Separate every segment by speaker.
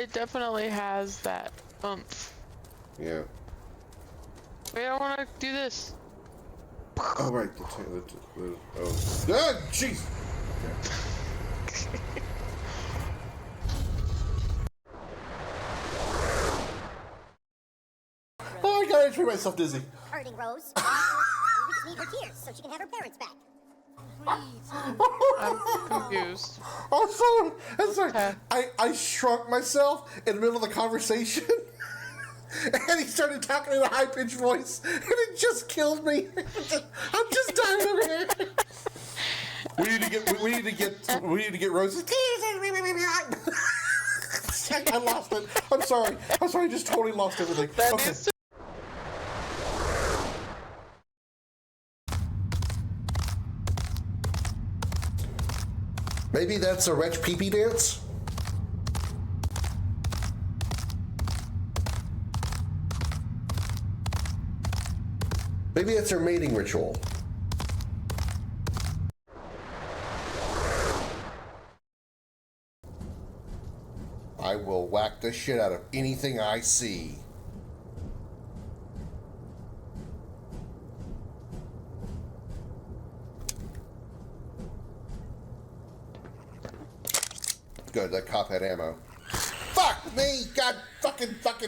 Speaker 1: it definitely has that oomph.
Speaker 2: Yeah.
Speaker 1: Wait, I want to do this.
Speaker 2: Oh, right. Oh. Ah, jeez! Okay. Oh, I gotta treat myself dizzy.
Speaker 3: Hurting Rose. We just need her tears so she can have her parents back.
Speaker 1: I'm confused.
Speaker 2: Oh, I'm sorry.
Speaker 1: Okay.
Speaker 2: I shrunk myself in the middle of the conversation. And he started talking in a high-pitched voice, and it just killed me. I'm just dying over here. We need to get Rose's tears. I lost it. I'm sorry. I just totally lost everything. Okay. Maybe that's a wretch pee-pee dance? Maybe it's their mating ritual. I will whack the shit out of anything I see. Good, that cop had ammo. Fuck me! God fucking fuck!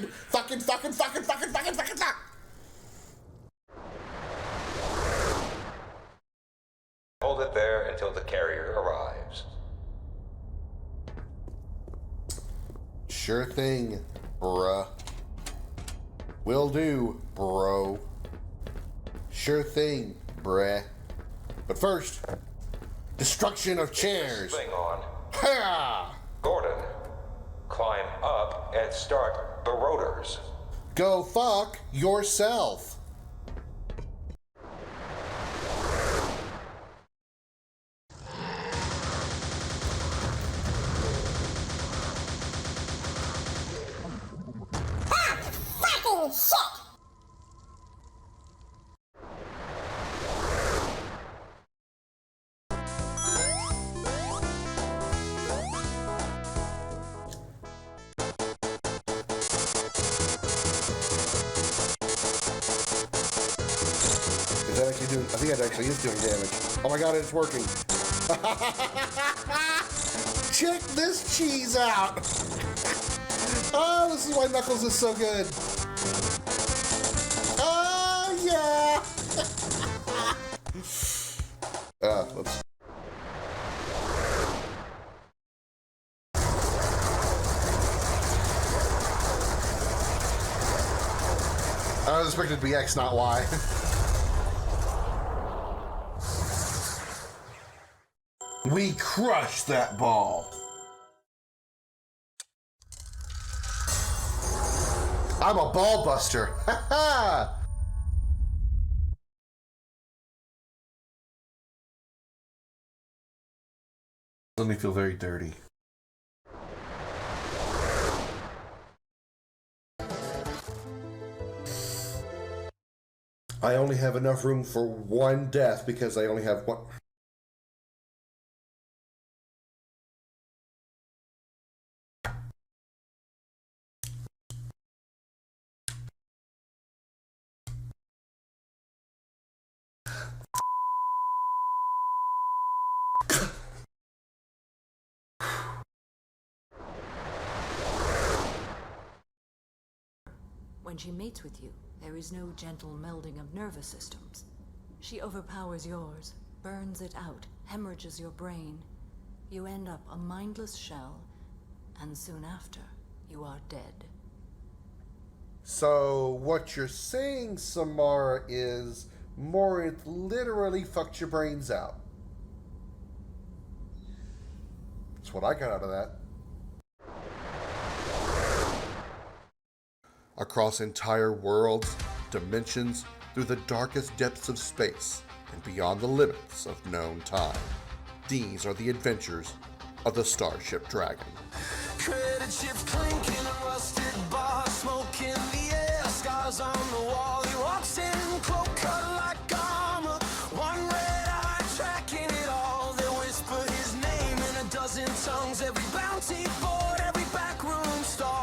Speaker 4: Hold it there until the carrier arrives.
Speaker 2: Sure thing, bruh. Will do, bro. Sure thing, bruh. But first, destruction of chairs.
Speaker 4: Thing on.
Speaker 2: Ha!
Speaker 4: Gordon, climb up and start the rotors.
Speaker 2: Go fuck yourself.
Speaker 3: Fucking shit!
Speaker 2: Is that actually doing? I think that actually is doing damage. Oh my god, it's working. Check this cheese out. Oh, this is why Knuckles is so good. Oh yeah. Whoops. I was expecting it to be X, not Y. We crushed that ball. I'm a ball buster. Ha ha! Let me feel very dirty. I only have enough room for one death because I only have one.
Speaker 5: When she mates with you, there is no gentle melding of nervous systems. She overpowers yours, burns it out, hemorrhages your brain. You end up a mindless shell, and soon after, you are dead.
Speaker 2: So what you're saying, Samara, is Morinth literally fucked your brains out. That's what I got out of that. Across entire worlds, dimensions, through the darkest depths of space, and beyond the limits of known time. These are the adventures of the Starship Dragon.
Speaker 6: Credit chips clinking, a rusted bar, smoke in the air, scars on the wall. He walks in, cloak cut like armor, one red eye tracking it all. They whisper his name in a dozen tongues, every bounty board, every backroom star.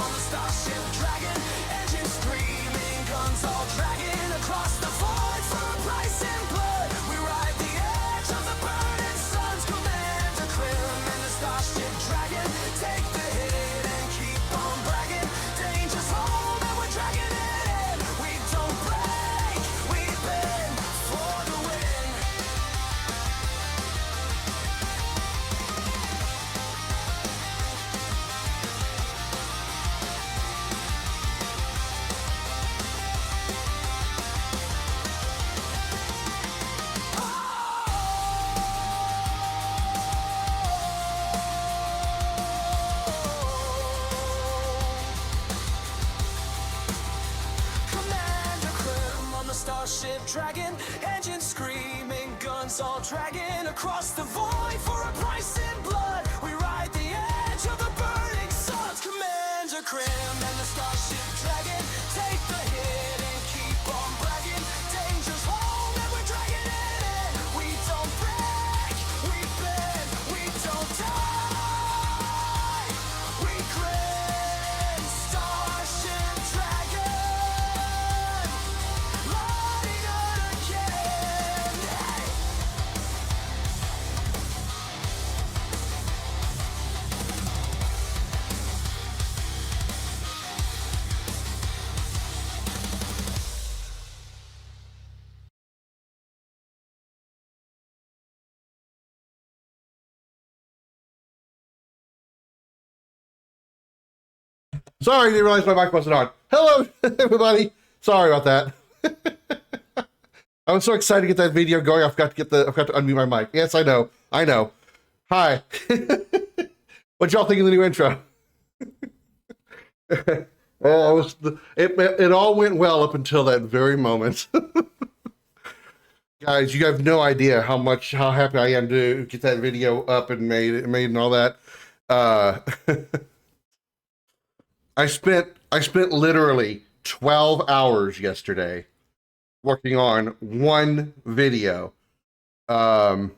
Speaker 6: on the Starship Dragon, engines screaming, guns all dragging across the void for a price in blood. We ride the edge of the burning suns, Commander Krim and the Starship Dragon. Take the hit and keep on bragging. Danger's home and we're dragging it in. We don't break, we bend for the win. Commander Krim on the Starship Dragon, engines screaming, guns all dragging across the void for a price in blood. We ride the edge of the burning suns. Commander Krim and the Starship Dragon, take the hit and keep on bragging. Danger's home and we're dragging it in. We don't break, we bend, we don't die. We grin, Starship Dragon, lighting it again. Hey.
Speaker 2: Sorry, didn't realize my mic wasn't on. Hello, everybody. Sorry about that. I was so excited to get that video going. I forgot to unmute my mic. Yes, I know. Hi. What y'all think of the new intro? It all went well up until that very moment. Guys, you have no idea how happy I am to get that video up and made and all that. I spent literally 12 hours yesterday working on one video. The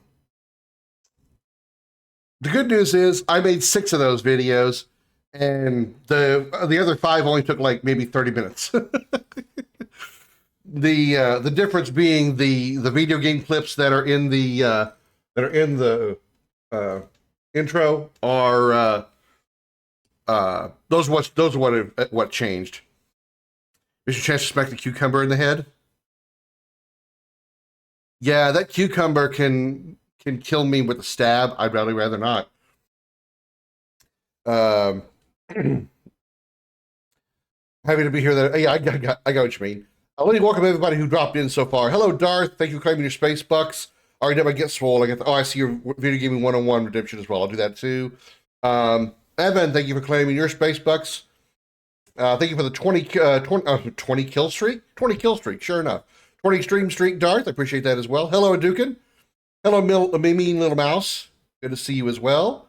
Speaker 2: good news is I made 6 of those videos, and the other 5 only took like maybe 30 minutes. The difference being the video game clips that are in the intro are those are what changed. Is your chance to smack the cucumber in the head? Yeah, that cucumber can kill me with a stab. I'd rather not. Happy to be here. Yeah, I got what you mean. Let me welcome everybody who dropped in so far. Hello, Darth. Thank you for claiming your space bucks. Already did my Get Swole. I see your Video Gaming 101 redemption as well. I'll do that too. Evan, thank you for claiming your space bucks. Thank you for the 20 kill streak. 20 kill streak, sure enough. 20 extreme streak, Darth. I appreciate that as well. Hello, Adukin. Hello, mean little mouse. Good to see you as well.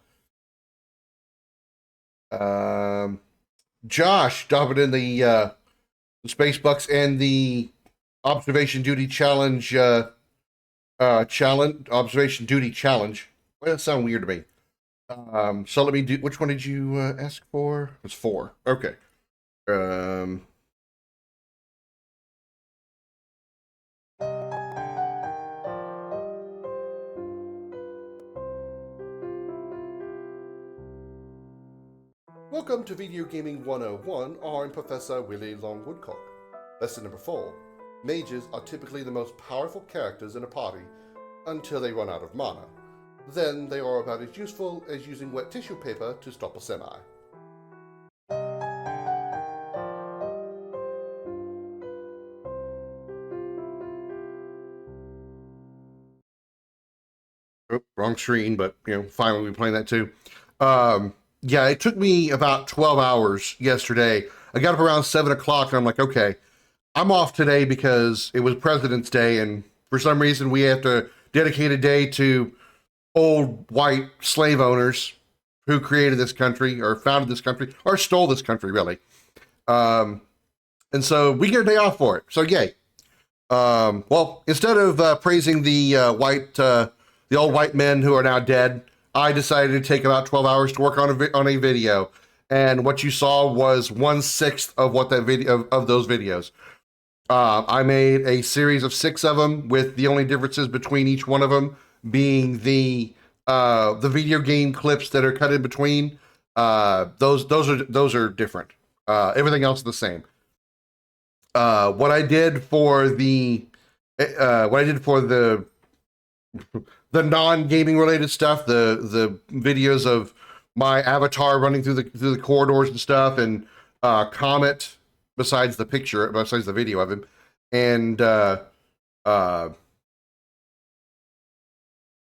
Speaker 2: Josh, dropping in the space bucks and the observation duty challenge. Observation duty challenge. Well, that sounds weird to me. So let me do. Which one did you ask for? It was 4. Okay. Welcome to Video Gaming 101. I'm Professor Willie Longwoodcock. Lesson number 4. Mages are typically the most powerful characters in a party until they run out of mana. Then they are about as useful as using wet tissue paper to stop a semi. Oh, wrong screen, but fine, we'll be playing that too. Yeah, it took me about 12 hours yesterday. I got up around 7 o'clock and I'm like, okay, I'm off today because it was President's Day, and for some reason we have to dedicate a day to old white slave owners who created this country or founded this country or stole this country, really. And so we get a day off for it. So yay. Well, instead of praising the old white men who are now dead, I decided to take about 12 hours to work on a video. and what you saw was 1/6 of what that video of those videos. I made a series of 6 of them, with the only differences between each one of them being the video game clips that are cut in between. Those are different. Everything else is the same. What I did for the the non-gaming related stuff, the videos of my avatar running through the corridors and stuff, and Comet, besides the video of him, and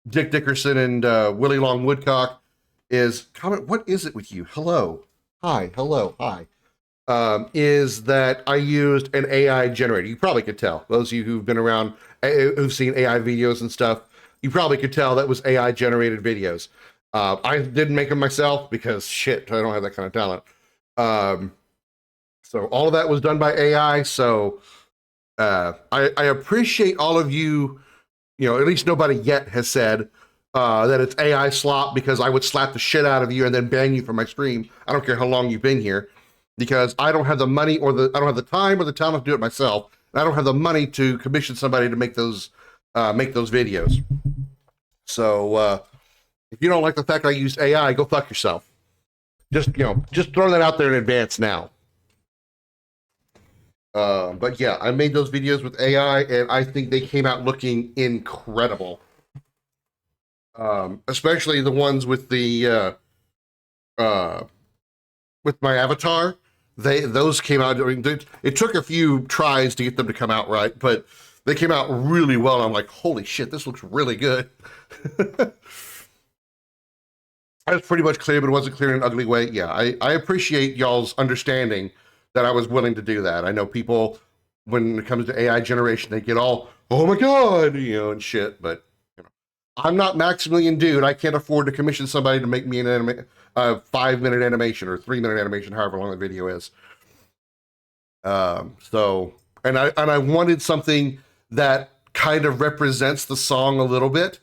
Speaker 2: Dick Dickerson and Willie Long Woodcock, is Comet. What is it with you? Hello, hi, hello, hi. Is that I used an AI generator. You probably could tell. Those of you who've been around, who've seen AI videos and stuff, you probably could tell that was AI generated videos. I didn't make them myself because shit, I don't have that kind of talent. So all of that was done by AI. So I appreciate all of you. You know, at least nobody yet has said that it's AI slop, because I would slap the shit out of you and then ban you from my stream. I don't care how long you've been here, because I don't have the money or I don't have the time or the talent to do it myself. And I don't have the money to commission somebody to make those videos. So if you don't like the fact I used AI, go fuck yourself. Just throw that out there in advance now. But yeah, I made those videos with AI, and I think they came out looking incredible. Especially the ones with the with my avatar. Those came out. I mean, it took a few tries to get them to come out right, but they came out really well. I'm like, holy shit, this looks really good. I was pretty much clear, but it wasn't clear in an ugly way. Yeah, I appreciate y'all's understanding that I was willing to do that. I know people, when it comes to AI generation, they get all, oh my God, and shit, but I'm not Maximilian Dude. I can't afford to commission somebody to make me a 5-minute animation or 3-minute animation, however long the video is. So, and I wanted something that kind of represents the song a little bit,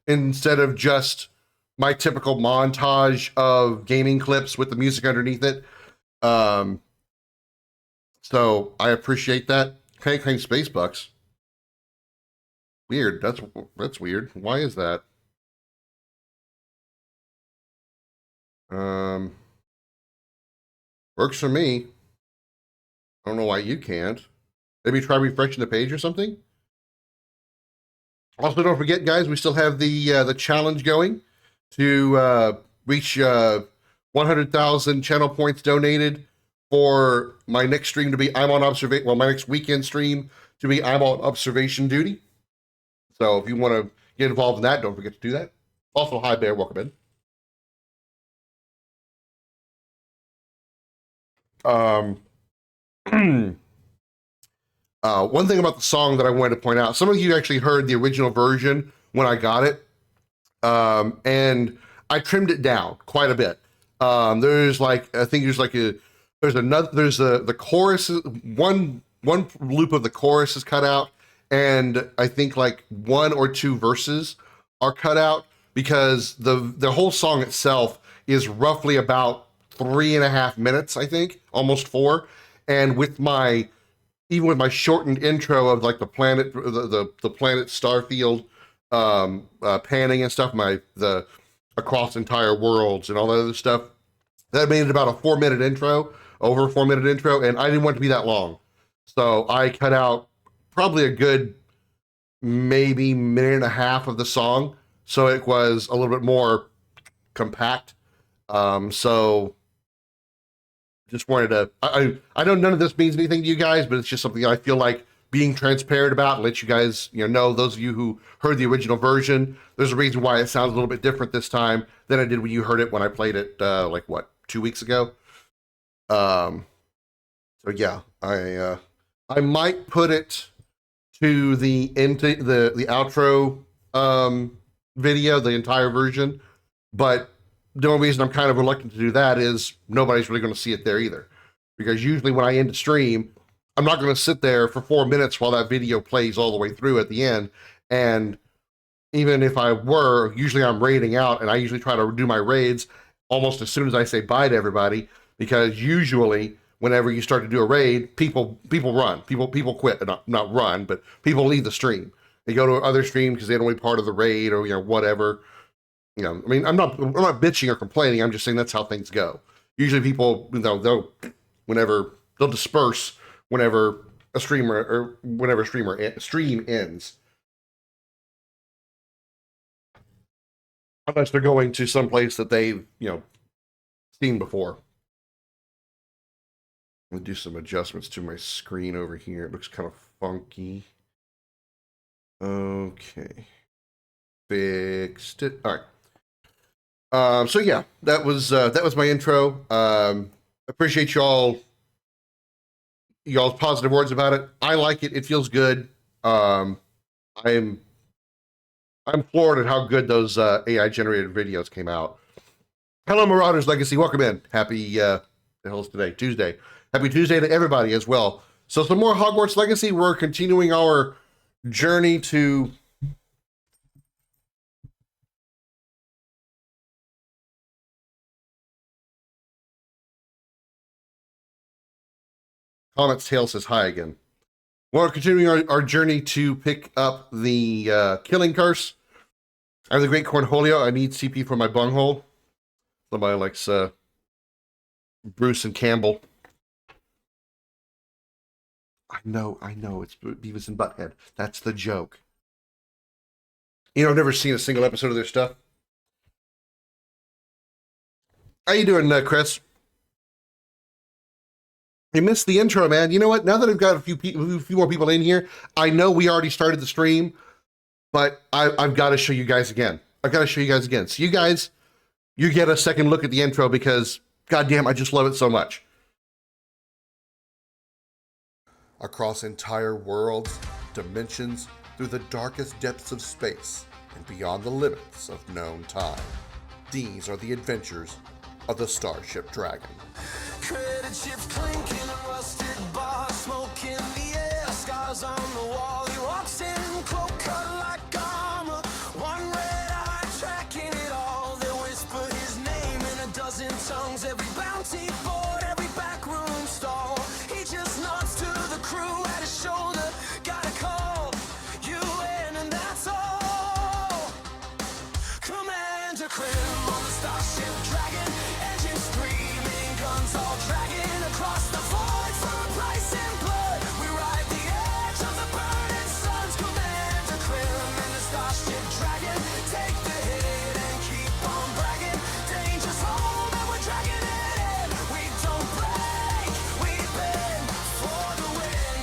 Speaker 2: instead of just my typical montage of gaming clips with the music underneath it. So I appreciate that. Claim Space Bucks. Weird. That's weird. Why is that? Works for me. I don't know why you can't. Maybe try refreshing the page or something. Also, don't forget, guys, we still have the challenge going to reach 100,000 channel points donated for my next stream to be I'm on observation. Well, my next weekend stream to be I'm on observation duty. So if you want to get involved in that, don't forget to do that. Also, hi Bear, welcome in. One thing about the song that I wanted to point out, some of you actually heard the original version when I got it, and I trimmed it down quite a bit. There's like, I think there's like the chorus, one loop of the chorus is cut out, and I think like 1 or 2 verses are cut out, because the whole song itself is roughly about 3.5 minutes, I think, almost 4. And even with my shortened intro of like the planet Starfield panning and stuff, the across entire worlds and all that other stuff, that made it about a 4-minute intro, over a 4-minute intro, and I didn't want it to be that long. So I cut out probably a good maybe 1.5 minutes of the song, so it was a little bit more compact. So just wanted to, I know none of this means anything to you guys, but it's just something I feel like being transparent about, and let you guys know, those of you who heard the original version, there's a reason why it sounds a little bit different this time than it did when you heard it when I played it like what, 2 weeks ago. So yeah, I might put it to the outro video, the entire version, but the only reason I'm kind of reluctant to do that is nobody's really going to see it there either. Because usually when I end a stream, I'm not going to sit there for 4 minutes while that video plays all the way through at the end. And even if I were, usually I'm raiding out, and I usually try to do my raids almost as soon as I say bye to everybody, because usually whenever you start to do a raid, people run, people quit, not run, but people leave the stream. They go to other stream because they don't want to be part of the raid or whatever. I mean, I'm not bitching or complaining. I'm just saying that's how things go. Usually people, they'll disperse whenever a streamer or whenever stream ends. Unless they're going to some place that they've, seen before. I'm gonna do some adjustments to my screen over here. It looks kind of funky. Okay. Fixed it. All right. So yeah, that was my intro. Appreciate y'all's positive words about it. I like it. It feels good. I'm floored at how good those AI generated videos came out. Hello, Marauders Legacy. Welcome in. Happy the hell's today? Tuesday. Happy Tuesday to everybody as well. So some more Hogwarts Legacy. We're continuing our journey to Comet's Tail says hi again. We're continuing our journey to pick up the killing curse. I'm the Great Cornholio. I need CP for my bunghole. Somebody likes Bruce and Campbell. I know. It's Beavis and Butthead. That's the joke. I've never seen a single episode of their stuff. How you doing, Chris? I missed the intro, man. You know what? Now that I've got a few more people in here, I know we already started the stream, but I've got to show you guys again. So you guys, you get a second look at the intro because, goddamn, I just love it so much. Across entire worlds, dimensions, through the darkest depths of space, and beyond the limits of known time. These are the adventures of the Starship Dragon.
Speaker 6: Credit chips clinking, a rusted bar, smoke in the air, scars on the wall. He walks in, cloak cut like armor, one red eye tracking it all. They whisper his name in a dozen tongues, every bounty board, every backroom stall. He just nods to the crew at his shoulder, gotta call you in and that's all. Commander Krim on the Starship Dragon, engine screaming, guns all dragging across the void for a price in blood. We ride the edge of the burning suns. Commander Krim and the Starship Dragon take the hit and keep on bragging. Danger's home and we're dragging it in. We don't break, we bend for the win.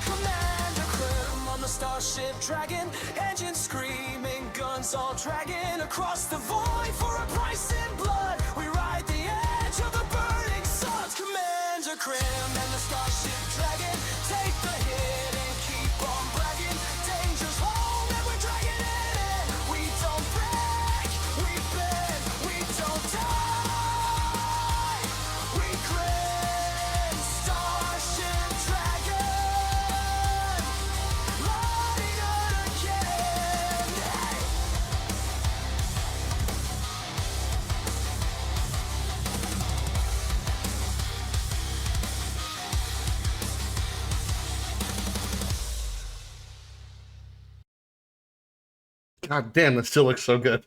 Speaker 6: Commander Krim on the Starship Dragon, engine screaming, guns all dragging across the void for a price in blood. We ride the edge of the burning suns. Commander Krim and the Starship Dragon take the hit and keep on bragging. Danger's home and we're dragging it in. We don't break, we bend, we don't die. We grin, Starship Dragon, lighting it again. Hey.
Speaker 2: God damn, that still looks so good.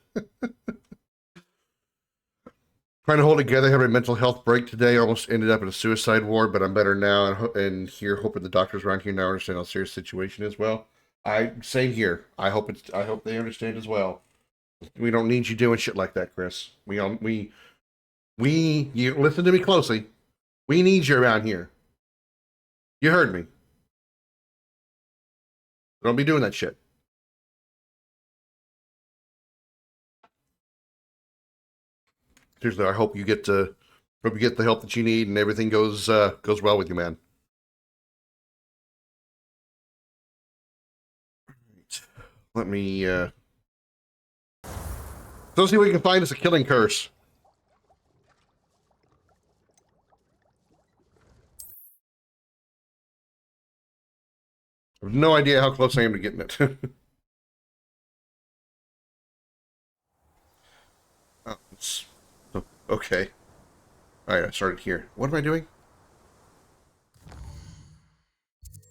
Speaker 2: Trying to hold it together. I had a mental health break today. Almost ended up in a suicide ward, but I'm better now. And here, hoping the doctors around here now understand how serious the situation is. Well, same here. I hope they understand as well. We don't need you doing shit like that, Chris. You listen to me closely. We need you around here. You heard me. Don't be doing that shit. Seriously, I hope you get the help that you need and everything goes well with you, man. Let me, let's see what we can find as a killing curse. I have no idea how close I am to getting it. Oh, okay. Alright, I started here. What am I doing?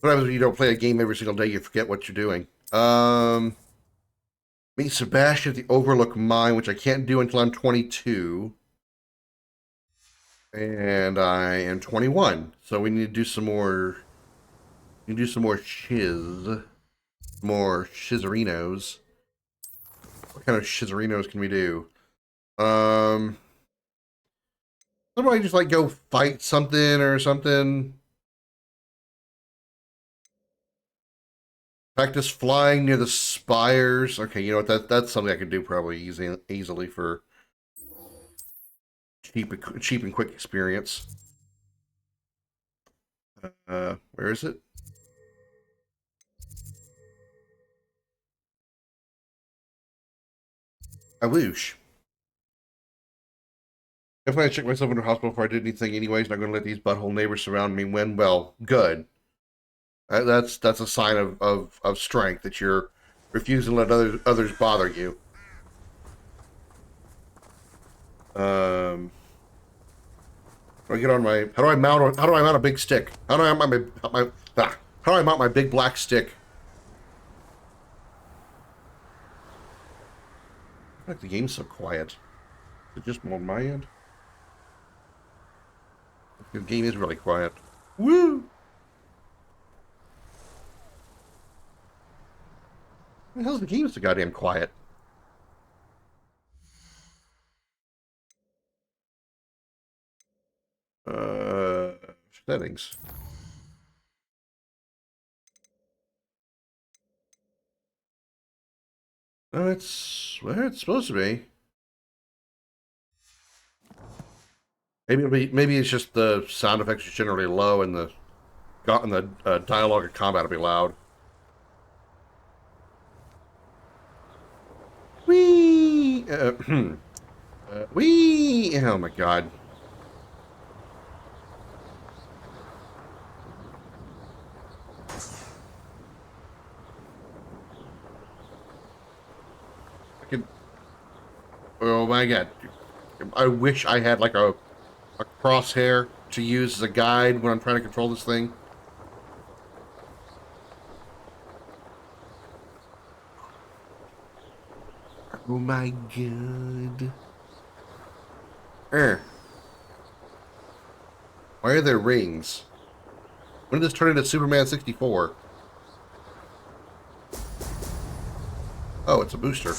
Speaker 2: What happens when you don't play a game every single day? You forget what you're doing. Meet Sebastian at the Overlook Mine, which I can't do until I'm 22. And I am 21. So we need to do some more... We need to do some more shiz. More shizerinos. What kind of shizerinos can we do? How do I just, like, go fight something or something? Practice flying near the spires. Okay, you know what? That's something I could do probably easily for cheap and quick experience. Where is it? I whoosh. If I checked myself into the hospital before I did anything anyways, not going to let these butthole neighbors surround me when, well, good. That's a sign of strength, that you're refusing to let others bother you. How do I get on my? How do I mount a big stick? How do I mount my big black stick? Like the game's so quiet. Is it just on my end? The game is really quiet. Woo! The hell's the game so goddamn quiet? Settings. No, it's where it's supposed to be. Maybe it's just the sound effects are generally low and the dialogue of combat will be loud. Wee! Wee! Oh my god. Oh my god. I wish I had like a crosshair to use as a guide when I'm trying to control this thing. Oh my god. Why are there rings? When did this turn into Superman 64? Oh, it's a booster.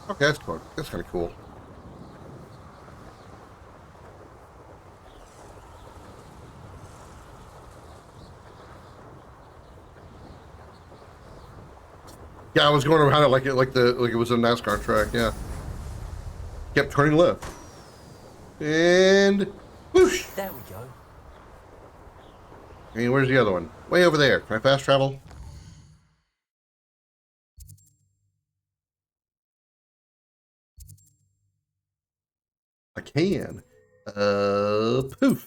Speaker 2: Okay, that's cool. That's kind of cool. Yeah, I was going around it like it was a NASCAR track. Yeah. Kept turning left. And whoosh.
Speaker 6: There we go.
Speaker 2: And where's the other one? Way over there. Can I fast travel? I can. Poof.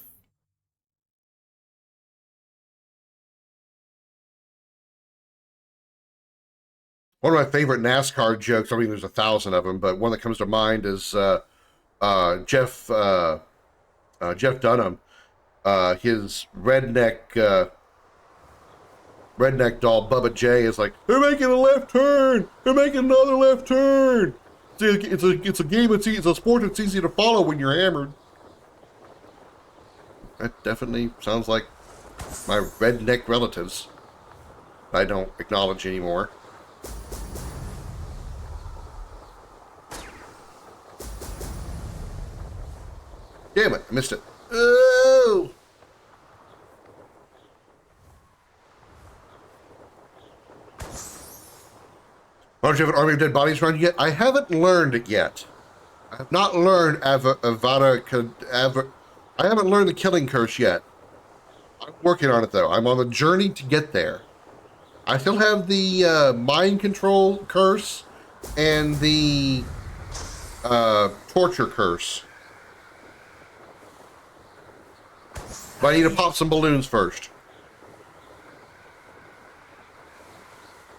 Speaker 2: One of my favorite NASCAR jokes, I mean, there's 1,000 of them, but one that comes to mind is Jeff Dunham, his redneck doll Bubba J is like, they're making a left turn, they're making another left turn. It's a game. It's a sport that's easy to follow when you're hammered. That definitely sounds like my redneck relatives I don't acknowledge anymore. Damn it, I missed it. Oh! Don't you have an army of dead bodies around you yet? I haven't learned it yet. I have not learned Avada. I haven't learned the killing curse yet. I'm working on it though. I'm on the journey to get there. I still have the mind control curse and the torture curse. But I need to pop some balloons first.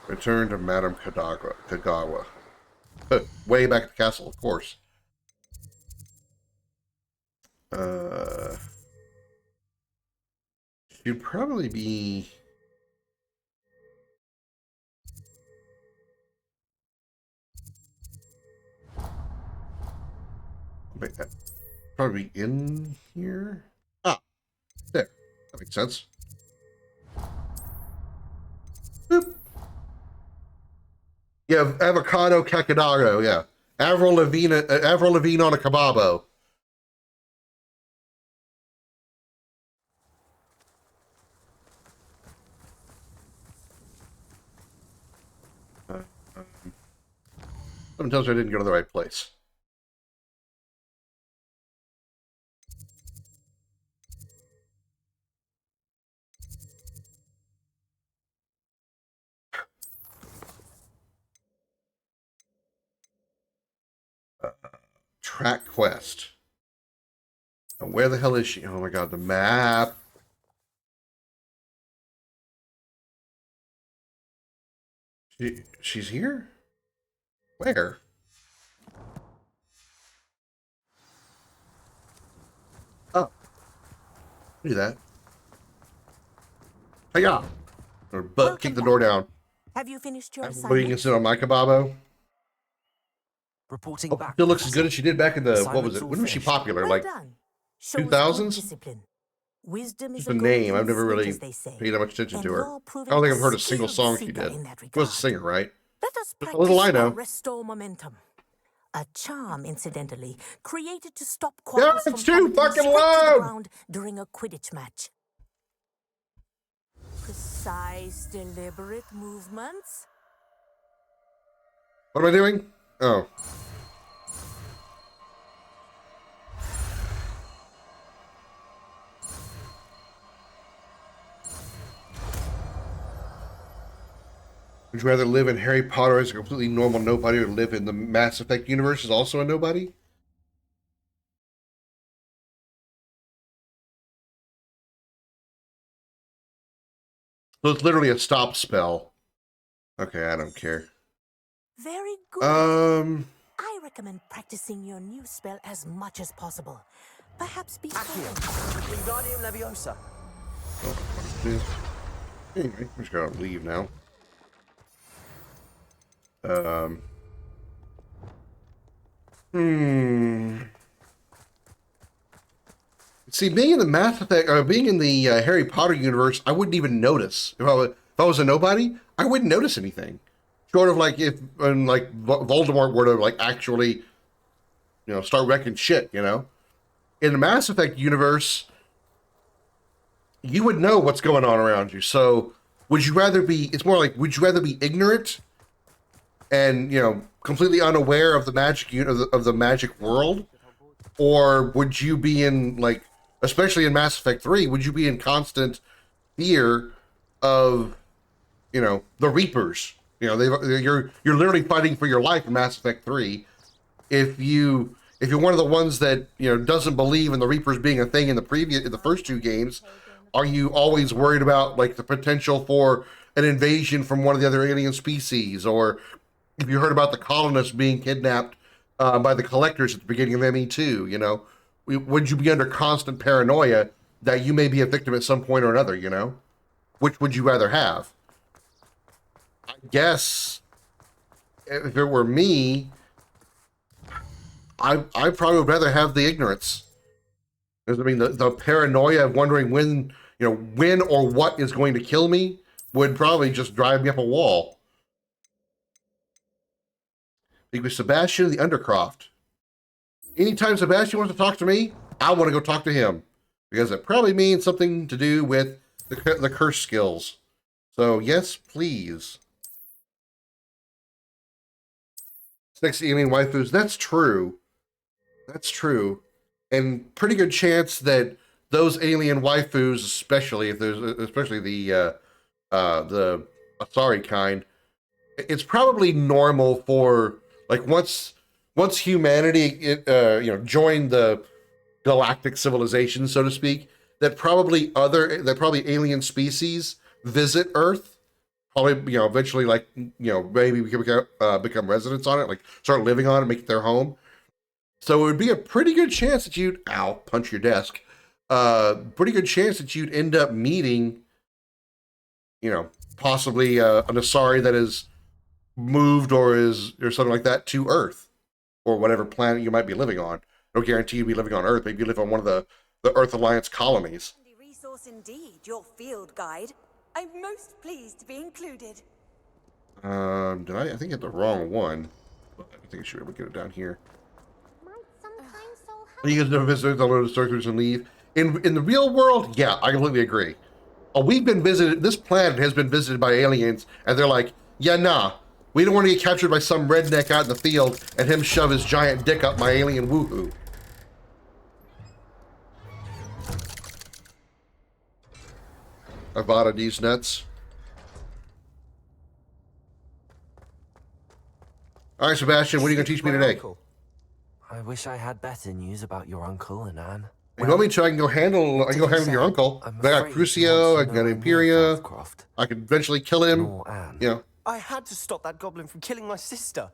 Speaker 2: Return to Madame Kagawa. Way back at the castle, of course. She'd probably be... Probably in here? Ah, there. That makes sense. Boop. Yeah, avocado cacadaro, yeah. Avril Lavigne on a kebabo. Something tells me I didn't go to the right place. Track quest. Where the hell is she? Oh my god, the map. She's here? Where? Oh. Do that. Hiya! Or butt kick the door down.
Speaker 7: Have you finished your
Speaker 2: What, you can sit on my kebabo?
Speaker 7: Reporting back.
Speaker 2: Still looks as good as she did back in the, what was it? When was she popular?
Speaker 7: Well
Speaker 2: Like
Speaker 7: done.
Speaker 2: 2000s?
Speaker 7: Wisdom is
Speaker 2: Just a name. I've never really
Speaker 7: paid
Speaker 2: paid that much attention to her. I don't think I've heard a single song she did. She was a singer, right?
Speaker 7: Let us
Speaker 2: Just a little I know.
Speaker 7: restore momentum. A charm, incidentally, created to stop
Speaker 2: Yeah,
Speaker 7: quarters
Speaker 2: it's
Speaker 7: from
Speaker 2: too
Speaker 7: plummeting
Speaker 2: fucking
Speaker 7: straight to the
Speaker 2: loud!
Speaker 7: ground during a Quidditch match. Precise, deliberate movements.
Speaker 2: What am I doing? Oh. Would you rather live in Harry Potter as a completely normal nobody or live in the Mass Effect universe as also a nobody? So it's literally a stop spell. Okay, I don't care.
Speaker 7: Very good. I recommend practicing your new spell as much as possible. Perhaps before.
Speaker 6: Wingardium Leviosa.
Speaker 2: Anyway, I'm just gonna leave now. See, being in the Mass Effect, being in the Harry Potter universe, I wouldn't even notice. If I was a nobody, I wouldn't notice anything. Short of like if like Voldemort were to like actually, start wrecking shit. In the Mass Effect universe, you would know what's going on around you. So, would you rather be? It's more like, would you rather be ignorant and completely unaware of the magic of the magic world, or would you be in like, especially in Mass Effect 3, would you be in constant fear of the Reapers? You're literally fighting for your life in Mass Effect 3. If you're one of the ones that doesn't believe in the Reapers being a thing in the first two games, are you always worried about like the potential for an invasion from one of the other alien species? Or if you heard about the colonists being kidnapped by the collectors at the beginning of ME2, would you be under constant paranoia that you may be a victim at some point or another? Which would you rather have? I guess if it were me, I probably would rather have the ignorance. Because, I mean, the paranoia of wondering when or what is going to kill me would probably just drive me up a wall. Because Sebastian the Undercroft. Anytime Sebastian wants to talk to me, I want to go talk to him. Because it probably means something to do with the curse skills. So, yes, please. Next to alien waifus, that's true. That's true. And pretty good chance that those alien waifus, especially the a sorry kind. It's probably normal for like once humanity joined the galactic civilization, so to speak, that probably alien species visit Earth, probably eventually like maybe we can become residents on it, like start living on it, make it their home. So it would be a pretty good chance that you'd punch your desk. Pretty good chance that you'd end up meeting, possibly an Asari that is moved or something like that to Earth or whatever planet you might be living on. No guarantee you'll be living on Earth. Maybe you live on one of the Earth Alliance colonies.
Speaker 8: Resource indeed, your field guide. I'm most pleased to be included.
Speaker 2: Did I think I hit the wrong one? I think I should be able to get it down here. You guys never visited the load of circles and leave. In the real world, yeah, I completely agree. We've been visited. This planet has been visited by aliens, and they're like, yeah, nah. We don't want to get captured by some redneck out in the field and him shove his giant dick up my alien woohoo. Avada these nuts. All right, Sebastian, what are you going to teach me today?
Speaker 9: Uncle. I wish I had better news about your uncle and Anne.
Speaker 2: You want me to? I can go handle your uncle. I got Crucio, I got Imperia. I could eventually kill him.
Speaker 10: I had to stop that goblin from killing my sister.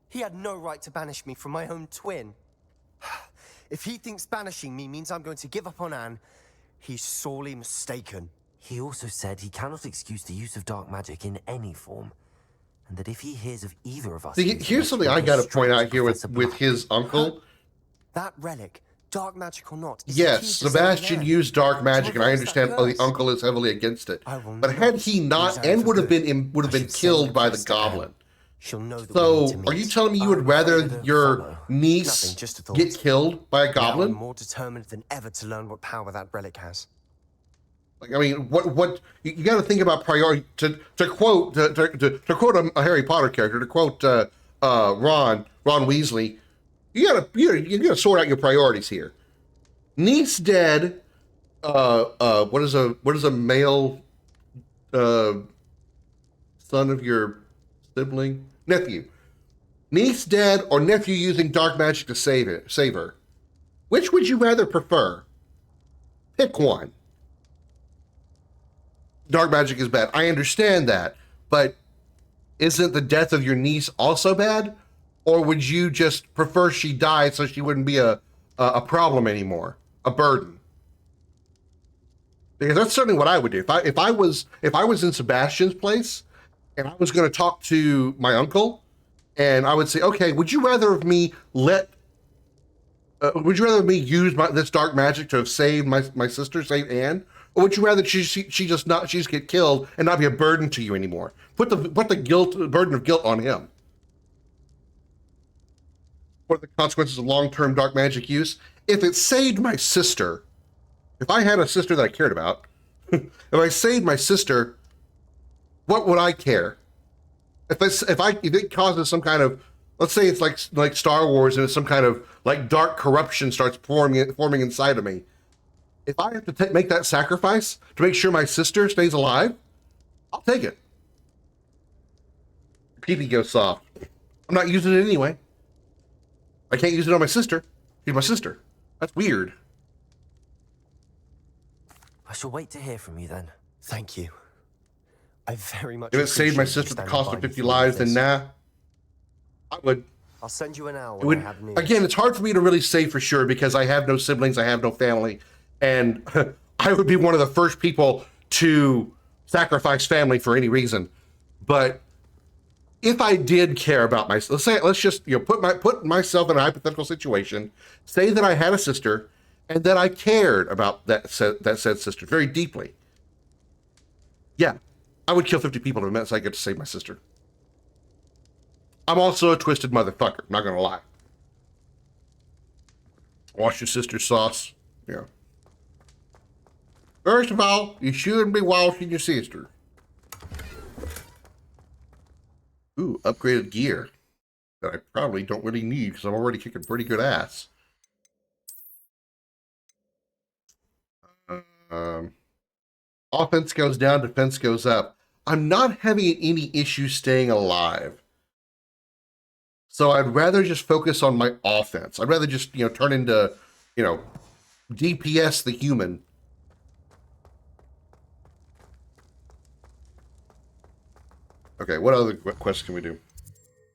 Speaker 10: He had no right to banish me from my own twin. If he thinks banishing me means I'm going to give up on Anne, he's sorely mistaken.
Speaker 9: He also said he cannot excuse the use of dark magic in any form, and that if he hears of either of us...
Speaker 2: See, here's something I got to point out here with his uncle.
Speaker 10: That relic, dark magic or not...
Speaker 2: Yes, Sebastian used dark magic, and I understand the uncle is heavily against it. But had he not, and would have been killed by the goblin. So, are you telling me you would rather your niece get killed by a goblin?
Speaker 10: I'm more determined than ever to learn what power that relic has.
Speaker 2: Like, I mean, what you got to think about priority. To quote a Harry Potter character, to quote Ron Weasley, you gotta sort out your priorities here. Niece dead. What is a male son of your sibling? Nephew. Niece dead or nephew using dark magic to save her. Which would you rather prefer? Pick one. Dark magic is bad. I understand that, but isn't the death of your niece also bad? Or would you just prefer she died so she wouldn't be a problem anymore, a burden? Because that's certainly what I would do. If I was in Sebastian's place and I was going to talk to my uncle, and I would say, okay, would you rather me use this dark magic to have saved my sister, save Anne? Or would you rather she just get killed and not be a burden to you anymore? Put the burden of guilt on him. What are the consequences of long-term dark magic use? If it saved my sister, if I had a sister that I cared about, if I saved my sister, what would I care? If it causes some kind of, let's say it's like Star Wars and it's some kind of like dark corruption starts forming inside of me. If I have to make that sacrifice to make sure my sister stays alive, I'll take it. Pee-pee goes soft. I'm not using it anyway. I can't use it on my sister. She's my sister. That's weird.
Speaker 9: I shall wait to hear from you then.
Speaker 10: Thank you. I very much.
Speaker 2: If it saved my sister the cost of 50 lives, then nah. I would.
Speaker 10: I'll send you an hour when I have news.
Speaker 2: Again, it's hard for me to really say for sure because I have no siblings, I have no family. And I would be one of the first people to sacrifice family for any reason. But if I did care about myself, let's just put myself in a hypothetical situation. Say that I had a sister, and that I cared about that said sister very deeply. Yeah, I would kill 50 people if it meant I get to save my sister. I'm also a twisted motherfucker. I'm not gonna lie. Wash your sister's sauce. Yeah. First of all, you shouldn't be washing your sister. Ooh, upgraded gear that I probably don't really need because I'm already kicking pretty good ass. Offense goes down, defense goes up. I'm not having any issue staying alive. So I'd rather just focus on my offense. I'd rather just, turn into, DPS the human. Okay, what other quests can we do?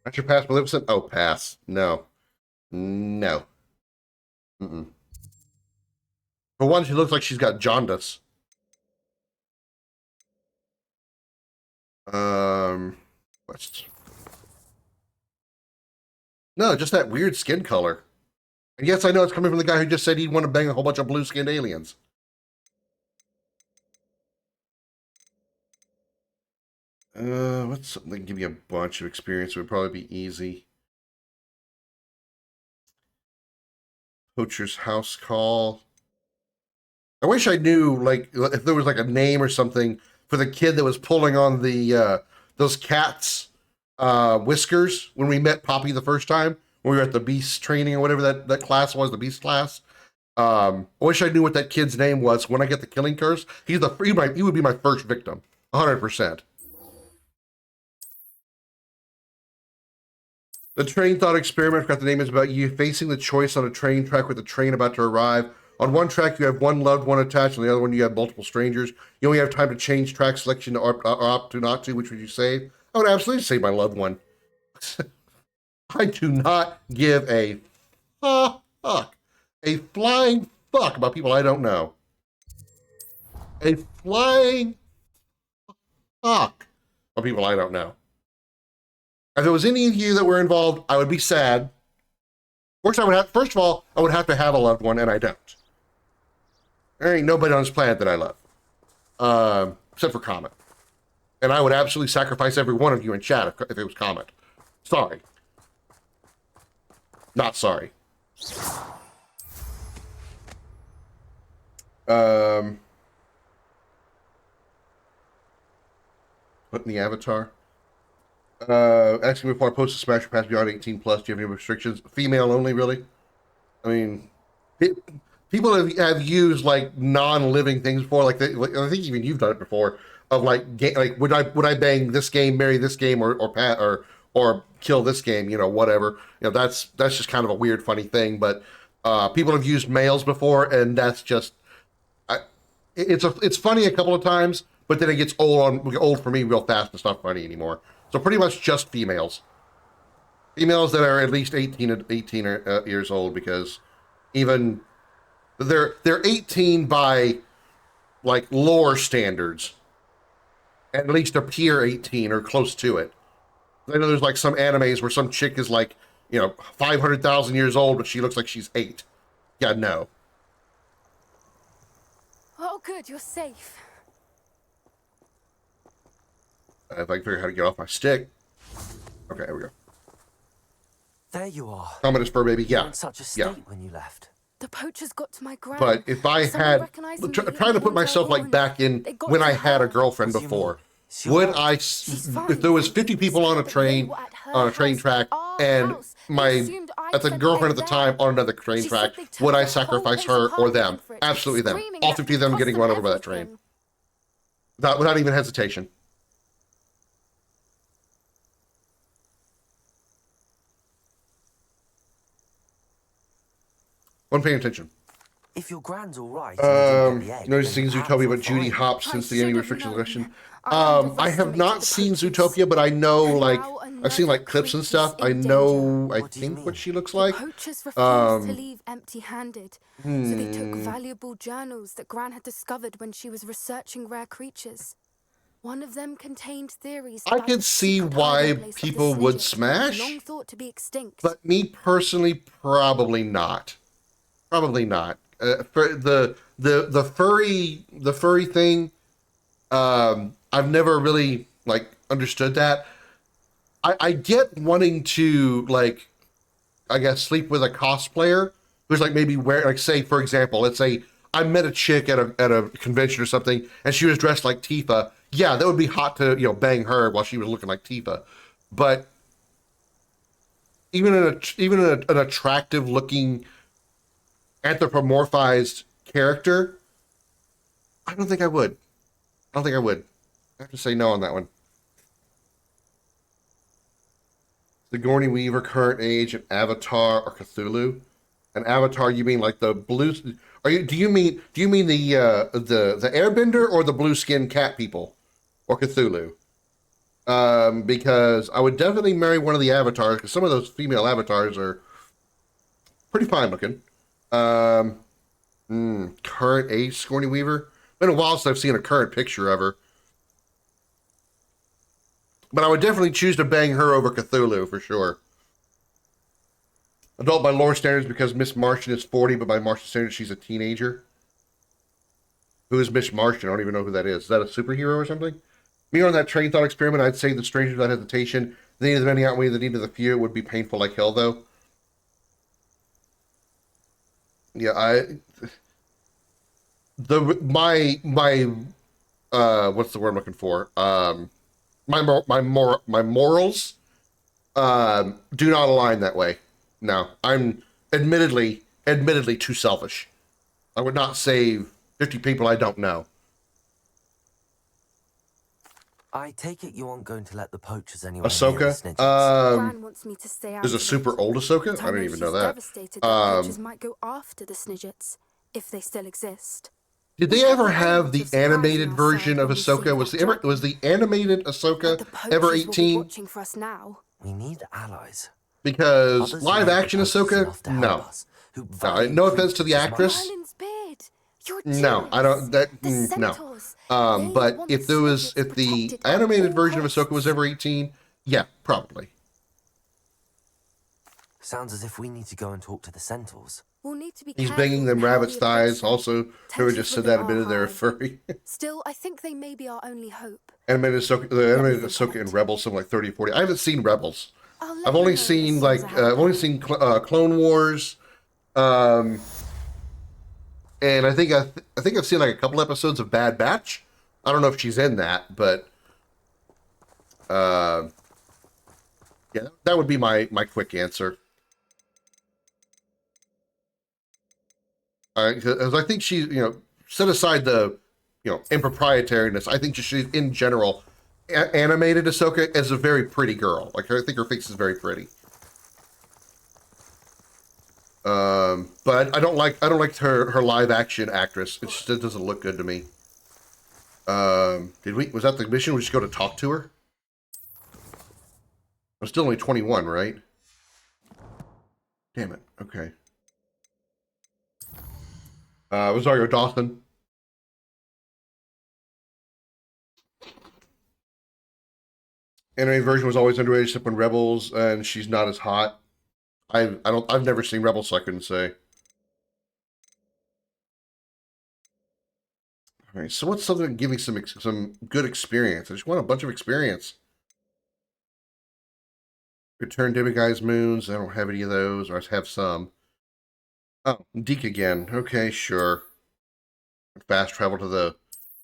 Speaker 2: Not your pass, Maleficent? Oh, pass. No. No. Mm-mm. For one, she looks like she's got jaundice. Quests. No, just that weird skin color. And yes, I know it's coming from the guy who just said he'd want to bang a whole bunch of blue-skinned aliens. What's something that can give you a bunch of experience? It would probably be easy. Poacher's House Call. I wish I knew, like, if there was like a name or something for the kid that was pulling on the those cats' whiskers when we met Poppy the first time when we were at the Beast training or whatever that class was, the Beast class. I wish I knew what that kid's name was. When I get the killing curse, he would be my first victim, 100%. The train thought experiment, I forgot the name, is about you facing the choice on a train track with the train about to arrive. On one track, you have one loved one attached, on the other one, you have multiple strangers. You only have time to change track selection or opt to not to. Which would you save? I would absolutely save my loved one. I do not give a fuck. A flying fuck about people I don't know. A flying fuck about people I don't know. If it was any of you that were involved, I would be sad. First of all, I would have to have a loved one, and I don't. There ain't nobody on this planet that I love. Except for Comet. And I would absolutely sacrifice every one of you in chat if it was Comet. Sorry. Not sorry. What in the avatar? Asking before I post a Smash Pass beyond 18 plus, do you have any restrictions? Female only, really? I mean, people have used like non-living things before, like I think even you've done it before. Of like would I bang this game, marry this game, or kill this game? Whatever. That's just kind of a weird, funny thing. But people have used males before, and that's just it's funny a couple of times, but then it gets old for me real fast. It's not funny anymore. So pretty much just females. Females that are at least 18 years old, because even they're 18 by like lore standards. At least appear 18 or close to it. I know there's like some animes where some chick is like, 500,000 years old, but she looks like she's 8. Yeah, no.
Speaker 11: Oh, good, you're safe.
Speaker 2: If I can figure out how to get off my stick. Okay, there we go.
Speaker 9: There you are.
Speaker 2: Commodus fur baby, yeah.
Speaker 9: You were in such a state when you left.
Speaker 11: The poachers got to my ground.
Speaker 2: But if I had, trying to put myself like back in when I had a girlfriend before, would I, if there was 50 people on a train track, and at the girlfriend at the time on another train track, would I sacrifice her or them? Absolutely them. All 50 of them getting run over by that train. Without even hesitation. Wasn't paying attention.
Speaker 9: If your grand's all right,
Speaker 2: noticing Zootopia, but Judy Hopps since the any restriction election. I have not seen Zootopia, but I know, like, I've seen like clips and stuff. I know, I think what she looks like.
Speaker 11: Poachers refused to leave empty-handed, so they took valuable journals that Gran had discovered when she was researching rare creatures. One of them contained theories.
Speaker 2: I can see why people would smash,
Speaker 11: long thought to be extinct.
Speaker 2: But me personally, probably not. Probably not. For the furry thing, I've never really like understood that. I get wanting to, like, I guess sleep with a cosplayer who's like maybe like, say for example, let's say I met a chick at a convention or something and she was dressed like Tifa. Yeah, that would be hot to bang her while she was looking like Tifa. But even an attractive looking anthropomorphized character, I don't think I would. I I have to say no on that one. Sigourney Weaver, current age, and Avatar or Cthulhu? An Avatar, you mean like the blue? Do you mean the Airbender or the blue skinned cat people, or Cthulhu? Because I would definitely marry one of the avatars, because some of those female avatars are pretty fine looking. Current age Sigourney Weaver? Been a while since I've seen a current picture of her. But I would definitely choose to bang her over Cthulhu for sure. Adult by lore standards because Miss Martian is 40, but by Martian standards she's a teenager. Who is Miss Martian? I don't even know who that is. Is that a superhero or something? Me on that train thought experiment, I'd say the stranger without hesitation. The need of the many outweigh the need of the few. It would be painful like hell, though. Yeah, my what's the word I'm looking for? My morals do not align that way. No, I'm admittedly too selfish. I would not save 50 people I don't know.
Speaker 9: I take it you aren't going to let the poachers anywhere
Speaker 2: Ahsoka?
Speaker 9: near the snitches.
Speaker 11: Gran wants me to stay out
Speaker 2: There's a
Speaker 11: of it.
Speaker 2: super old Ahsoka?
Speaker 11: But
Speaker 2: I don't even know
Speaker 11: she's
Speaker 2: that.
Speaker 11: devastated that poachers might go after the Snidgets, if they still exist.
Speaker 2: Did they ever have the animated version of Ahsoka? Was the animated Ahsoka ever 18?
Speaker 11: Watching for us now.
Speaker 9: We need allies.
Speaker 2: Because
Speaker 9: Others
Speaker 2: live
Speaker 9: who
Speaker 2: action
Speaker 9: hate the poachers
Speaker 2: Ahsoka,
Speaker 9: enough to help
Speaker 2: no.
Speaker 9: us, who value
Speaker 2: No
Speaker 9: truth
Speaker 2: offense to the
Speaker 9: as much-
Speaker 2: actress.
Speaker 11: Merlin's beard. You're
Speaker 2: No, I don't. No. But if the animated version of Ahsoka was ever 18, yeah, probably.
Speaker 9: Sounds as if we need to go and talk to the centaurs.
Speaker 11: We'll need to be
Speaker 2: He's
Speaker 11: careful
Speaker 2: banging them
Speaker 11: how
Speaker 2: rabbit's
Speaker 11: we
Speaker 2: thighs.
Speaker 11: approach them.
Speaker 2: Also, whoever just said that admitted they're a furry.
Speaker 11: Still, I think they may be our only hope.
Speaker 2: Animated Ahsoka, the animated Ahsoka in Rebels, something like 30 or 40. I haven't seen Rebels. I've only seen Clone Wars, and I think I've seen like a couple episodes of Bad Batch. I don't know if she's in that, but yeah, that would be my quick answer. Because I think she, set aside the, improprietariness. I think she's in general animated Ahsoka as a very pretty girl. Like I think her face is very pretty. But I don't like her live action actress. It just doesn't look good to me. Was that the mission? We just go to talk to her? I'm still only 21, right? Damn it. Okay. Rosario Dawson. Anime version was always underrated except when Rebels, and she's not as hot. I've never seen Rebels, so I couldn't say. All right, so what's something that give me some good experience? I just want a bunch of experience. Return Demiguise Moons. I don't have any of those, or I have some. Oh, Deke again. Okay, sure. Fast travel to the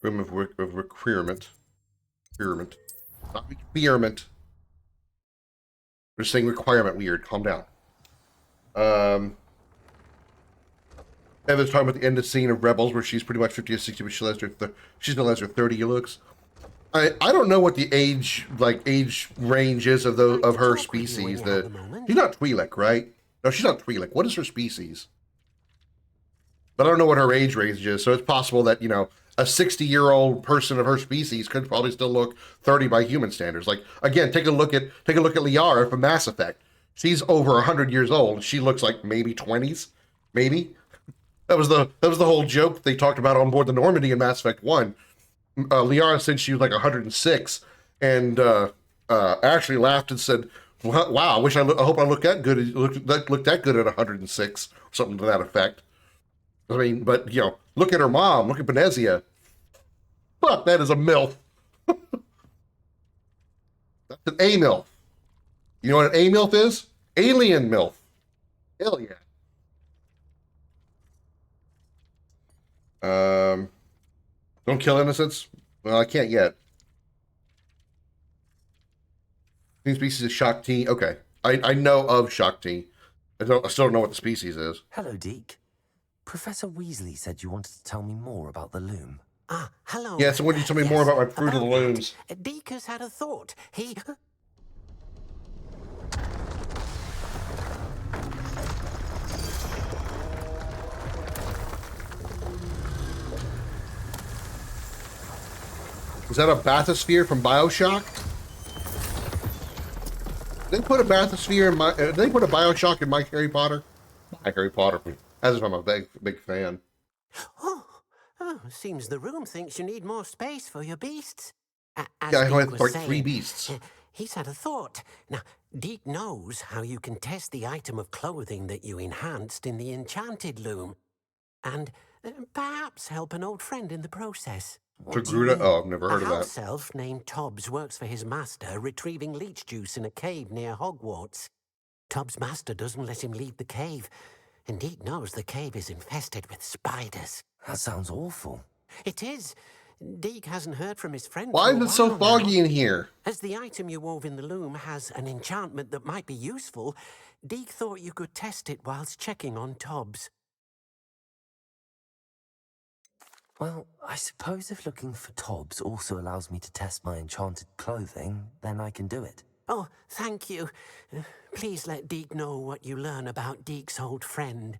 Speaker 2: room of requirement. Requirement. Not requirement. We're saying requirement weird. Calm down. Evan's talking about the end of scene of Rebels where she's pretty much 50 or 60, but she still has her 30 looks. I don't know what the age range is of her species. She's not Twi'lek, right? No, she's not Twi'lek. What is her species? But I don't know what her age range is, so it's possible that, a 60-year-old person of her species could probably still look 30 by human standards. Like, again, take a look at Liara from Mass Effect. She's over 100 years old. She looks like maybe 20s, maybe. That was the whole joke they talked about on board the Normandy in Mass Effect 1. Liara said she was like 106, and Ashley laughed and said, "Wow, I hope I look that good. Look that good at 106, or something to that effect." I mean, but look at her mom. Look at Benezia. Fuck, that is a MILF. That's an A-MILF. You know what an A-MILF is? Alien MILF. Hell yeah. Don't kill innocents? Well, I can't yet. New species is Shakti. Okay. I know of Shakti. I still don't know what the species is.
Speaker 9: Hello, Deke. Professor Weasley said you wanted to tell me more about the loom.
Speaker 12: Ah, hello.
Speaker 2: Yeah, so why don't you tell me more about my Fruit of the Looms?
Speaker 12: Deke has had a thought. He...
Speaker 2: Is that a bathysphere from BioShock? They put a bathysphere in my. They put a BioShock in my Harry Potter. My Harry Potter. As if I'm a big fan.
Speaker 12: Oh, seems the room thinks you need more space for your beasts. As
Speaker 2: Yeah, I only
Speaker 12: Deke
Speaker 2: have
Speaker 12: was
Speaker 2: like 3
Speaker 12: saying,
Speaker 2: beasts.
Speaker 12: He's had a thought. Now, Deke knows how you can test the item of clothing that you enhanced in the enchanted loom. And perhaps help an old friend in the process.
Speaker 2: To Gruda? Oh, I've never heard
Speaker 12: A
Speaker 2: of that.
Speaker 12: house elf named Tobbs works for his master, retrieving leech juice in a cave near Hogwarts. Tobbs' master doesn't let him leave the cave, and Deke knows the cave is infested with spiders.
Speaker 9: That sounds awful.
Speaker 12: It is. Deke hasn't heard from his friend
Speaker 2: Why
Speaker 12: for a
Speaker 2: is it so
Speaker 12: while
Speaker 2: foggy
Speaker 12: now.
Speaker 2: in here?
Speaker 12: As the item you wove in the loom has an enchantment that might be useful, Deke thought you could test it whilst checking on Tobbs.
Speaker 9: Well, I suppose if looking for Tobbs also allows me to test my enchanted clothing, then I can do it.
Speaker 12: Oh, thank you. Please let Deke know what you learn about Deke's old friend.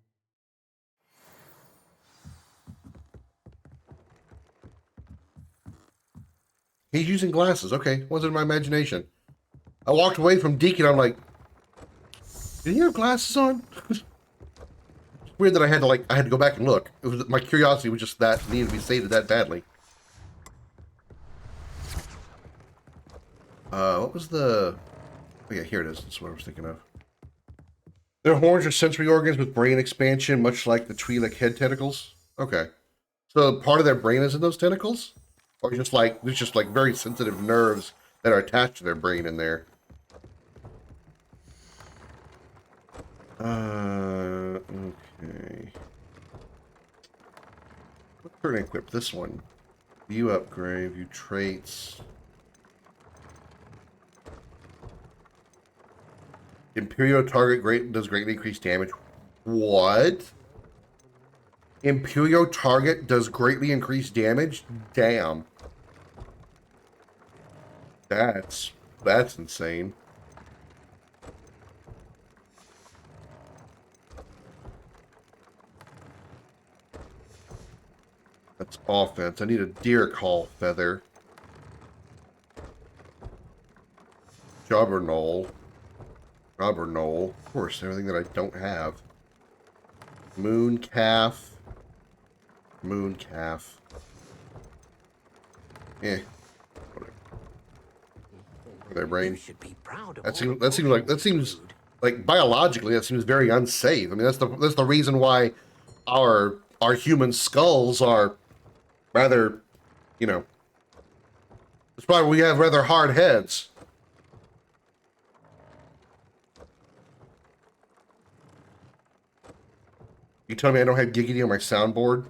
Speaker 2: He's using glasses. Okay, wasn't in my imagination. I walked away from Deke and I'm like, did he have glasses on? Weird that I had to go back and look. It was my curiosity was just that needed to be sated that badly. What was the? Oh yeah, here it is. That's what I was thinking of. Their horns are sensory organs with brain expansion, much like the Twi'lek head tentacles. Okay, so part of their brain is in those tentacles, or just like there's just like very sensitive nerves that are attached to their brain in there. Okay. We're gonna equip this one. View upgrade, view traits. Imperial target does greatly increase damage. What? Imperial target does greatly increase damage? Damn. That's insane. That's offense. I need a deer call feather. Jobberknoll. Of course, everything that I don't have. Mooncalf. Eh. Whatever. Their brain. That seems like biologically that seems very unsafe. I mean that's the reason why our human skulls are rather, that's probably we have rather hard heads. You tell me I don't have Giggity on my soundboard?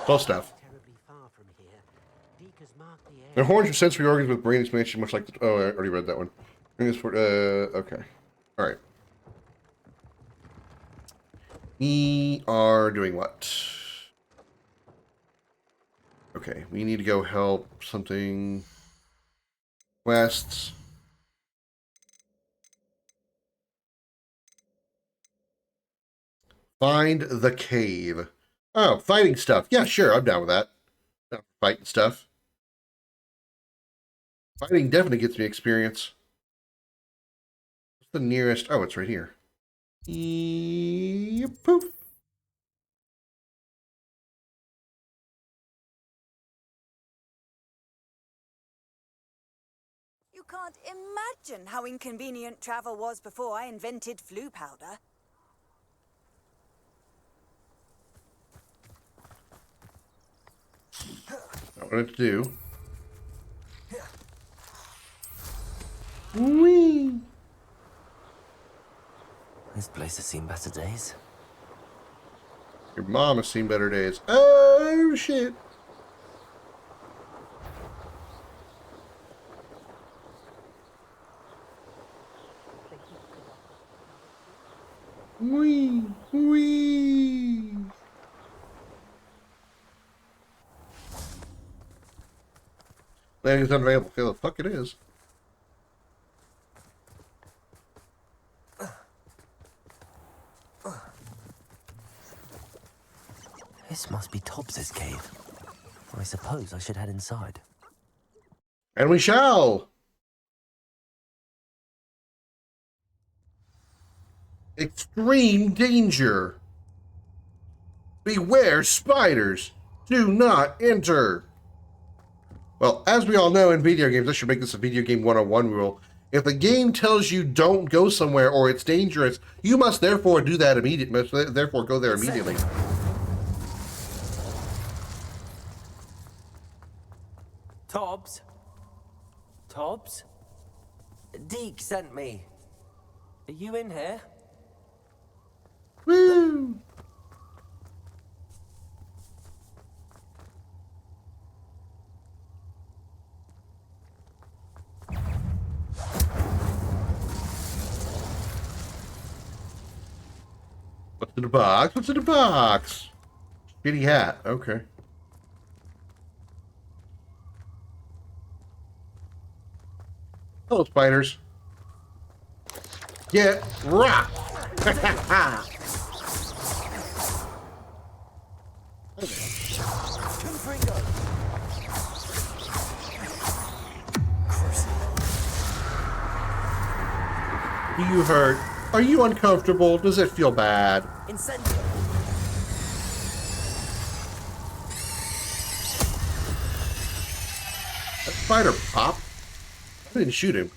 Speaker 2: Close stuff. Their horns are sensory organs with brain expansion, much like the... Oh, I already read that one. Okay. Alright. We are doing what? Okay, we need to go help something... Quests. Find the cave. Oh, fighting stuff. Yeah, sure, I'm down with that. Fighting stuff. Fighting definitely gets me experience. What's the nearest? Oh, it's right here. Poof.
Speaker 8: You can't imagine how inconvenient travel was before I invented flu powder.
Speaker 2: Not what I have to do. Whee!
Speaker 9: This place has seen better days.
Speaker 2: Your mom has seen better days. Oh, shit. Wee, wee. Landing is unavailable. Okay, the fuck it is.
Speaker 9: This must be Tobbs's cave. I suppose I should head inside.
Speaker 2: And we shall. Extreme danger. Beware spiders. Do not enter. Well, as we all know in video games, I should make this a video game 101 rule. If the game tells you don't go somewhere or it's dangerous, you must therefore do that immediately. Therefore, go there immediately.
Speaker 10: Tobbs? Tobbs? Deke sent me. Are you in here?
Speaker 2: Woo! What's in the box? What's in the box? Shitty hat. Okay. Hello, spiders. Get rocked! Do you hurt? Are you uncomfortable? Does it feel bad?
Speaker 10: Incendio.
Speaker 2: That spider pop? I didn't shoot him.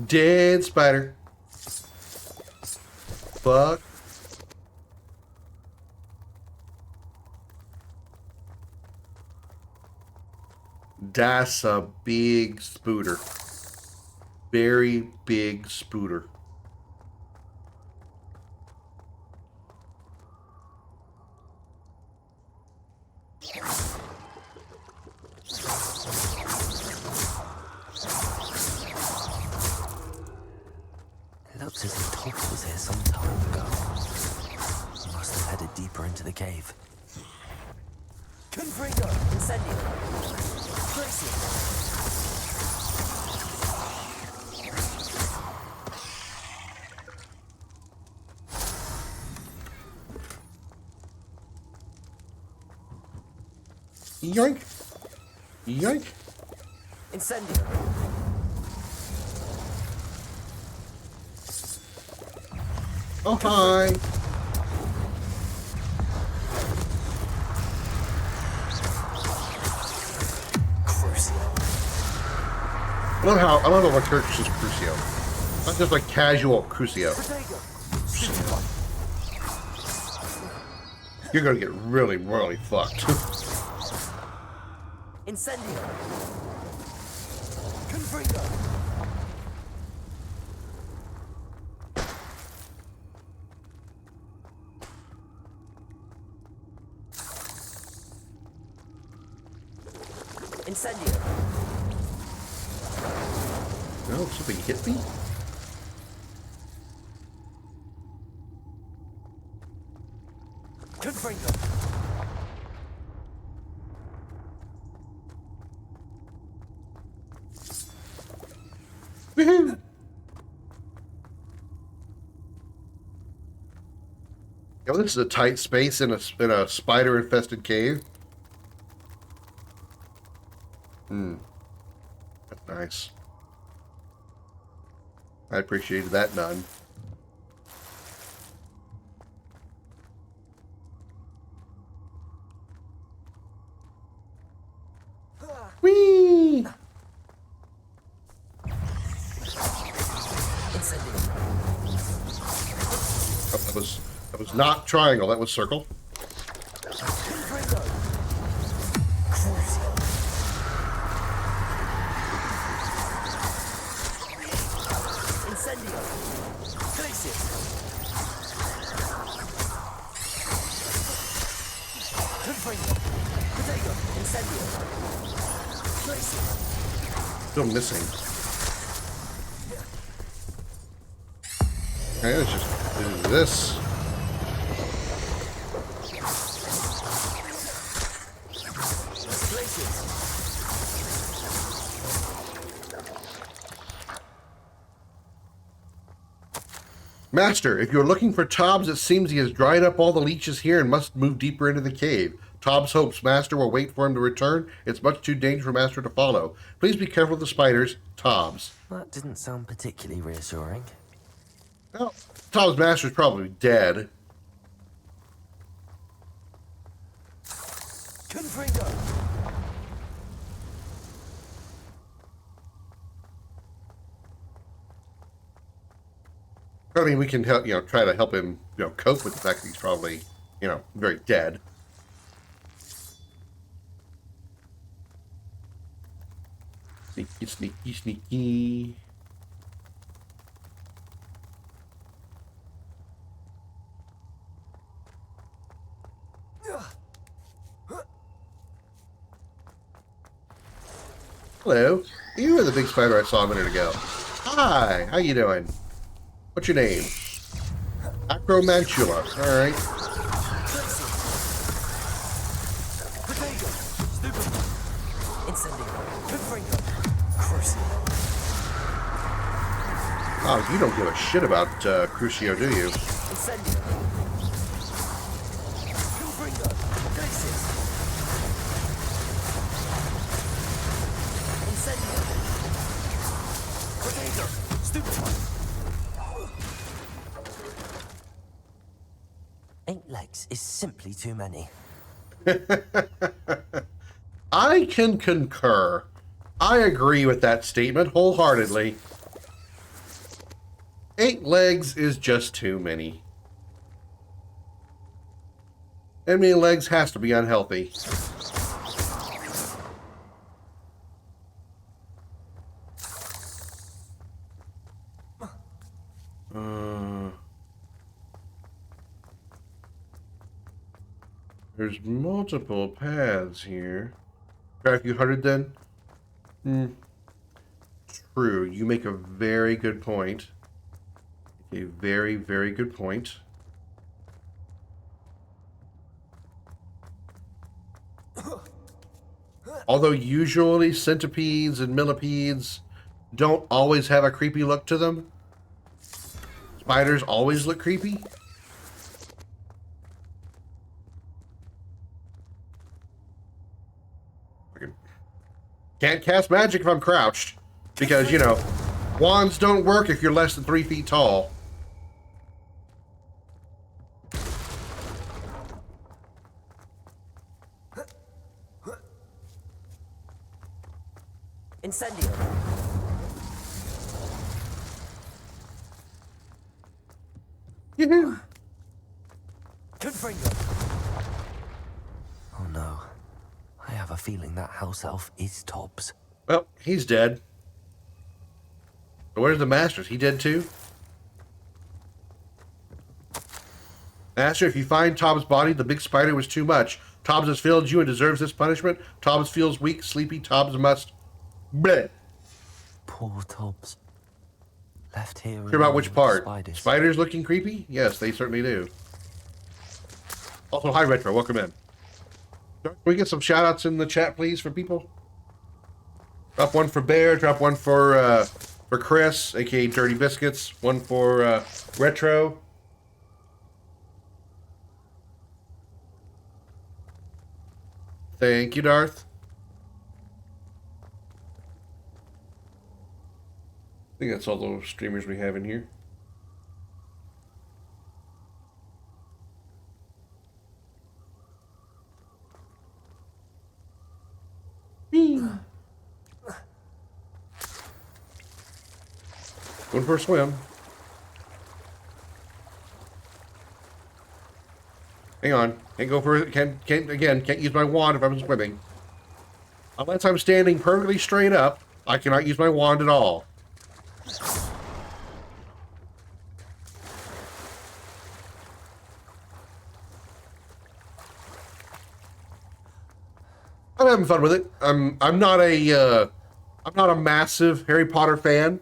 Speaker 2: Dead spider. Fuck. That's a big spooter. Very big spooter.
Speaker 9: It looks as if Tobbs was here some time ago. He must have headed deeper into the cave.
Speaker 10: Confringo, Incendio. Crazy.
Speaker 2: Yoink. Yoink.
Speaker 10: Incendio.
Speaker 2: Oh, hi. I love how my character says Crucio. Not just like casual Crucio. You're gonna get really, really fucked.
Speaker 10: Incendio. Confringo. Incendio.
Speaker 2: No, something hit me?
Speaker 10: Confringo.
Speaker 2: Woohoo! Yo, this is a tight space in a spider-infested cave. That's nice. I appreciated that, none. Whee! Oh, that was not triangle, that was circle. Still missing. Okay, let's just do this. Master, if you're looking for Tobbs, it seems he has dried up all the leeches here and must move deeper into the cave. Tobbs hopes Master will wait for him to return. It's much too dangerous for Master to follow. Please be careful of the spiders. Tobbs.
Speaker 9: That didn't sound particularly reassuring.
Speaker 2: Well, Tobbs' Master's probably dead.
Speaker 10: Confringo!
Speaker 2: I mean, we can help, try to help him, cope with the fact that he's probably, very dead. Sneaky, sneaky, sneaky. Hello. You are the big spider I saw a minute ago. Hi, how you doing? What's your name? Acromantula. Alright. Oh, you don't give a shit about Crucio, do you?
Speaker 9: Eight legs is simply too many.
Speaker 2: I can concur. I agree with that statement wholeheartedly. 8 legs is just too many. And many legs has to be unhealthy. There's multiple paths here. Try a few hundred then? True. You make a very good point. A very, very good point. Although usually centipedes and millipedes don't always have a creepy look to them, spiders always look creepy. Can't cast magic if I'm crouched, because, wands don't work if you're less than 3 feet tall.
Speaker 9: Incendio.
Speaker 2: Yoo-hoo.
Speaker 9: Oh no. I have a feeling that house elf is Tobbs.
Speaker 2: Well, he's dead. But where's the master? Is he dead too? Master, if you find Tobbs' body, the big spider was too much. Tobbs has failed you and deserves this punishment. Tobbs feels weak, sleepy. Tobbs must... Bleh.
Speaker 9: Poor Tobbs. Left here.
Speaker 2: Sure about which part?
Speaker 9: Spiders.
Speaker 2: Spiders looking creepy? Yes, they certainly do. Also, hi Retro, welcome in. Can we get some shout-outs in the chat, please, for people? Drop one for Bear, drop one for Chris, aka Dirty Biscuits, one for Retro. Thank you, Darth. I think that's all the streamers we have in here. Going for a swim. Hang on. Can't go for it. Can't use my wand if I'm swimming. Unless I'm standing perfectly straight up, I cannot use my wand at all. I'm having fun with it. I'm not a massive Harry Potter fan,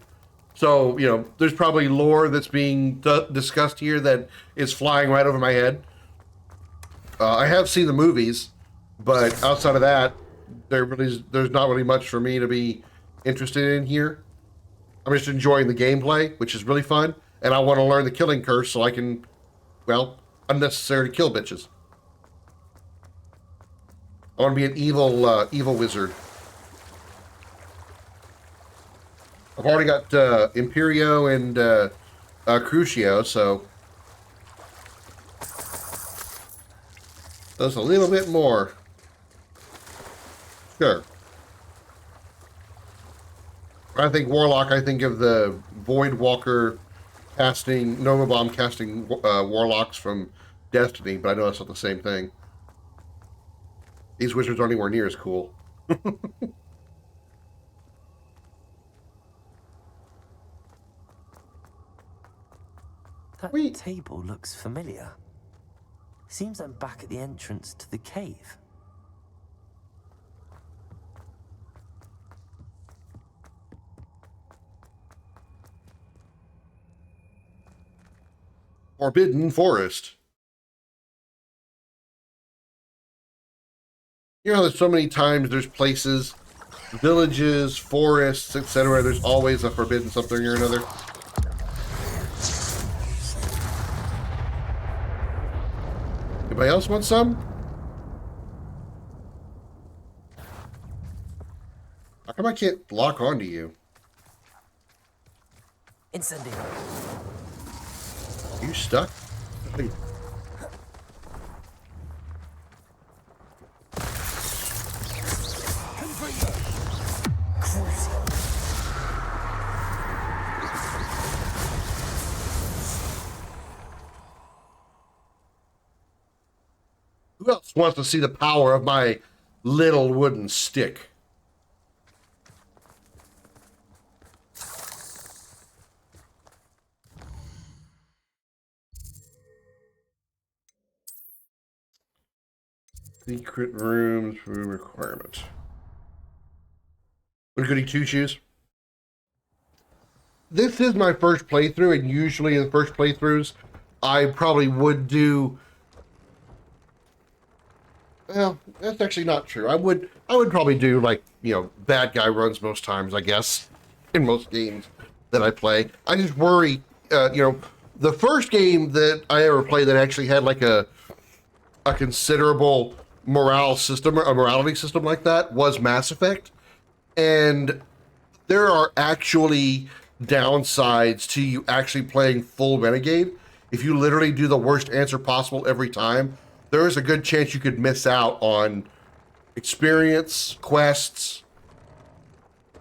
Speaker 2: so you know there's probably lore that's being discussed here that is flying right over my head. I have seen the movies, but outside of that, there's not really much for me to be interested in here. I'm just enjoying the gameplay, which is really fun, and I want to learn the killing curse so I can, well, unnecessarily kill bitches. I want to be an evil wizard. I've already got Imperio and Crucio, so that's a little bit more. Sure. When I think Warlock, I think of the Void Walker casting, Nova Bomb casting Warlocks from Destiny, but I know that's not the same thing. These wizards aren't anywhere near as cool.
Speaker 9: That table looks familiar. Seems I'm back at the entrance to the cave.
Speaker 2: Forbidden Forest. You know, there's so many times there's places, villages, forests, etc. There's always a forbidden something or another. Anybody else want some? How come I can't lock onto you?
Speaker 9: Incendio.
Speaker 2: You stuck? Who else wants to see the power of my little wooden stick? Secret rooms for requirement. What goody two shoes? This is my first playthrough, and usually in the first playthroughs, I probably would do. Well, that's actually not true. I would probably do like, you know, bad guy runs most times, I guess, in most games that I play. I just worry, you know, the first game that I ever played that actually had like a considerable morale system, a morality system like that, was Mass Effect. And there are actually downsides to you actually playing full Renegade. If you literally do the worst answer possible every time, there is a good chance you could miss out on experience, quests,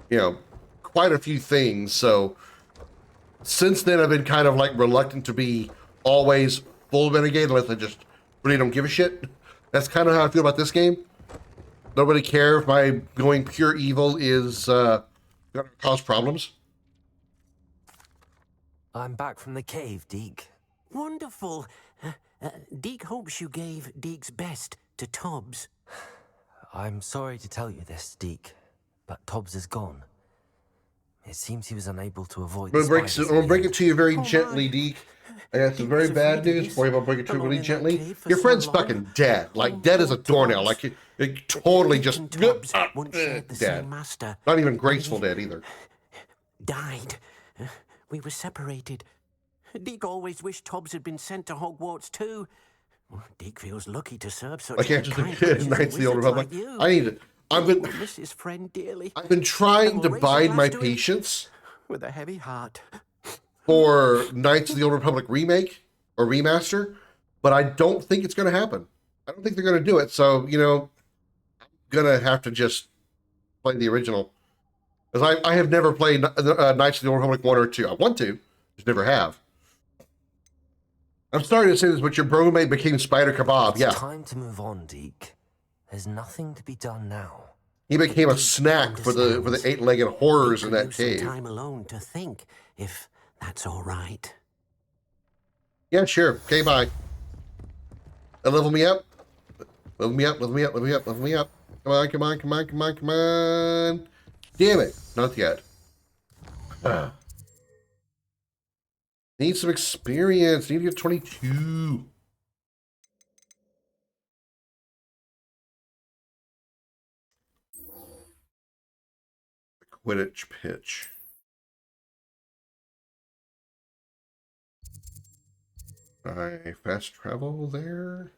Speaker 2: you know, quite a few things. So since then, I've been kind of like reluctant to be always full Renegade unless I just really don't give a shit. That's kind of how I feel about this game. Don't really care if my going pure evil is gonna cause problems.
Speaker 9: I'm back from the cave, Deke.
Speaker 12: Wonderful. Deke hopes you gave Deke's best to Tobbs.
Speaker 9: I'm sorry to tell you this, Deke, but Tobbs is gone. It seems he was unable to avoid
Speaker 2: I'm gonna break it to you very gently, Deke. I got some very bad news for you. I'm gonna break it to you really gently. Your friend's fucking dead. Like, dead as a doornail. Like, it totally just dead. Not even graceful dead either.
Speaker 12: Died. We were separated. Deke always wished Tobbs had been sent to Hogwarts too. Deke feels lucky to serve such
Speaker 2: I can't just Knights of the Old Republic. I need it. I've been trying to bide my patience
Speaker 12: with a heavy heart
Speaker 2: for Knights of the Old Republic remake or remaster, but I don't think it's going to happen. I don't think they're going to do it. So, you know, I'm going to have to just play the original. Because I have never played Knights of the Old Republic 1 or 2. I want to, just never have. I'm sorry to say this, but your bromate became Spider Kebab.
Speaker 9: It's time to move on, Deke. There's nothing to be done now.
Speaker 2: He became a snack for the eight-legged horrors in that cave.
Speaker 12: Time alone to think, if that's all right.
Speaker 2: Yeah, sure. Okay, bye. Level me up. Level me up. Level me up. Level me up. Level me up. Come on, come on, come on, come on, come on. Damn it. Not yet. Need some experience. Need to get 22. Quidditch pitch. I fast travel there?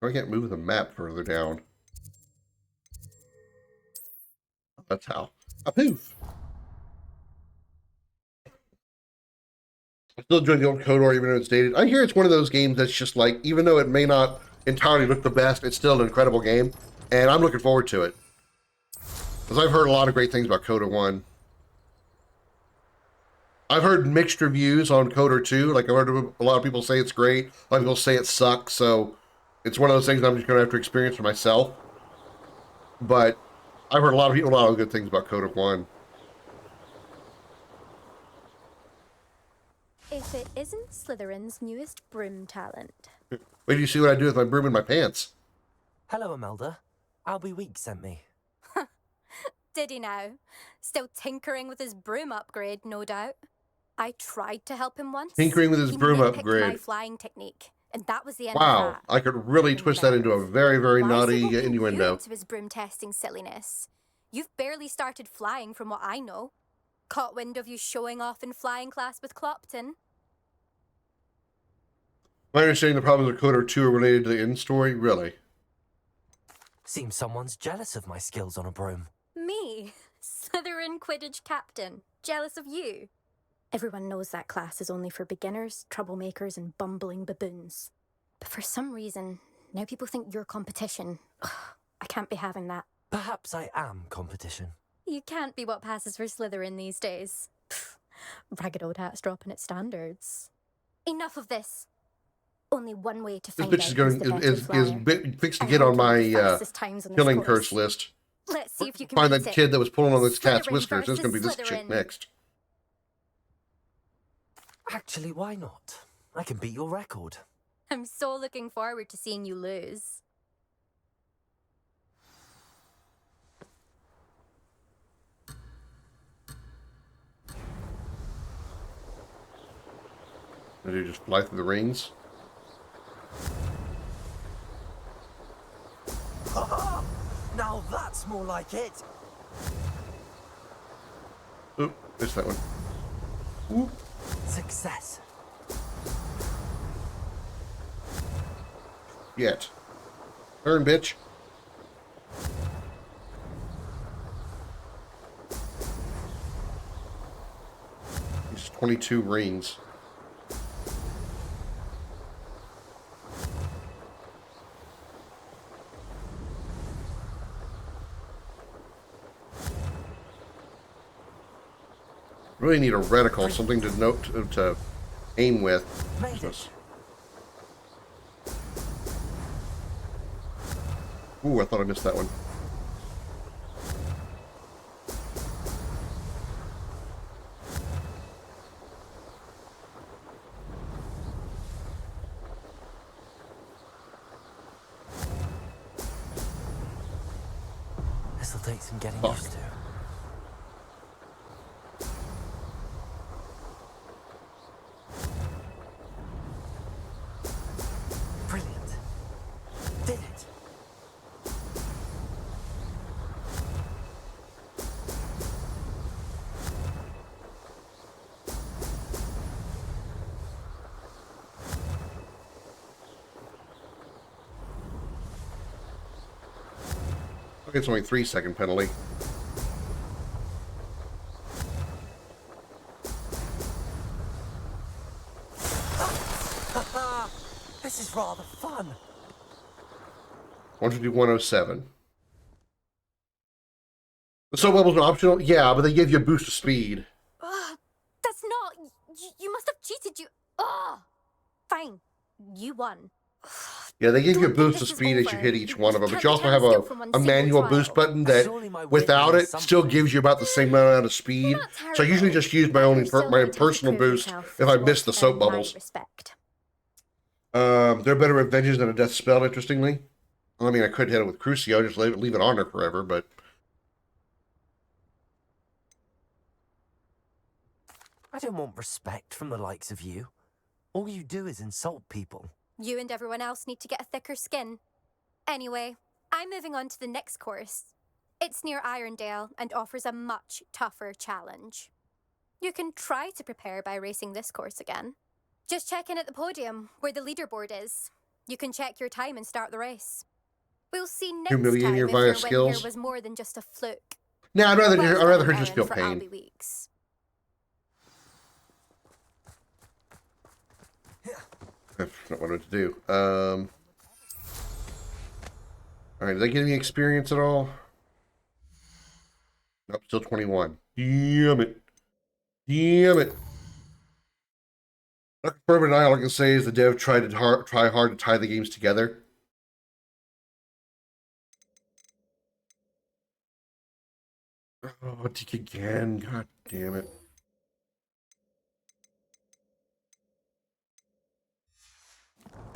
Speaker 2: I can't move the map further down. That's how. A poof! I still enjoy the old KOTOR even though it's dated. I hear it's one of those games that's just like, even though it may not entirely look the best, it's still an incredible game. And I'm looking forward to it. Because I've heard a lot of great things about KOTOR 1. I've heard mixed reviews on KOTOR 2. Like, I've heard a lot of people say it's great. A lot of people say it sucks. So it's one of those things I'm just going to have to experience for myself. But I've heard a lot of good things about KOTOR 1.
Speaker 13: If it isn't Slytherin's newest broom talent.
Speaker 2: Wait till you see what I do with my broom in my pants.
Speaker 9: Hello, Imelda. Albie Weeks sent me.
Speaker 13: Did he now? Still tinkering with his broom upgrade, no doubt. I tried to help him once.
Speaker 2: Tinkering with his broom
Speaker 13: He nitpicked
Speaker 2: upgrade.
Speaker 13: my flying technique, and that was the end of
Speaker 2: Wow,
Speaker 13: that.
Speaker 2: I could really twist that into a very, very naughty innuendo.
Speaker 13: To his broom testing silliness. You've barely started flying from what I know. Caught wind of you showing off in flying class with Clopton.
Speaker 2: My understanding the problems with KOTOR 2 are related to the end story? Really?
Speaker 9: Seems someone's jealous of my skills on a broom.
Speaker 13: Me, Slytherin Quidditch captain, jealous of you. Everyone knows that class is only for beginners, troublemakers, and bumbling baboons. But for some reason, now people think you're competition. Ugh, I can't be having that.
Speaker 9: Perhaps I am competition.
Speaker 13: You can't be what passes for Slytherin these days. Pfft, ragged old hat's dropping its standards. Enough of this. Only one way to
Speaker 2: This
Speaker 13: find
Speaker 2: bitch
Speaker 13: out
Speaker 2: is going
Speaker 13: who's the better flyer.
Speaker 2: fixed to get on my
Speaker 13: fastest times on this
Speaker 2: killing
Speaker 13: course.
Speaker 2: curse list.
Speaker 13: Let's see if you can
Speaker 2: Find
Speaker 13: beat
Speaker 2: that
Speaker 13: it.
Speaker 2: kid that was pulling on this cat's
Speaker 13: Slytherin
Speaker 2: whiskers. It's going to be this
Speaker 13: versus
Speaker 2: chick
Speaker 13: Slytherin.
Speaker 2: next.
Speaker 9: Actually, why not? I can beat your record.
Speaker 13: I'm so looking forward to seeing you lose.
Speaker 2: Did he just fly through the rings?
Speaker 9: Now that's more like it.
Speaker 2: Oop, missed that one. Oop.
Speaker 9: Success.
Speaker 2: Yet. Turn, bitch. These 22 rings. Really need a reticle, something to note to aim with. Ooh, I thought I missed that one.
Speaker 9: This'll take some getting used to. Brilliant. Did it.
Speaker 2: Okay, it's only 3-second penalty.
Speaker 9: This is rather fun.
Speaker 2: 151.07. The soap bubbles are optional? Yeah, but they give you a boost of speed.
Speaker 13: That's not... You must have cheated, you... Ugh. Fine. You won.
Speaker 2: Yeah, they give you a boost of speed as you hit each one of them, but you also have a manual boost button that, without it, still gives you about the same amount of speed. So I usually just use my my personal boost if I miss the soap bubbles. They're better at vengeance than a death spell, interestingly. I mean, I could hit it with Crucio, just leave it on there forever, but...
Speaker 9: I don't want respect from the likes of you. All you do is insult people.
Speaker 13: You and everyone else need to get a thicker skin. Anyway, I'm moving on to the next course. It's near Irondale and offers a much tougher challenge. You can try to prepare by racing this course again. Just check in at the podium, where the leaderboard is. You can check your time and start the race. We'll see next time
Speaker 2: Humiliating your
Speaker 13: if
Speaker 2: via
Speaker 13: your win
Speaker 2: skills.
Speaker 13: here was more than just a fluke.
Speaker 2: Nah, I'd rather
Speaker 13: Well
Speaker 2: her
Speaker 13: done,
Speaker 2: just feel
Speaker 13: Ellen, for
Speaker 2: pain.
Speaker 13: Albie Weeks.
Speaker 2: That's not what I wanted to do. Alright, did they get any experience at all? Nope, still 21. Damn it. Damn it. Not confirmed, all I can say is the dev try hard to tie the games together. Oh, Deke again. God damn it.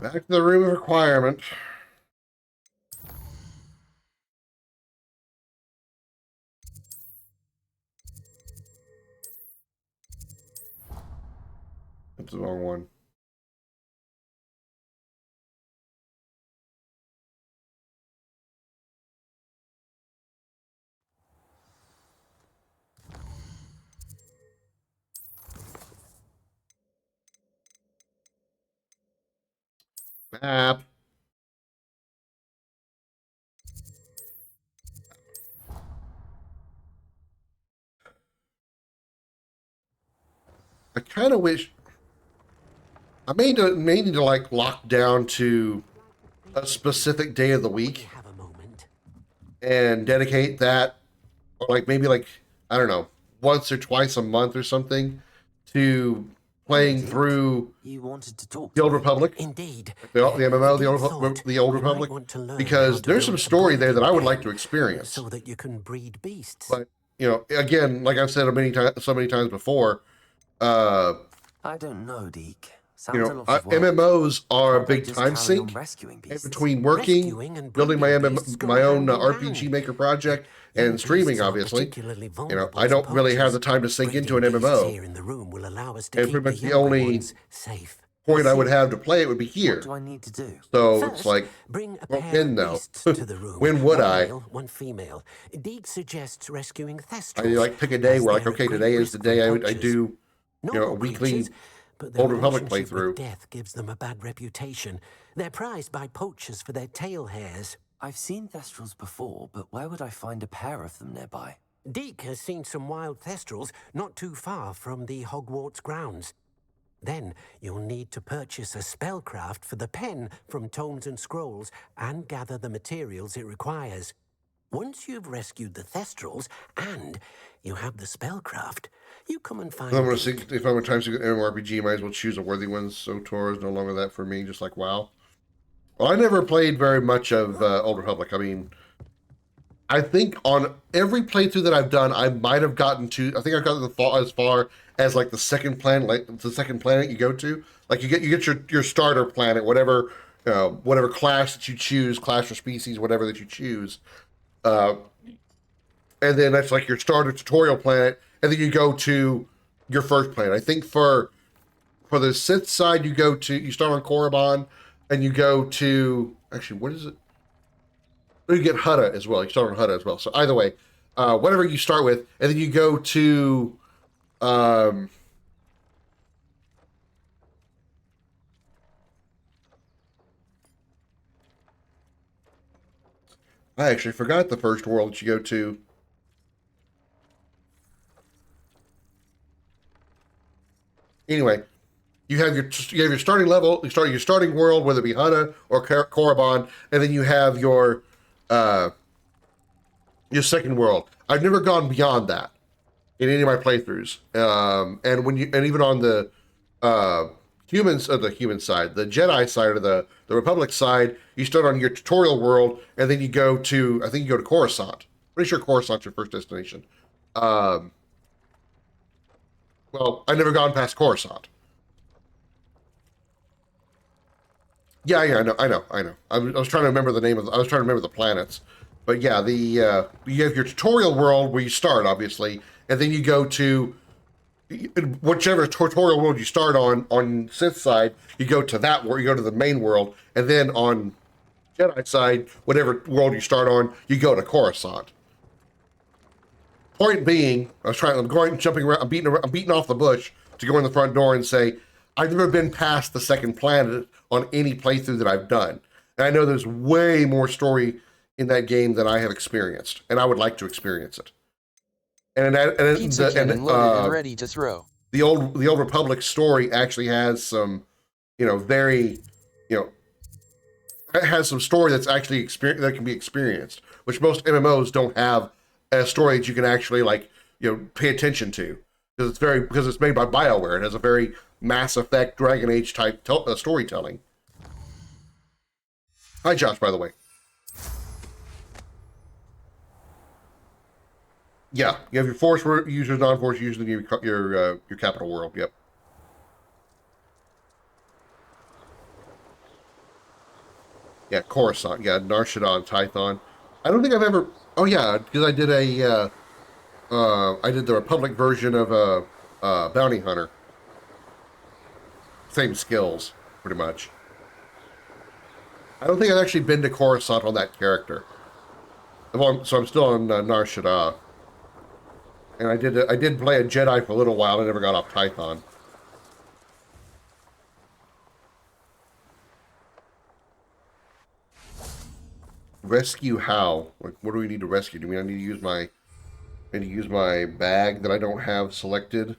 Speaker 2: Back to the room of requirement. That's the wrong one. Map. I kind of wish I may need to like lock down to a specific day of the week and dedicate that, or like maybe like I don't know, once or twice a month or something to playing through
Speaker 9: You wanted to talk
Speaker 2: the Old
Speaker 9: to me.
Speaker 2: Republic.
Speaker 12: Indeed.
Speaker 2: The MMO, the Old Republic, because there's some story there that I would like to experience.
Speaker 12: So that you can breed beasts.
Speaker 2: But you know, again, like I've said so many times before,
Speaker 9: I don't know, Deke.
Speaker 2: you
Speaker 9: Sounds a
Speaker 2: know,
Speaker 9: lot of work.
Speaker 2: MMOs are a
Speaker 9: Can't I
Speaker 2: big
Speaker 9: just
Speaker 2: time
Speaker 9: carry on
Speaker 2: sink.
Speaker 9: rescuing
Speaker 2: And
Speaker 9: beasts?
Speaker 2: between working,
Speaker 12: Rescuing and
Speaker 2: building my
Speaker 12: breeding beasts go
Speaker 2: own
Speaker 12: hand in
Speaker 2: RPG
Speaker 12: hand.
Speaker 2: Maker project,
Speaker 12: Young
Speaker 2: and streaming,
Speaker 12: beasts are
Speaker 2: obviously,
Speaker 12: particularly
Speaker 2: you know,
Speaker 12: vulnerable
Speaker 2: I
Speaker 12: to
Speaker 2: don't really have
Speaker 12: poachers.
Speaker 2: the time to sink into an
Speaker 12: Breeding beasts
Speaker 2: MMO.
Speaker 12: here in the room will allow us to
Speaker 2: And
Speaker 12: keep
Speaker 2: pretty much the
Speaker 12: younger
Speaker 2: only
Speaker 12: ones safe.
Speaker 2: point I would have to play it would be
Speaker 9: What
Speaker 2: here.
Speaker 9: do I need to do?
Speaker 2: So
Speaker 12: First,
Speaker 2: it's like,
Speaker 12: bring a
Speaker 2: well,
Speaker 12: pair
Speaker 2: when
Speaker 12: of
Speaker 2: though?
Speaker 12: beasts to the room.
Speaker 2: When would
Speaker 12: one
Speaker 2: I?
Speaker 12: Male, one female. Deke suggests rescuing
Speaker 2: I
Speaker 12: thestrals.
Speaker 2: like pick a day
Speaker 12: as
Speaker 2: where like,
Speaker 12: they're at
Speaker 2: okay,
Speaker 12: great
Speaker 2: today is
Speaker 12: risk
Speaker 2: the
Speaker 12: from
Speaker 2: day I
Speaker 12: poachers.
Speaker 2: do, you know, a
Speaker 12: Noble
Speaker 2: weekly
Speaker 12: creatures, but their
Speaker 2: Old Republic
Speaker 12: relationship
Speaker 2: playthrough.
Speaker 12: with death gives them a bad reputation. They're prized by poachers for their tail hairs.
Speaker 9: I've seen thestrals before, but where would I find a pair of them nearby?
Speaker 12: Deke has seen some wild thestrals not too far from the Hogwarts grounds. Then you'll need to purchase a spellcraft for the pen from Tomes and Scrolls and gather the materials it requires. Once you've rescued the thestrals and you have the spellcraft, you come and find
Speaker 2: If I'm going
Speaker 12: Deke.
Speaker 2: to if I'm a time to MMORPG, might as well choose a worthy one. So Tor is no longer that for me, just like WoW. Well, I never played very much of Old Republic. I mean, I think on every playthrough that I've done, I might have gotten to. I think I've gotten as far as like the second planet, you go to. Like you get your starter planet, whatever whatever class that you choose, class or species, whatever that you choose, and then that's like your starter tutorial planet, and then you go to your first planet. I think for the Sith side, you start on Korriban, and you go to actually what is it? You get Hutta as well. You start on Hutta as well. So either way, whatever you start with, and then you go to I actually forgot the first world that you go to. Anyway, you have your starting level, your starting world, whether it be Hutta or Korriban, and then you have your second world. I've never gone beyond that in any of my playthroughs. And even on the the human side, the Jedi side, or the Republic side, you start on your tutorial world, and then you go to Coruscant. Pretty sure Coruscant's your first destination. Well, I've never gone past Coruscant. Yeah, I know. I was trying to remember the name of. I was trying to remember the planets, but yeah, you have your tutorial world where you start, obviously, and then you go to whichever tutorial world you start on Sith side, you go to that world. You go to the main world, and then on Jedi side, whatever world you start on, you go to Coruscant. Point being, I'm going, jumping around, I'm beating off the bush to go in the front door and say, I've never been past the second planet on any playthrough that I've done. And I know there's way more story in that game than I have experienced, and I would like to experience it.
Speaker 14: Pizza cannon loaded and ready to throw.
Speaker 2: The old Republic story actually has some, very, it has some story that's actually that can be experienced, which most MMOs don't have a story that you can actually pay attention to because it's made by BioWare. It has a very Mass Effect, Dragon Age type storytelling. Hi, Josh, by the way. Yeah, you have your Force users, non-Force users, and your capital world. Yep. Yeah, Coruscant. Yeah, Nar Shaddaa, Tython. I don't think I've ever. Oh yeah, because I did I did the Republic version of Bounty Hunter. Same skills, pretty much. I don't think I've actually been to Coruscant on that character. So I'm still on Nar Shaddaa. And I did play a Jedi for a little while. I never got off Tython. Rescue how? Like, what do we need to rescue? Do we need to use my bag that I don't have selected?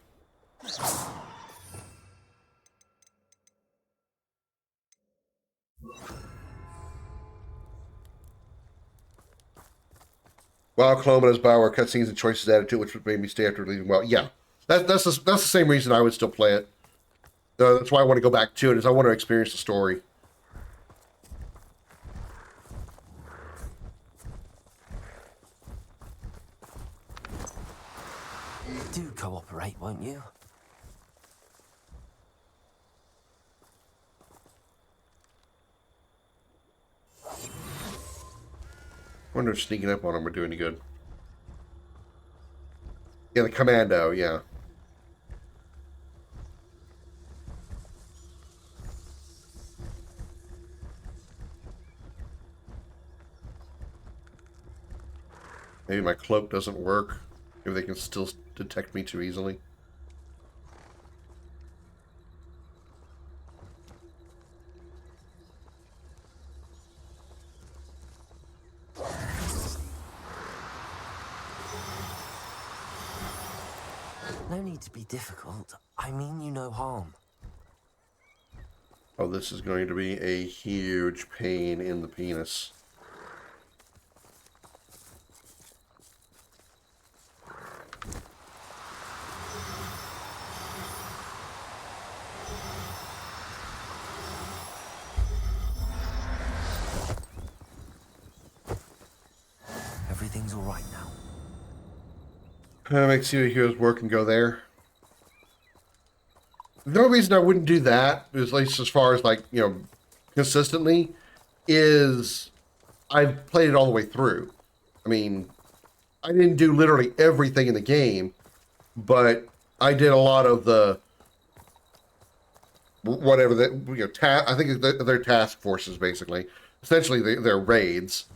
Speaker 2: While Clone has Bioware cutscenes and choices added to it, which made me stay after leaving. Well, yeah, that's the same reason I would still play it. That's why I want to go back to it, is I want to experience the story.
Speaker 9: Do cooperate, won't you?
Speaker 2: I wonder if sneaking up on them would do any good. Yeah, the commando, yeah. Maybe my cloak doesn't work. Maybe they can still detect me too easily.
Speaker 9: No need to be difficult. I mean you no harm.
Speaker 2: Oh, this is going to be a huge pain in the penis.
Speaker 9: Everything's all right now.
Speaker 2: Make City Heroes work and go there. The only reason I wouldn't do that, at least as far as consistently, is I've played it all the way through. I mean, I didn't do literally everything in the game, but I did a lot of the whatever that I think they're task forces basically. Essentially, they're raids.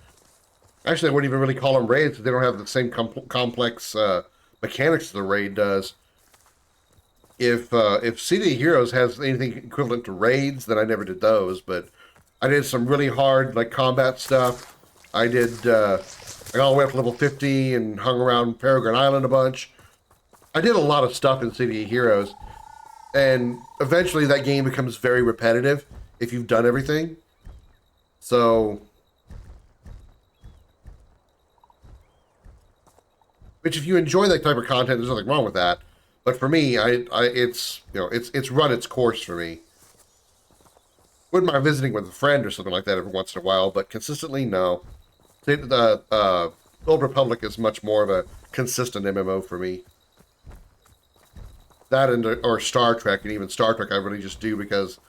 Speaker 2: Actually, I wouldn't even really call them raids because they don't have the same complex mechanics the raid does. If City of Heroes has anything equivalent to raids, then I never did those. But I did some really hard combat stuff. I got all the way up to level 50 and hung around Peregrine Island a bunch. I did a lot of stuff in City of Heroes, and eventually that game becomes very repetitive if you've done everything. So, which if you enjoy that type of content, there's nothing wrong with that. But for me, it's run its course for me. Wouldn't mind visiting with a friend or something like that every once in a while, but consistently, no. The Old Republic is much more of a consistent MMO for me. That or Star Trek, and even Star Trek I really just do because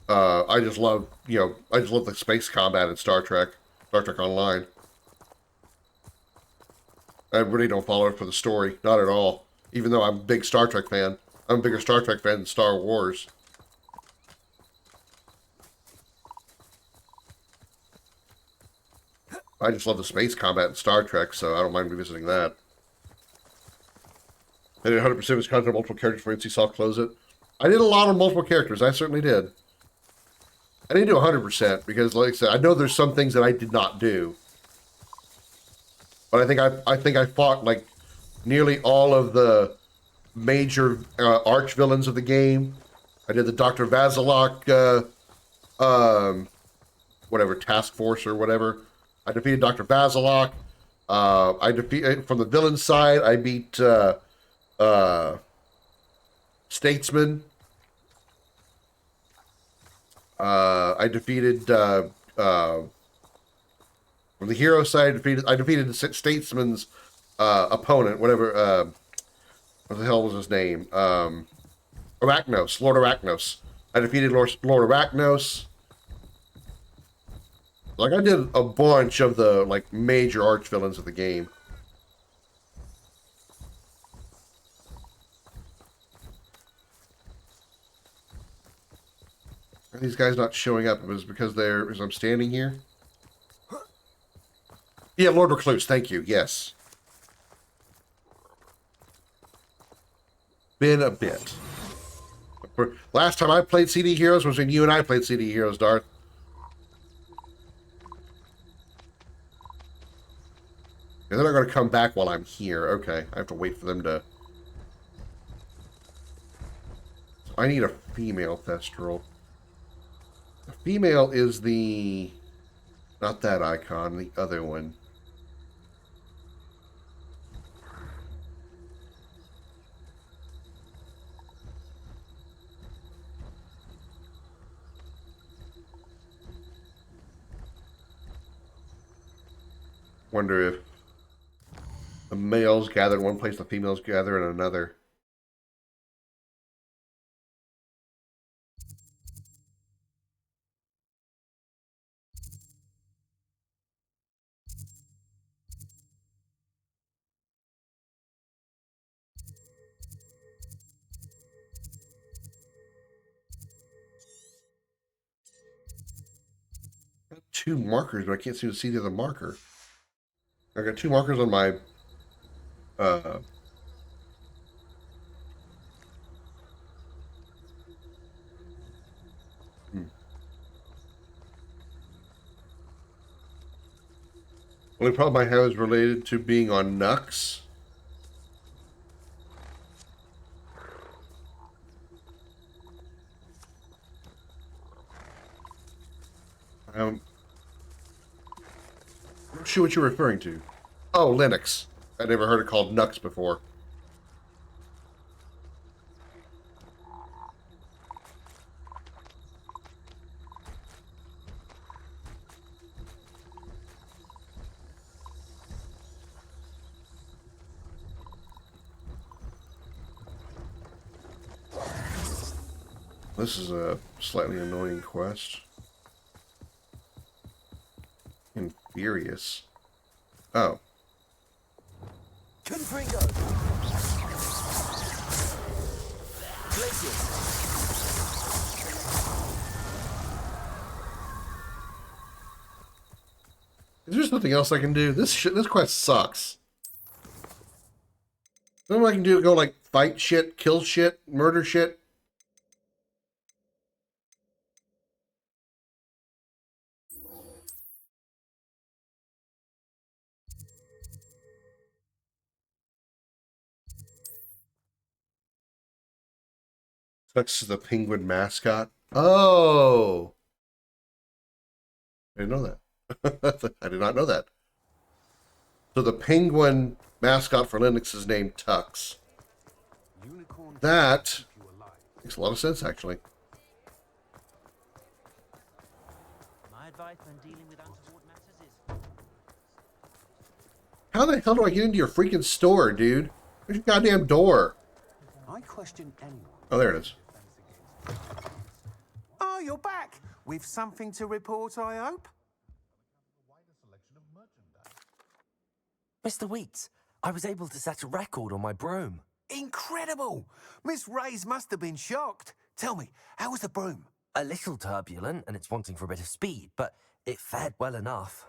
Speaker 2: I just love, I just love the space combat in Star Trek Online. I really don't follow it for the story, not at all. Even though I'm a big Star Trek fan. I'm a bigger Star Trek fan than Star Wars. I just love the space combat in Star Trek, so I don't mind revisiting that. I did 100% of his content on multiple characters for NC Soft Close It. I did a lot on multiple characters, I certainly did. I didn't do 100% because, like I said, I know there's some things that I did not do. But I think I fought like nearly all of the major arch villains of the game. I did the Dr. Vasilok, whatever, task force or whatever. I defeated Dr. Vasilok. I defeated, from the villain side, I beat Statesman. I defeated, from the hero side, I defeated Statesman's opponent, whatever, what the hell was his name? Arachnos, Lord Arachnos. I defeated Lord Arachnos. Like, I did a bunch of the, like, major arch villains of the game. Are these guys not showing up? It was because I'm standing here? Yeah, Lord Recluse, thank you, yes. Been a bit. Last time I played CD Heroes was when you and I played CD Heroes, Darth. They're not going to come back while I'm here. Okay, I have to wait for them to... So I need a female Thestral. The female is the... Not that icon, the other one. Wonder if the males gather in one place, the females gather in another. Got 2 markers, but I can't seem to see the other marker. I got 2 markers on my Only problem I have is related to being on Nux. I'm not sure what you're referring to. Oh, Linux. I never heard it called Nux before. This is a slightly annoying quest. And furious. Oh.
Speaker 6: Confringo.
Speaker 2: Is there something else I can do? This quest sucks. Something I can do, go like fight shit, kill shit, murder shit. Tux is the penguin mascot. Oh! I didn't know that. I did not know that. So the penguin mascot for Linux is named Tux. That makes a lot of sense, actually.
Speaker 15: My advice when dealing with untoward matters is...
Speaker 2: How the hell do I get into your freaking store, dude? Where's your goddamn door?
Speaker 15: I question anyone.
Speaker 2: Oh, there it is.
Speaker 10: Oh,
Speaker 16: you're back. With something to report, I hope?
Speaker 9: Mr. Weeks, I was able to set a record on my broom.
Speaker 16: Incredible! Miss Ray's must have been shocked. Tell me, how was the broom?
Speaker 9: A little turbulent, and it's wanting for a bit of speed, but it fared well enough.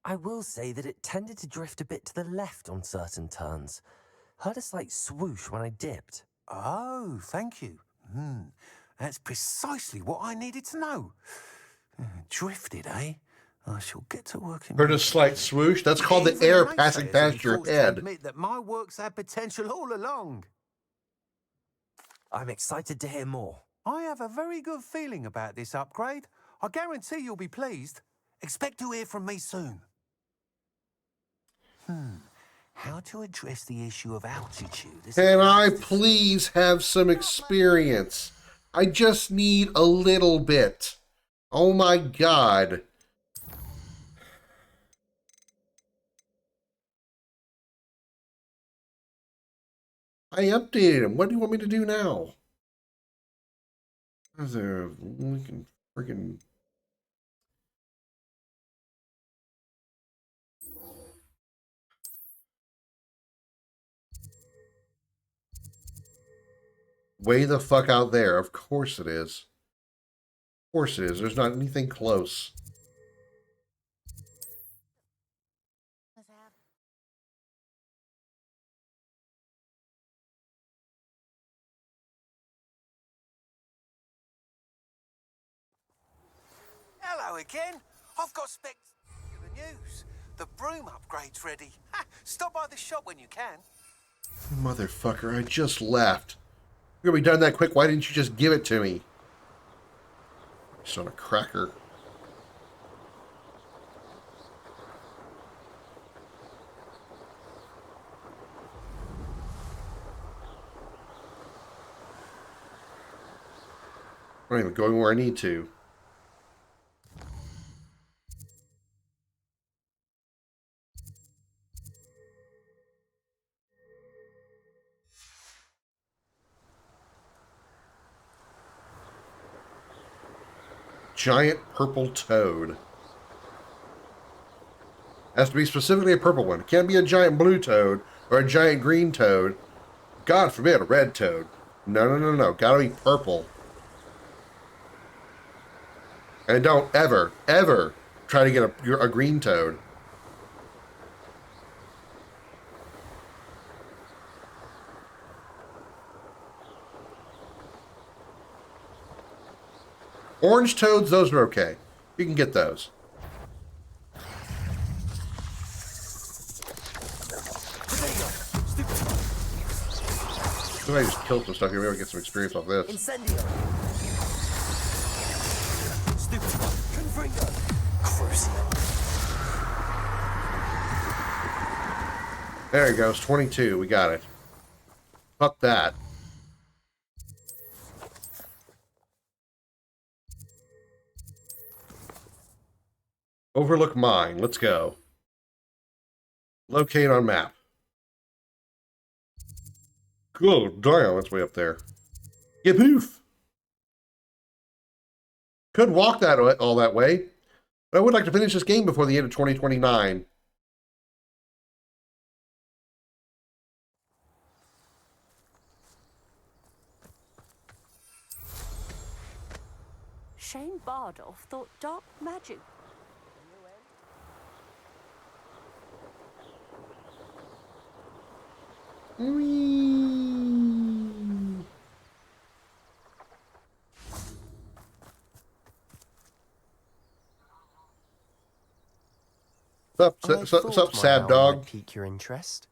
Speaker 9: I will say that it tended to drift a bit to the left on certain turns. Heard a slight swoosh when I dipped.
Speaker 16: Oh, thank you. That's precisely what I needed to know. Drifted, eh? I shall get to work in...
Speaker 2: Heard a slight swoosh? That's called the
Speaker 16: Even
Speaker 2: air
Speaker 16: the
Speaker 2: passing
Speaker 16: naysayers
Speaker 2: past
Speaker 16: will be
Speaker 2: your
Speaker 16: forced to
Speaker 2: head.
Speaker 16: admit that my work's had potential all along.
Speaker 9: I'm excited to hear more.
Speaker 16: I have a very good feeling about this upgrade. I guarantee you'll be pleased. Expect to hear from me soon. How to address the issue of altitude?
Speaker 2: Can I please have some experience? I just need a little bit. Oh my god. I updated him. What do you want me to do now? We can freaking... Way the fuck out there. Of course it is. Of course it is. There's not anything close.
Speaker 16: Hello again. I've got spectacular news. The broom upgrade's ready. Stop by the shop when you can.
Speaker 2: Motherfucker, I just left. You're gonna be done that quick. Why didn't you just give it to me? Son of a cracker. I'm not even going where I need to. Giant purple toad. Has to be specifically a purple one. It can't be a giant blue toad or a giant green toad. God forbid, a red toad. No, no, no, no. Gotta be purple. And don't ever, ever try to get a green toad. Orange toads, those are okay. You can get those. Somebody just killed some stuff here. Maybe I'll get some experience off this.
Speaker 9: Incendio.
Speaker 2: There it goes. 22. We got it. Fuck that. Overlook mine. Let's go. Locate on map. Good damn, that's way up there. Get poof. Could walk that all that way, but I would like to finish this game before the end of 2029.
Speaker 17: Shane Bardolph thought dark magic.
Speaker 2: Sup, sad dog?
Speaker 10: Might pique your interest.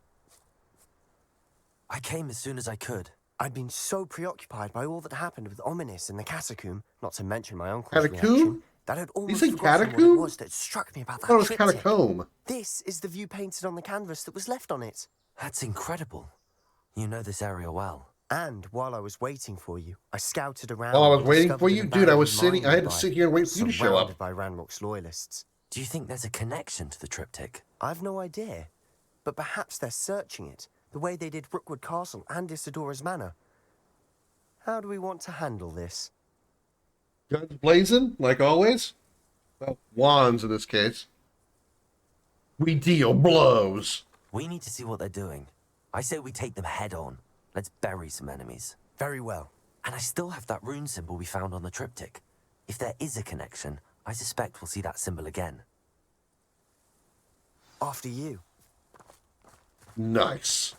Speaker 9: I came as soon as I could.
Speaker 10: I'd been so preoccupied by all that happened with Ominis and the catacomb, not to mention my uncle's
Speaker 2: Catacomb?
Speaker 10: reaction, that I'd almost
Speaker 2: say
Speaker 10: forgotten what
Speaker 2: catacomb?
Speaker 10: it was that struck me about that
Speaker 2: Oh, it's
Speaker 10: triptych.
Speaker 2: catacomb.
Speaker 10: This is the view painted on the canvas that was left on it.
Speaker 9: That's incredible. You know this area well.
Speaker 10: And while I was waiting for you, I scouted around.
Speaker 2: While I was
Speaker 10: and
Speaker 2: waiting
Speaker 10: discovered
Speaker 2: for
Speaker 10: an
Speaker 2: you? Dude, I was
Speaker 10: abandoned
Speaker 2: sitting... I had to
Speaker 10: mine
Speaker 2: sit here and wait for you to show
Speaker 10: surrounded
Speaker 2: up.
Speaker 10: by Ranrock's loyalists.
Speaker 9: Do you think there's a connection to the triptych?
Speaker 10: I've no idea. But perhaps they're searching it, the way they did Rookwood Castle and Isidora's Manor. How do we want to handle this?
Speaker 2: Guns blazing, like always. Well, wands in this case. We deal blows.
Speaker 9: We need to see what they're doing. I say we take them head on. Let's bury some enemies.
Speaker 10: Very well.
Speaker 9: And I still have that rune symbol we found on the triptych. If there is a connection, I suspect we'll see that symbol again.
Speaker 10: After you.
Speaker 2: Nice.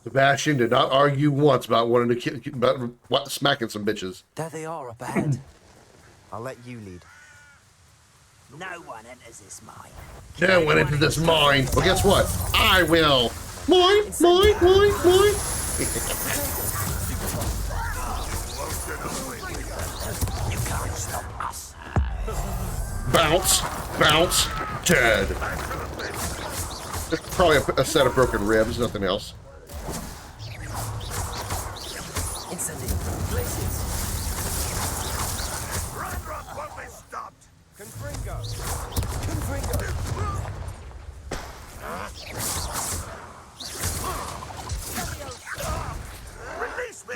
Speaker 2: Sebastian did not argue once about wanting to about smacking some bitches.
Speaker 9: There they are up ahead.
Speaker 10: I'll let you lead.
Speaker 7: No one enters this mine.
Speaker 2: No one enters this mine. Well, guess what? I will. Mine.
Speaker 12: You can't stop us.
Speaker 2: Bounce, dead. It's probably a set of broken ribs, nothing else.
Speaker 9: Incendiary places.
Speaker 6: Run won't be stopped.
Speaker 10: Confringo.
Speaker 6: Release me.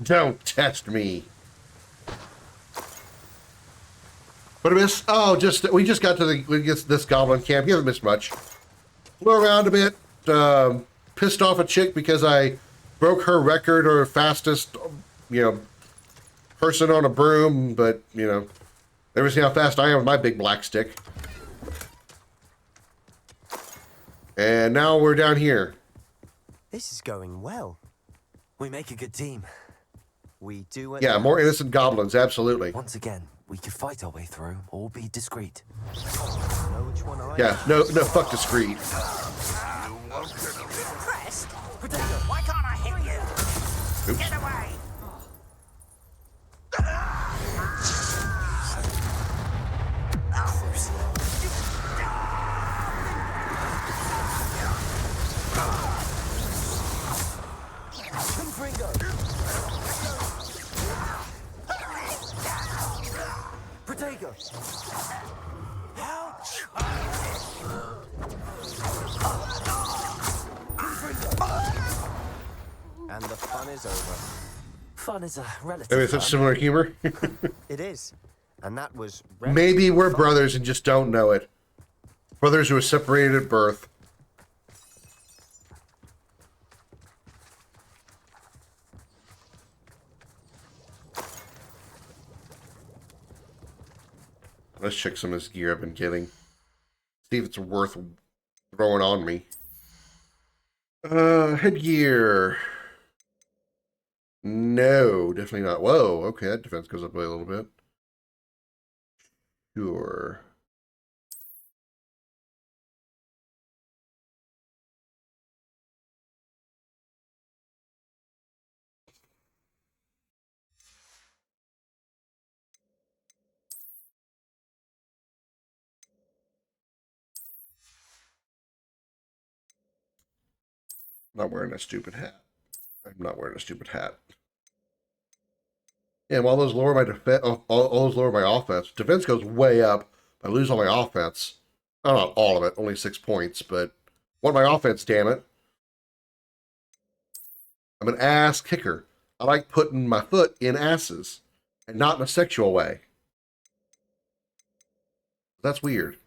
Speaker 2: Don't test me. What did I miss? Oh, we just got to this goblin camp. You haven't missed much. Flew around a bit. Pissed off a chick because I broke her record or fastest, person on a broom. But never seen how fast I am with my big black stick. And now we're down here.
Speaker 10: This is going well.
Speaker 9: We make a good team.
Speaker 10: We do it.
Speaker 2: Yeah, more innocent goblins, absolutely.
Speaker 9: Once again, we could fight our way through or be discreet.
Speaker 10: Know which one I
Speaker 2: Yeah, no, fuck discreet.
Speaker 7: Impressed? Why can't I hit you?
Speaker 2: Oops.
Speaker 7: Get away!
Speaker 10: And the fun is over.
Speaker 9: Fun is a relative.
Speaker 2: Maybe such similar humor.
Speaker 10: It is. And that was...
Speaker 2: Maybe we're brothers and just don't know it. Brothers who were separated at birth. Let's check some of this gear I've been getting. See if it's worth throwing on me. Headgear. No, definitely not. Whoa, okay, that defense goes up a little bit. Sure. Not wearing a stupid hat. I'm not wearing a stupid hat. Yeah, while those lower my defense, all those lower my offense. Defense goes way up. I lose all my offense. Oh, not all of it, only 6 points, but want my offense, damn it. I'm an ass kicker. I like putting my foot in asses, and not in a sexual way. That's weird.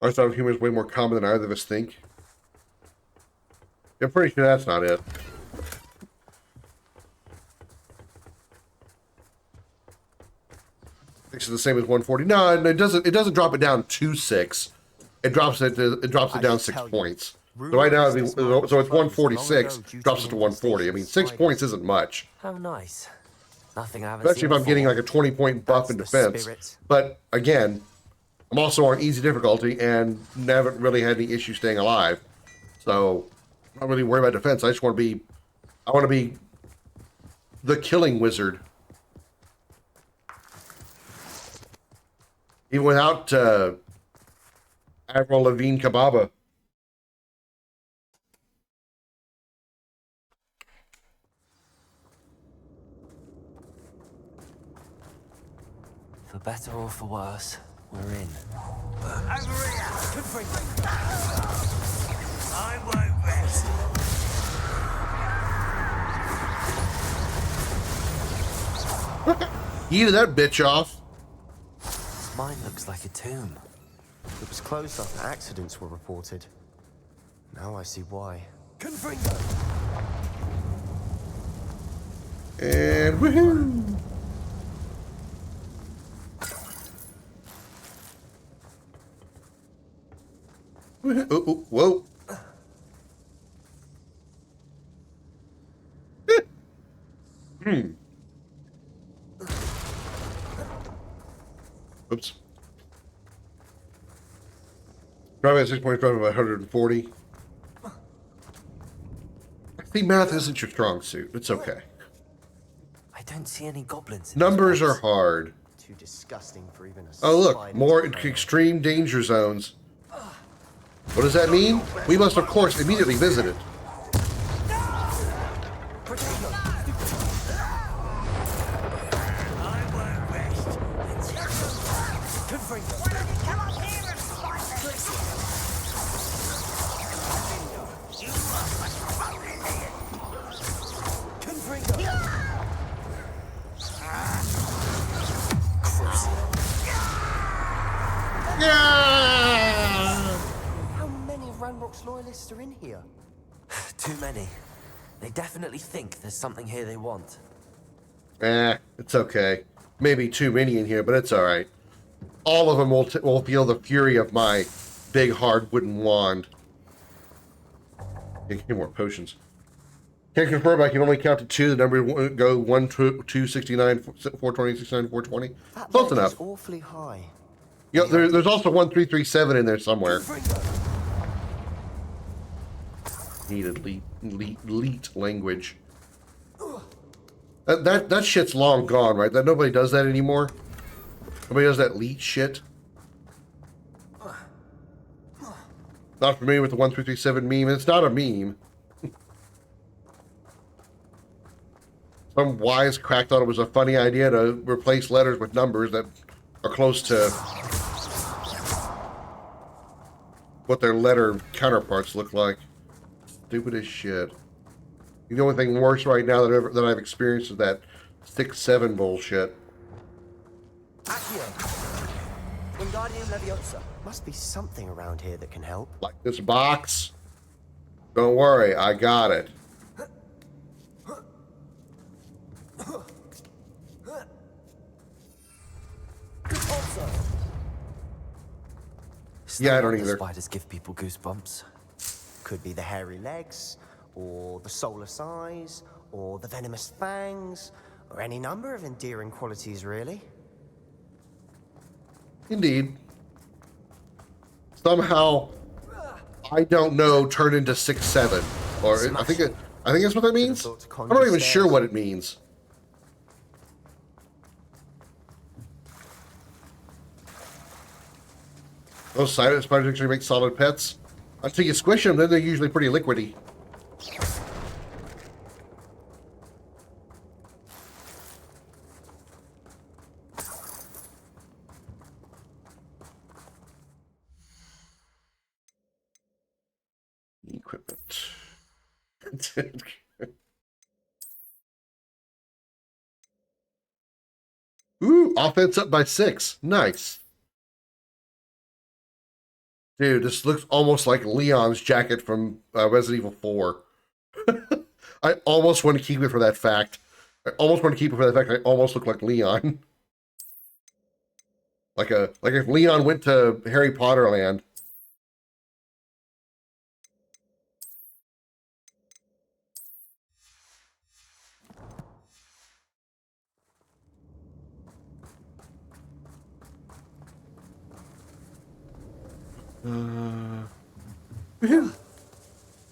Speaker 2: I thought humor is way more common than either of us think. I'm pretty sure that's not it. Six is the same as 149. It doesn't drop it down to 6. It drops it down 6 points. So right now, so it's 146. Drops it to 140. I mean, 6 points isn't much.
Speaker 9: How nice. Nothing I haven't
Speaker 2: Especially
Speaker 9: seen
Speaker 2: if I'm getting
Speaker 9: before.
Speaker 2: like a 20-point buff in defense. But again, I'm also on easy difficulty and haven't really had any issue staying alive. So I'm not really worried about defense. I just want to be, the killing wizard. Even without Admiral Levine Kababa.
Speaker 9: For better or for worse, we're in.
Speaker 6: Over here! I won't rest.
Speaker 2: Heated that bitch off.
Speaker 9: Mine looks like a tomb.
Speaker 10: It was closed after accidents were reported. Now I see why.
Speaker 6: Confringo!
Speaker 2: And woohoo! Oh, whoa. Oops. Driving at 6 points, driving by 140. See, math isn't your strong suit. It's okay.
Speaker 9: I don't see any goblins.
Speaker 2: Numbers are hard.
Speaker 10: Too disgusting for even a
Speaker 2: Oh, look,
Speaker 10: spider
Speaker 2: more
Speaker 10: to play on.
Speaker 2: extreme danger zones. What does that mean? We must, of course, immediately visit it.
Speaker 10: How many of Ranrock's loyalists are in here?
Speaker 9: Too many. They definitely think there's something here they want.
Speaker 2: It's okay. Maybe too many in here, but it's all right. All of them will feel the fury of my big, hard wooden wand. Get more potions. Can't confirm. I can only count to 2. The number will go 1, 2, 69, 420, 69, 420. Close enough.
Speaker 10: Is awfully high.
Speaker 2: Yeah, there's also 1337 in there somewhere. Needed leet language. That shit's long gone, right? That nobody does that anymore. Nobody does that leet shit. Not familiar with the 1337 meme. It's not a meme. Some wise crack thought it was a funny idea to replace letters with numbers that are close to what their letter counterparts look like. Stupid as shit. The only thing worse right now that I've experienced is that 6-7 bullshit.
Speaker 10: Accio. Wingardium Leviosa. Must be something around here that can help.
Speaker 2: Like this box. Don't worry, I got it. Yeah, I don't either.
Speaker 9: Spiders give people goosebumps.
Speaker 10: Could be the hairy legs, or the soulless eyes, or the venomous fangs, or any number of endearing qualities, really.
Speaker 2: Indeed. Somehow, I don't know, turned into 6-7, or I think that's what that means. I'm not even sure what it means. Those silent spiders actually make solid pets. Until you squish them, then they're usually pretty liquidy. Equipment. Ooh, offense up by 6. Nice. Dude, this looks almost like Leon's jacket from Resident Evil 4. I almost want to keep it for that fact. I almost look like Leon. like if Leon went to Harry Potter land.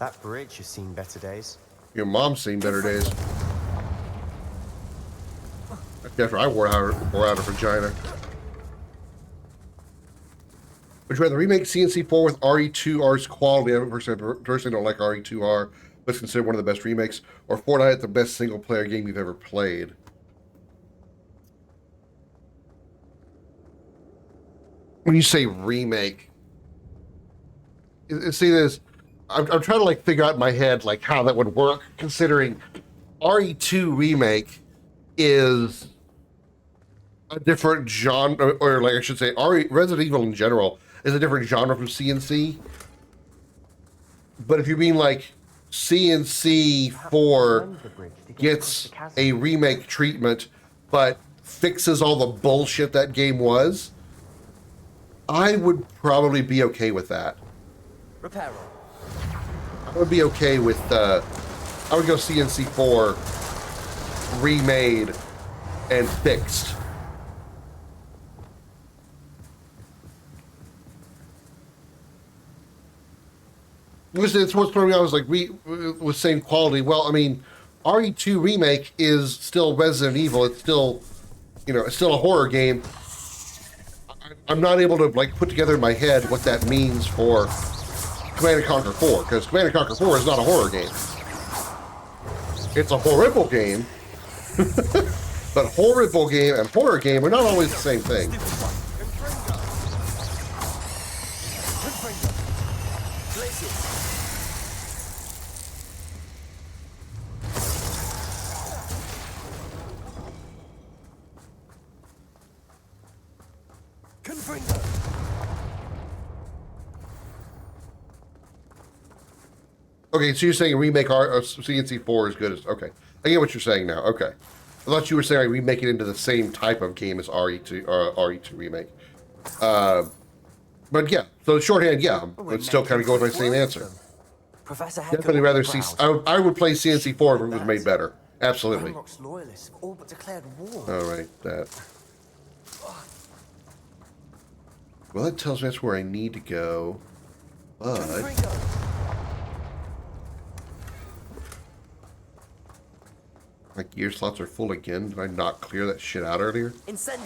Speaker 10: That bridge has seen better days.
Speaker 2: Your mom's seen better days. After I wore out her vagina. Would you rather remake CNC4 with RE2R's quality? I personally don't like RE2R, but it's considered one of the best remakes. Or Fortnite the best single-player game you've ever played? When you say remake, see this, I'm trying to like figure out in my head like how that would work, considering RE2 remake is a different genre, or like I should say, Resident Evil in general is a different genre from CNC. But if you mean like CNC 4 gets a remake treatment, but fixes all the bullshit that game was, I would probably be okay with that.
Speaker 10: Repair.
Speaker 2: I would be okay with, I would go CNC 4 remade and fixed. It's what's throwing me out. I was like, with same quality. Well, I mean, RE2 remake is still Resident Evil. It's still, you know, it's still a horror game. I'm not able to like put together in my head what that means for Command & Conquer 4, because Command & Conquer 4 is not a horror game. It's a horrible game, but horrible game and horror game are not always the same thing. Okay, so you're saying remake CNC4 is good as... Okay, I get what you're saying now. Okay. I thought you were saying remake it into the same type of game as RE2 remake. But yeah, so the shorthand, yeah, I'd still kind of go with my same answer.
Speaker 9: Professor
Speaker 2: Definitely rather see... I would play CNC4 if it was made better. Absolutely.
Speaker 10: Loyalists have all but declared war.
Speaker 2: All right, that... Well, that tells me that's where I need to go, but... My gear slots are full again. Did I not clear that shit out earlier?
Speaker 10: Incendio.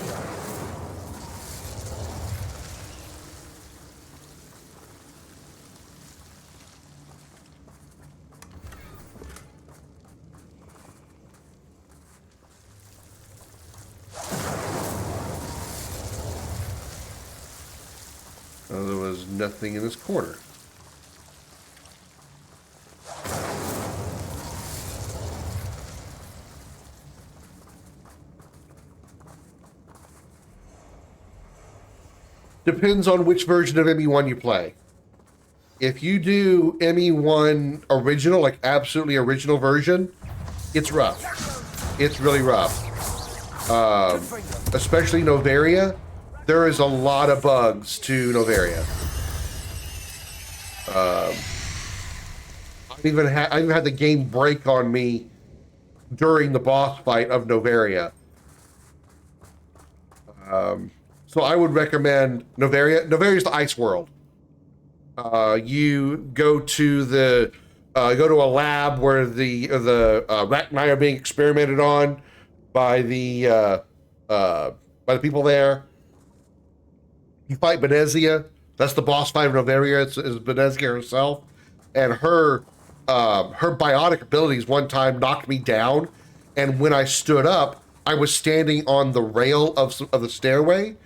Speaker 2: Oh, there was nothing in this corner. Depends on which version of ME1 you play. If you do ME1 original, like absolutely original version, it's rough. It's really rough. Especially Novaria. There is a lot of bugs to Novaria. I even had the game break on me during the boss fight of Novaria. So I would recommend Novaria. Novaria is the ice world. You go to a lab where the Rachni are being experimented on by the people there. You fight Benezia. That's the boss fight of Novaria. Is Benezia herself, and her biotic abilities one time knocked me down, and when I stood up, I was standing on the rail of the stairway.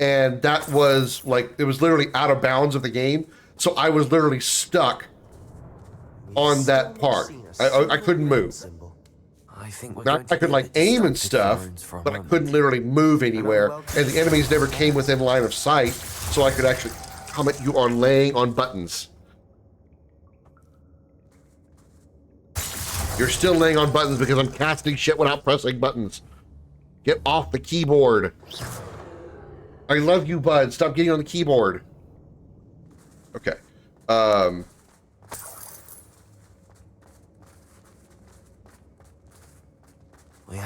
Speaker 2: And that was like, it was literally out of bounds of the game. So I was literally stuck on that part. I couldn't move.
Speaker 9: I think
Speaker 2: I could like aim and stuff, but I couldn't literally move anywhere. And the enemies never came within line of sight, so I could actually comment you on laying on buttons. You're still laying on buttons because I'm casting shit without pressing buttons. Get off the keyboard. I love you, bud. Stop getting on the keyboard. Okay.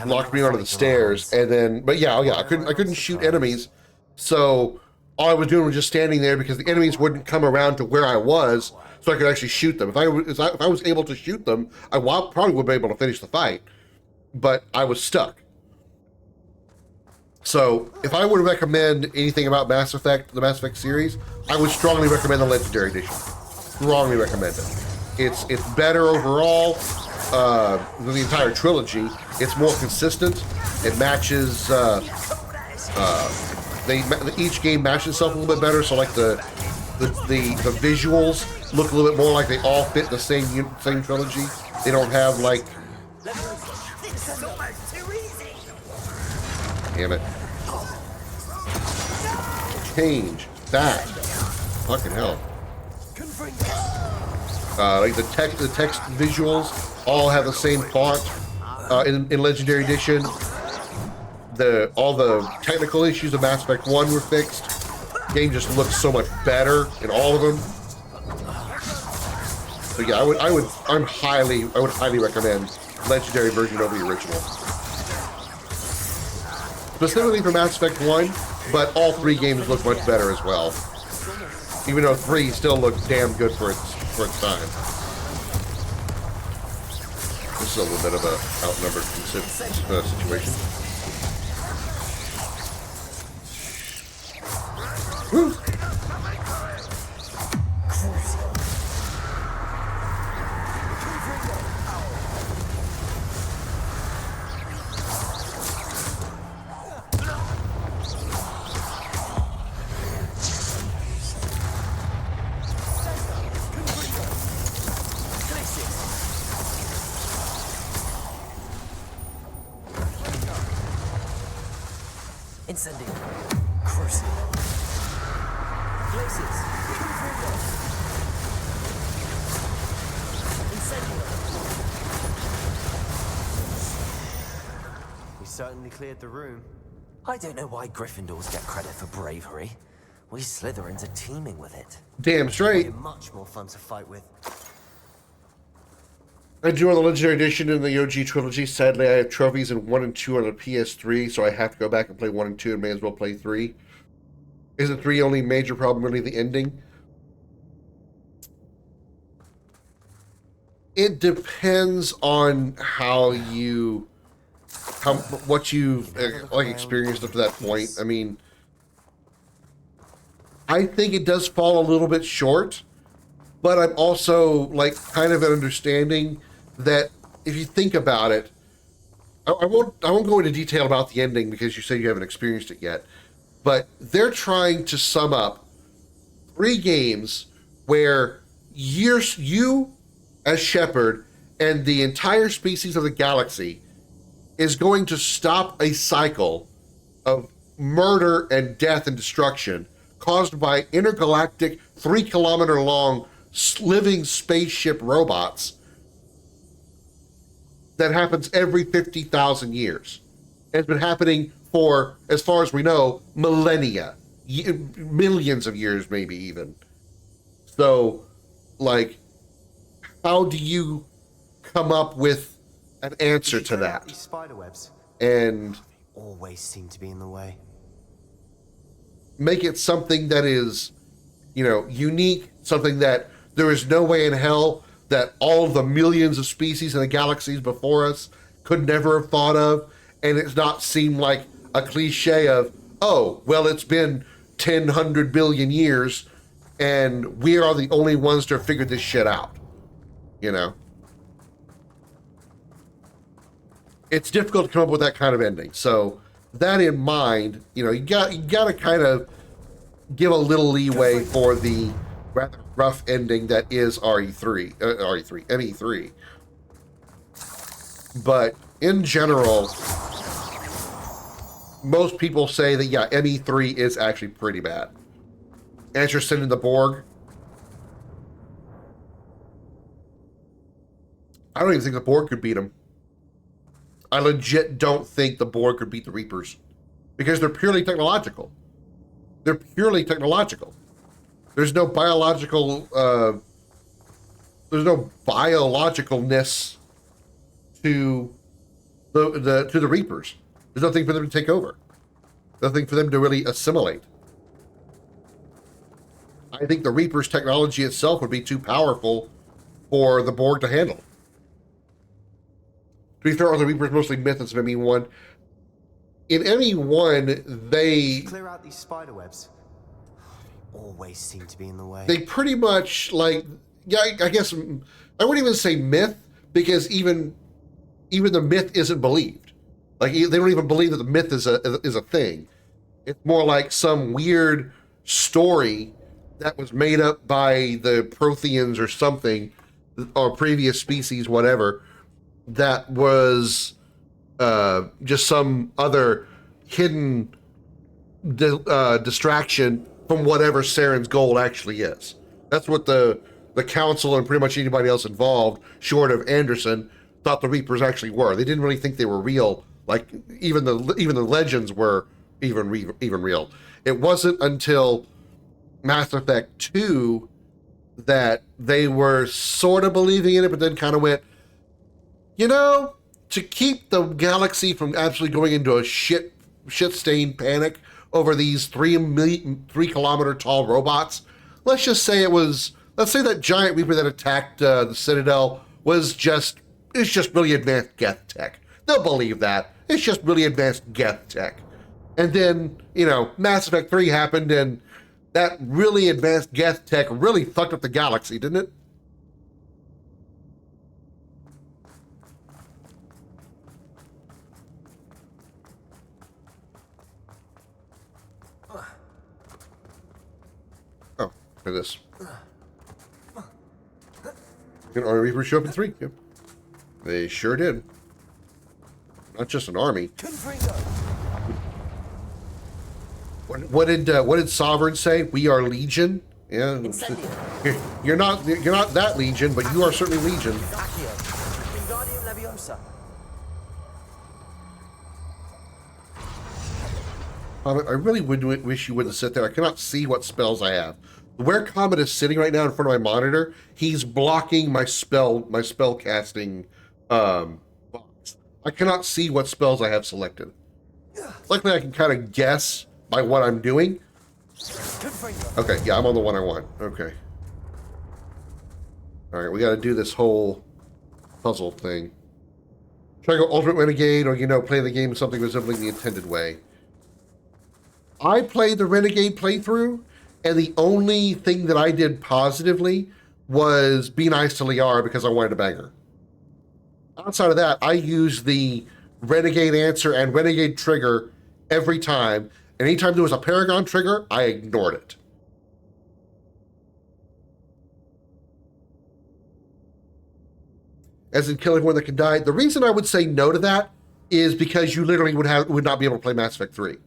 Speaker 2: Locked me onto the stairs, and then, but yeah, I couldn't shoot enemies, so all I was doing was just standing there because the enemies wouldn't come around to where I was, so I could actually shoot them. If I was able to shoot them, I probably would be able to finish the fight, but I was stuck. So if I would recommend anything about Mass Effect, the Mass Effect series, I would strongly recommend the Legendary Edition. Strongly recommend it. It's better overall than the entire trilogy. It's more consistent. It matches. Each game matches itself a little bit better. So like the visuals look a little bit more like they all fit the same trilogy. They don't have like. Damn it. Change that. Fucking hell. Like the text visuals all have the same font in Legendary Edition. All the technical issues of Mass Effect 1 were fixed. The game just looks so much better in all of them. So yeah, I would highly recommend Legendary version over the original. Specifically for Mass Effect 1, but all 3 games look much better as well. Even though 3 still looks damn good for its time. This is a little bit of a outnumbered situation. Woo!
Speaker 9: Incendiary. Cruising. Places. Incendiary.
Speaker 10: We certainly cleared the room.
Speaker 9: I don't know why Gryffindors get credit for bravery. We Slytherins are teeming with it.
Speaker 2: Damn straight.
Speaker 10: We're much more fun to fight with.
Speaker 2: I do on the Legendary Edition in the OG trilogy. Sadly, I have trophies in 1 and 2 on the PS3, so I have to go back and play 1 and 2 and may as well play 3. Is the 3 only major problem really the ending? It depends on what you've experienced up to that point. I mean, I think it does fall a little bit short, but I'm also like kind of an understanding that if you think about it, I won't go into detail about the ending because you say you haven't experienced it yet, but they're trying to sum up 3 games where you as Shepard and the entire species of the galaxy is going to stop a cycle of murder and death and destruction caused by intergalactic 3-kilometer long living spaceship robots that happens every 50,000 years. It's been happening for, as far as we know, millennia, millions of years, maybe even. So, like, how do you come up with an answer to that?
Speaker 10: These spider webs.
Speaker 2: And
Speaker 10: always seem to be in the way.
Speaker 2: Make it something that is, unique, something that there is no way in hell that all the millions of species in the galaxies before us could never have thought of, and it's not seem like a cliche of, oh, well, it's been 100 billion years, and we are the only ones to have figured this shit out. It's difficult to come up with that kind of ending. So that in mind, you got to kind of give a little leeway for the rather rough ending that is ME3. But in general, most people say that, yeah, ME3 is actually pretty bad. Anderson and the Borg. I don't even think the Borg could beat them. I legit don't think the Borg could beat the Reapers because they're purely technological. There's no biologicalness to the Reapers. There's nothing for them to take over. Nothing for them to really assimilate. I think the Reaper's technology itself would be too powerful for the Borg to handle. To be fair, the Reaper's mostly methods of ME1. In ME1, they
Speaker 10: clear out these spider webs. Always seem to be in the way.
Speaker 2: They pretty much like, yeah, I guess I wouldn't even say myth, because even the myth isn't believed. Like they don't even believe that the myth is a thing. It's more like some weird story that was made up by the Protheans or something, or previous species, whatever, that was just some other hidden distraction from whatever Saren's goal actually is. That's what the council and pretty much anybody else involved, short of Anderson, thought the Reapers actually were. They didn't really think they were real. Like even the legends were even real. It wasn't until Mass Effect 2 that they were sort of believing in it, but then kind of went, to keep the galaxy from absolutely going into a shit-stained panic over these 3-kilometer tall robots, let's say that giant Reaper that attacked the Citadel it's just really advanced Geth tech. They'll believe that. It's just really advanced Geth tech. And then, Mass Effect 3 happened, and that really advanced Geth tech really fucked up the galaxy, didn't it? Oh, look at this. An Army Reaper show up in 3. Yep. They sure did. Not just an army. What did Sovereign say? We are Legion. Yeah. You're not that Legion, but you are certainly Legion. I really would wish you wouldn't sit there. I cannot see what spells I have. Where Comet is sitting right now in front of my monitor, he's blocking my spell casting box. I cannot see what spells I have selected. Luckily, I can kind of guess by what I'm doing. Okay, yeah, I'm on the one I want. Okay. All right, we got to do this whole puzzle thing. Try to go Ultimate Renegade, or play the game something resembling the intended way. I played the Renegade playthrough, and the only thing that I did positively was be nice to Liara because I wanted to bang her. Outside of that, I used the Renegade answer and Renegade trigger every time. And anytime there was a Paragon trigger, I ignored it. As in kill everyone that can die. The reason I would say no to that is because you literally would not be able to play Mass Effect 3.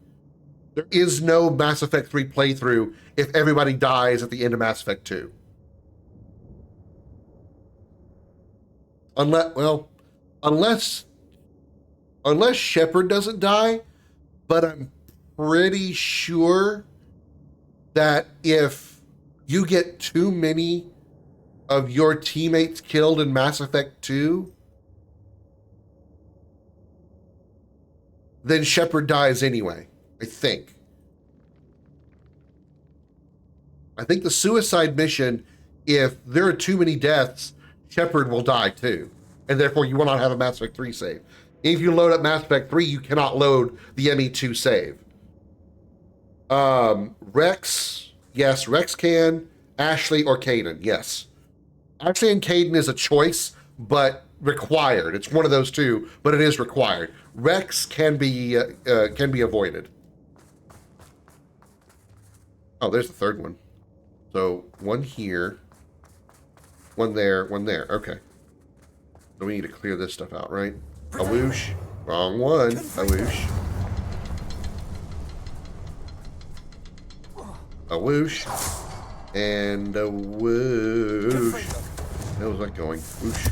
Speaker 2: There is no Mass Effect 3 playthrough if everybody dies at the end of Mass Effect 2. Unless Shepard doesn't die, but I'm pretty sure that if you get too many of your teammates killed in Mass Effect 2, then Shepard dies anyway, I think. I think the suicide mission, if there are too many deaths, Shepard will die too. And therefore you will not have a Mass Effect 3 save. If you load up Mass Effect 3, you cannot load the ME2 save. Rex, yes, Rex can. Ashley or Caden, yes. Ashley and Caden is a choice, but required. It's one of those two, but it is required. Rex can be avoided. Oh, there's the third one. So one here, one there, one there. Okay. So we need to clear this stuff out, right? A whoosh. Wrong one. A whoosh. A whoosh. And a whoosh. Where was that going? Whoosh.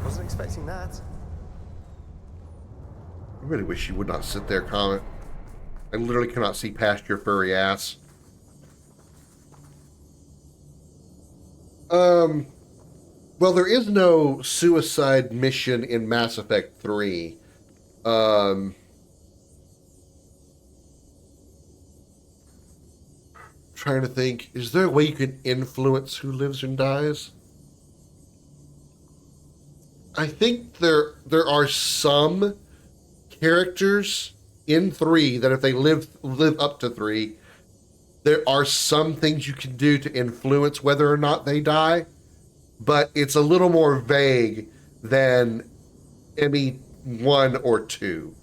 Speaker 10: Wasn't expecting that.
Speaker 2: I really wish you would not sit there, Comet. I literally cannot see past your furry ass. Well, there is no suicide mission in Mass Effect 3. trying to think. Is there a way you can influence who lives and dies? I think there are some characters in 3 that if they live up to 3, there are some things you can do to influence whether or not they die, but it's a little more vague than ME1 or 2.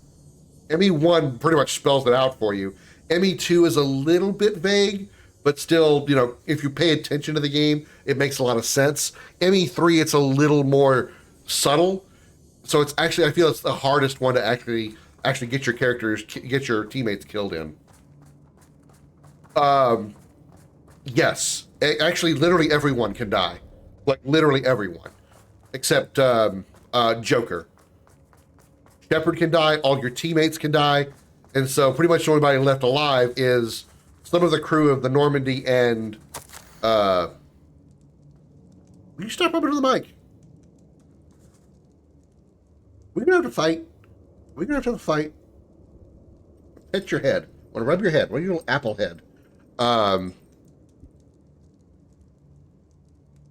Speaker 2: ME1 pretty much spells it out for you. ME2 is a little bit vague, but still, you know, if you pay attention to the game, it makes a lot of sense. ME3, it's a little more subtle. So it's actually, I feel it's the hardest one to actually get your characters, get your teammates killed in. Yes, actually, literally everyone can die. Like literally everyone, except Joker. Shepard can die. All your teammates can die, and so pretty much the only body left alive is some of the crew of the Normandy and. Will you step up into the mic? We're gonna have to fight. We're gonna have to fight. Pet your head. Want to rub your head? What are your little apple head?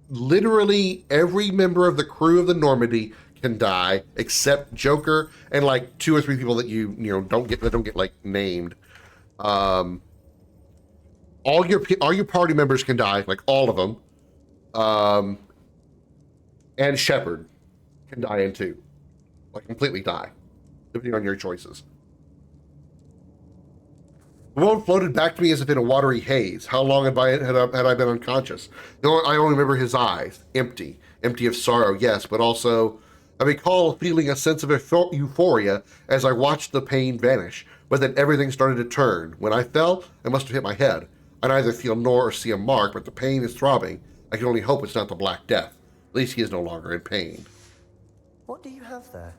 Speaker 2: Literally every member of the crew of the Normandy can die except Joker and like 2 or 3 people that you know don't get like named. All your party members can die, like all of them. And Shepard can die in 2. Like completely die, depending on your choices. The world floated back to me as if in a watery haze. How long had I been unconscious? I only remember his eyes, empty of sorrow, yes, but also I recall feeling a sense of euphoria as I watched the pain vanish, but then everything started to turn. When I fell, I must have hit my head. I neither feel nor see a mark, but the pain is throbbing. I can only hope it's not the Black Death. At least he is no longer in pain.
Speaker 10: What do you have there?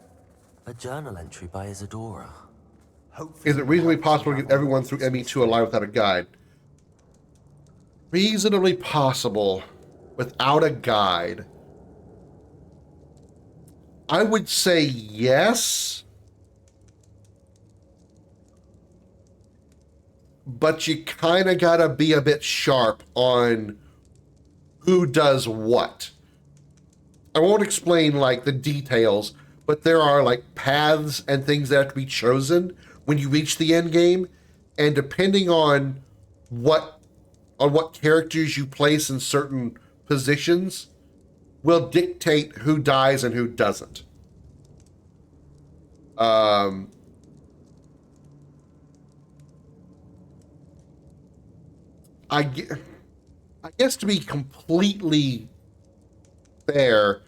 Speaker 9: A journal entry by Isadora.
Speaker 2: Is it reasonably possible to get everyone through ME2 alive without a guide? Reasonably possible without a guide. I would say yes. But you kind of got to be a bit sharp on who does what. I won't explain like the details, but there are like paths and things that have to be chosen when you reach the end game, and depending on what characters you place in certain positions will dictate who dies and who doesn't. I guess to be completely fair,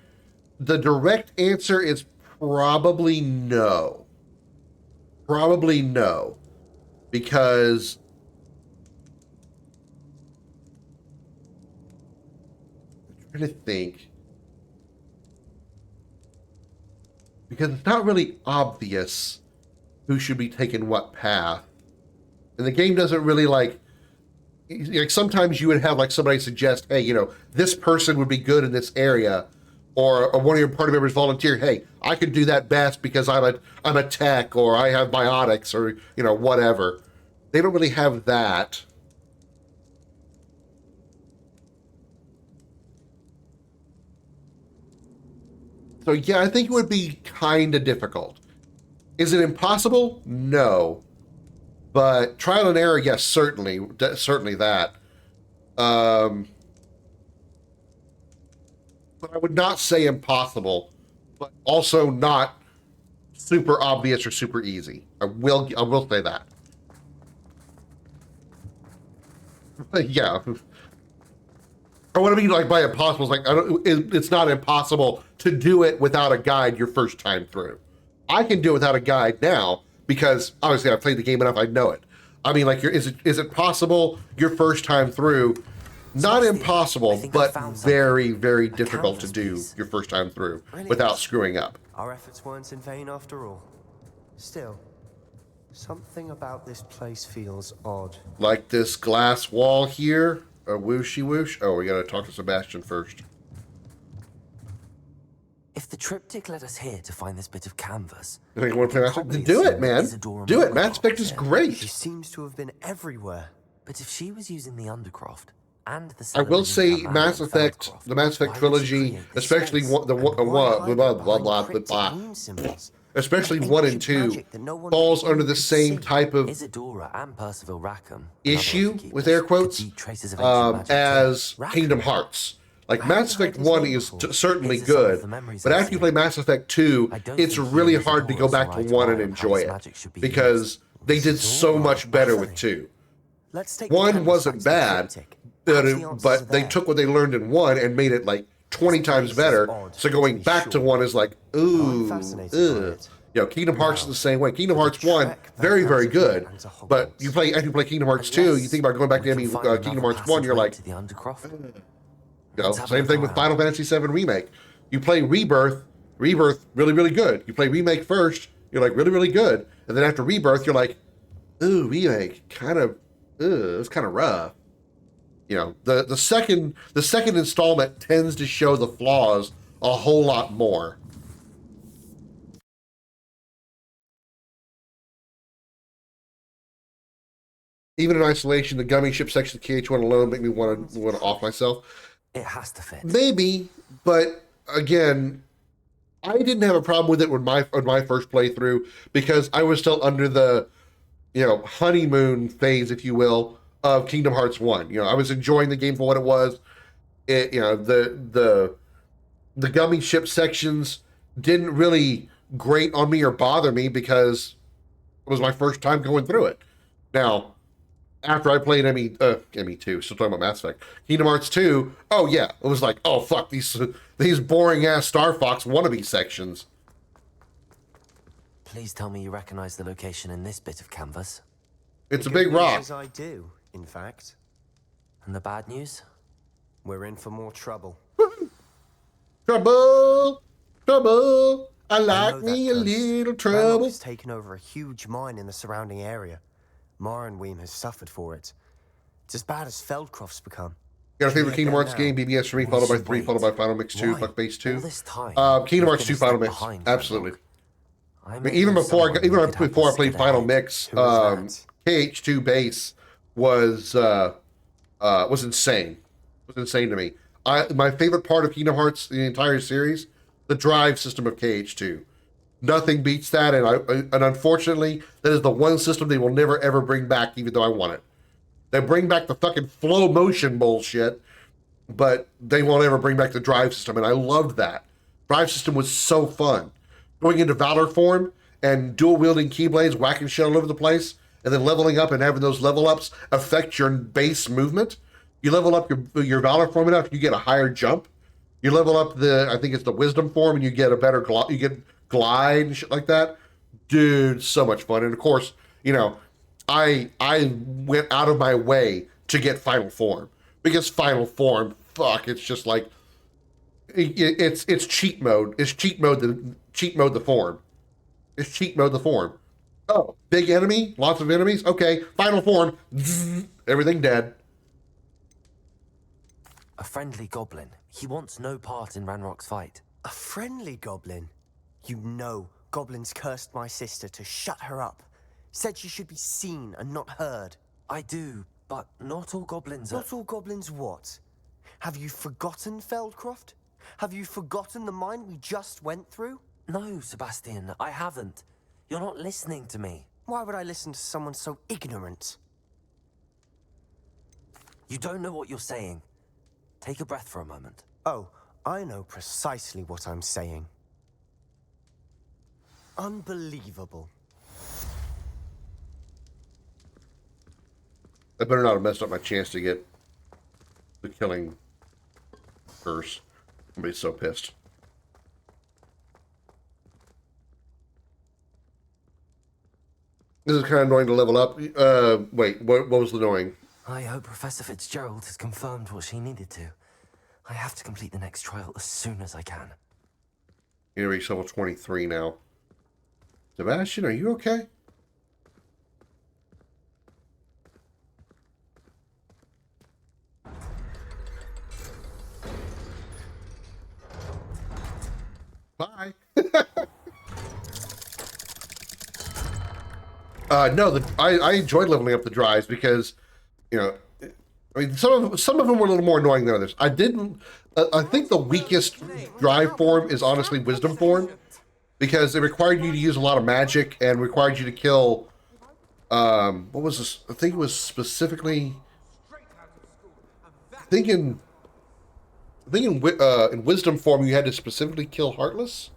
Speaker 2: the direct answer is probably no. Probably no. Because I'm trying to think. Because it's not really obvious who should be taking what path. And the game doesn't really like sometimes you would have like somebody suggest, hey, you know, this person would be good in this area, or one of your party members volunteer, hey, I could do that best because I'm a tech, or I have biotics, or you know, whatever. They don't really have that. So yeah, I think it would be kind of difficult. Is it impossible? No. But trial and error, yes, certainly that. But I would not say impossible, but also not super obvious or super easy. I will say that. Yeah. I want to be like by impossible. It's like it's not impossible to do it without a guide your first time through. I can do it without a guide now because obviously I've played the game enough. I know it. I mean, like, is it possible your first time through? Not impossible, but very, very difficult to do your first time through without screwing up.
Speaker 10: Our efforts weren't in vain after all. Still, something about this place feels odd.
Speaker 2: Like this glass wall here, a whooshy whoosh. Oh, we gotta talk to Sebastian first.
Speaker 9: If the triptych led us here to find this bit of canvas,
Speaker 2: I think I want to play Mass Effect. Do it, man. Do it. Mass Effect is great.
Speaker 10: She seems to have been everywhere.
Speaker 9: But if she was using the Undercroft and the
Speaker 2: I will say
Speaker 9: Celebrities
Speaker 2: Mass Effect, the Mass Effect trilogy, especially especially 1 and 2, falls under the same type of
Speaker 9: Isadora and Percival Rackham,
Speaker 2: issue, with air quotes, as Kingdom Hearts. Like, Mass Effect 1 is certainly good, but after you play Mass Effect 2, it's really hard to go back to 1 and enjoy it, because they did so much better with 2. 1 wasn't bad, but they took what they learned in 1 and made it like 20 times better, so going back to 1 is like, ooh, ugh. You know, Kingdom Hearts is the same way. Kingdom Hearts 1, very, very good, but after you play Kingdom Hearts 2, you think about going back to Kingdom Hearts 1, you're like, you know, same thing with Final Fantasy VII Remake. You play Rebirth, really, really good. You play Remake first, you're like, really, really good, and then after Rebirth, you're like, ooh, Remake, it's kind of rough. You know, the second installment tends to show the flaws a whole lot more. Even in isolation, the gummy ship section of KH1 alone make me want to off myself.
Speaker 9: It has to fit.
Speaker 2: Maybe, but again, I didn't have a problem with it with my first playthrough because I was still under the, you know, honeymoon phase, if you will, of Kingdom Hearts 1. You know, I was enjoying the game for what it was. It, you know, the gummy ship sections didn't really grate on me or bother me because it was my first time going through it. Now, after I played ME2, still talking about Mass Effect, Kingdom Hearts 2, oh yeah, it was like, oh fuck, these boring ass Star Fox wannabe sections.
Speaker 9: Please tell me you recognize the location in this bit of canvas.
Speaker 2: It's a big rock.
Speaker 10: As I do, in fact.
Speaker 9: And the bad news?
Speaker 10: We're in for more trouble.
Speaker 2: Trouble! I like me a little trouble.
Speaker 10: Ranrock's taken over a huge mine in the surrounding area. Morinweem has suffered for it. It's as bad as Feldcroft's become.
Speaker 2: Got a favorite Kingdom Hearts game? BBS for me, followed by 3, followed by Final Mix 2, Buck Base 2. Kingdom Hearts 2 Final Mix, absolutely. I mean, even before I played Final Mix, KH2 Base was insane. It was insane to me. My favorite part of Kingdom Hearts, the entire series, the drive system of KH2. Nothing beats that, and unfortunately, that is the one system they will never ever bring back, even though I want it. They bring back the fucking flow motion bullshit, but they won't ever bring back the drive system, and I loved that. Drive system was so fun. Going into Valor form and dual-wielding Keyblades, whacking shit all over the place, and then leveling up and having those level ups affect your base movement. You level up your Valor form enough, you get a higher jump. You level up I think it's the Wisdom form, and you get a better glide and shit like that. Dude, so much fun. And of course, you know, I went out of my way to get Final Form, because Final Form, fuck, it's just like it's cheat mode. It's cheat mode the form. It's cheat mode the form. Oh, big enemy, lots of enemies. Okay, Final Form, everything dead.
Speaker 9: A friendly goblin. He wants no part in Ranrock's fight.
Speaker 10: A friendly goblin? You know, goblins cursed my sister to shut her up. Said she should be seen and not heard.
Speaker 9: I do, but not all goblins are...
Speaker 10: Not all goblins what? Have you forgotten Feldcroft? Have you forgotten the mine we just went through?
Speaker 9: No, Sebastian, I haven't. You're not listening to me.
Speaker 10: Why would I listen to someone so ignorant?
Speaker 9: You don't know what you're saying. Take a breath for a moment.
Speaker 10: Oh, I know precisely what I'm saying. Unbelievable.
Speaker 2: I better not have messed up my chance to get the killing curse. I'm gonna be so pissed. This is kind of annoying to level up. Wait, what was annoying?
Speaker 9: I hope Professor Fitzgerald has confirmed what she needed to. I have to complete the next trial as soon as I can.
Speaker 2: You're gonna reach level 23 now. Sebastian, are you okay? Bye. No, I enjoyed leveling up the drives because you know, I mean, some of them were a little more annoying than others. I didn't. I think the weakest drive form is honestly Wisdom form, because it required you to use a lot of magic and required you to kill. What was this? I think it was specifically. In Wisdom form, you had to specifically kill Heartless,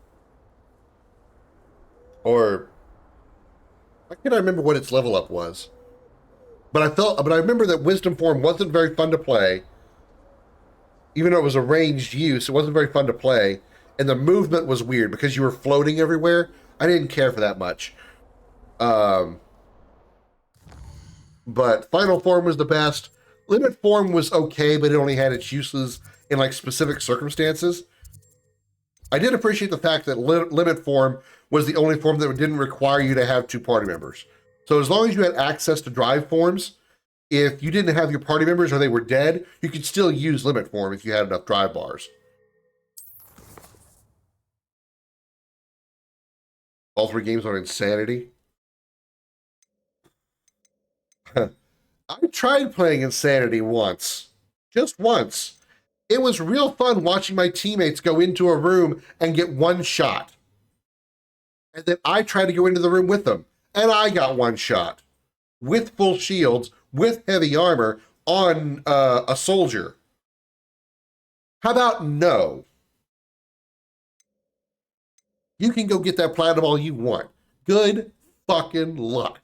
Speaker 2: or I can't remember what its level up was. But I remember that Wisdom form wasn't very fun to play. Even though it was a ranged use, it wasn't very fun to play. And the movement was weird because you were floating everywhere. I didn't care for that much. But Final Form was the best. Limit Form was okay, but it only had its uses in like specific circumstances. I did appreciate the fact that Limit Form was the only form that didn't require you to have 2 party members. So as long as you had access to drive forms, if you didn't have your party members or they were dead, you could still use Limit Form if you had enough drive bars. All 3 games on Insanity. I tried playing Insanity once. Just once. It was real fun watching my teammates go into a room and get 1 shot. And then I tried to go into the room with them. And I got 1 shot. With full shields, with heavy armor, on a soldier. How about no? You can go get that platinum all you want. Good fucking luck.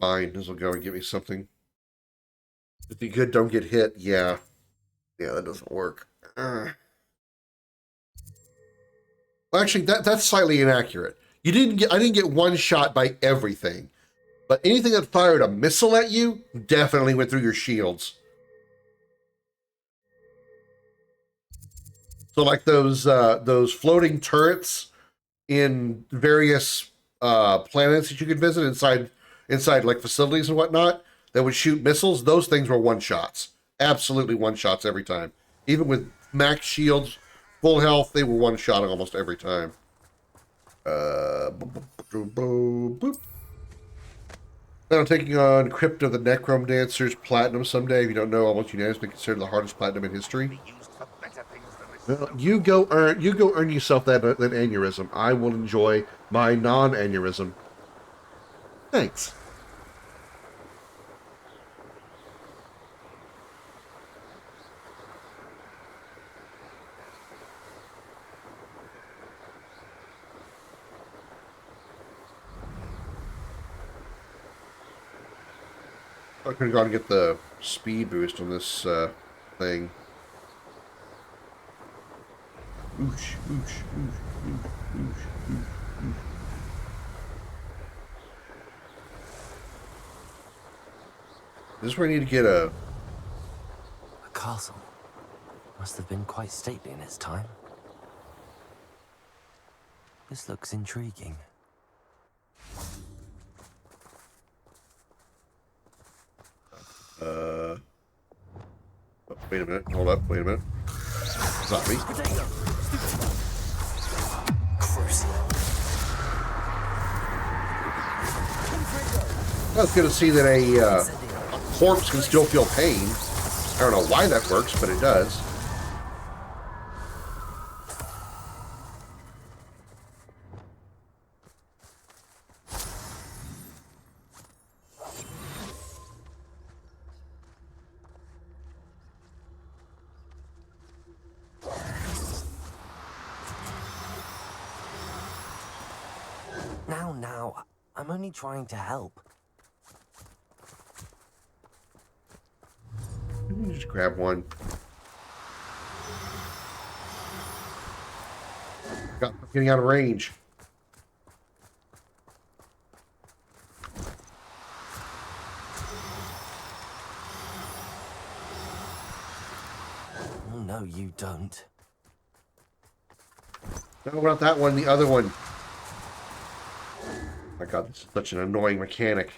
Speaker 2: Fine, this will go and give me something. If you good, don't get hit. Yeah. Yeah, that doesn't work. Well, actually, that's slightly inaccurate. I didn't get 1 shot by everything. But anything that fired a missile at you definitely went through your shields. So like those floating turrets in various planets that you could visit inside like facilities and whatnot that would shoot missiles, those things were 1 shots. Absolutely 1 shots every time. Even with max shields, full health, they were 1 shot almost every time. Boop. Then I'm taking on Crypt of the Necrom Dancers Platinum someday. If you don't know, almost unanimously considered the hardest platinum in history. Well, you go earn yourself that aneurysm. I will enjoy my non-aneurysm. Thanks. I could have gone and get the speed boost on this thing. Oosh, oosh, oosh, oosh, oosh, oosh. This is where I need to get a
Speaker 9: castle. Must have been quite stately in its time. This looks intriguing.
Speaker 2: Wait a minute. Hold up. Wait a minute. Zombie. That's good to see that a corpse can still feel pain. I don't know why that works, but it does.
Speaker 9: Now, I'm only trying to help.
Speaker 2: Let me just grab one. I'm getting out of range.
Speaker 9: Oh, no, you don't.
Speaker 2: No, not that one, the other one. My God, this is such an annoying mechanic.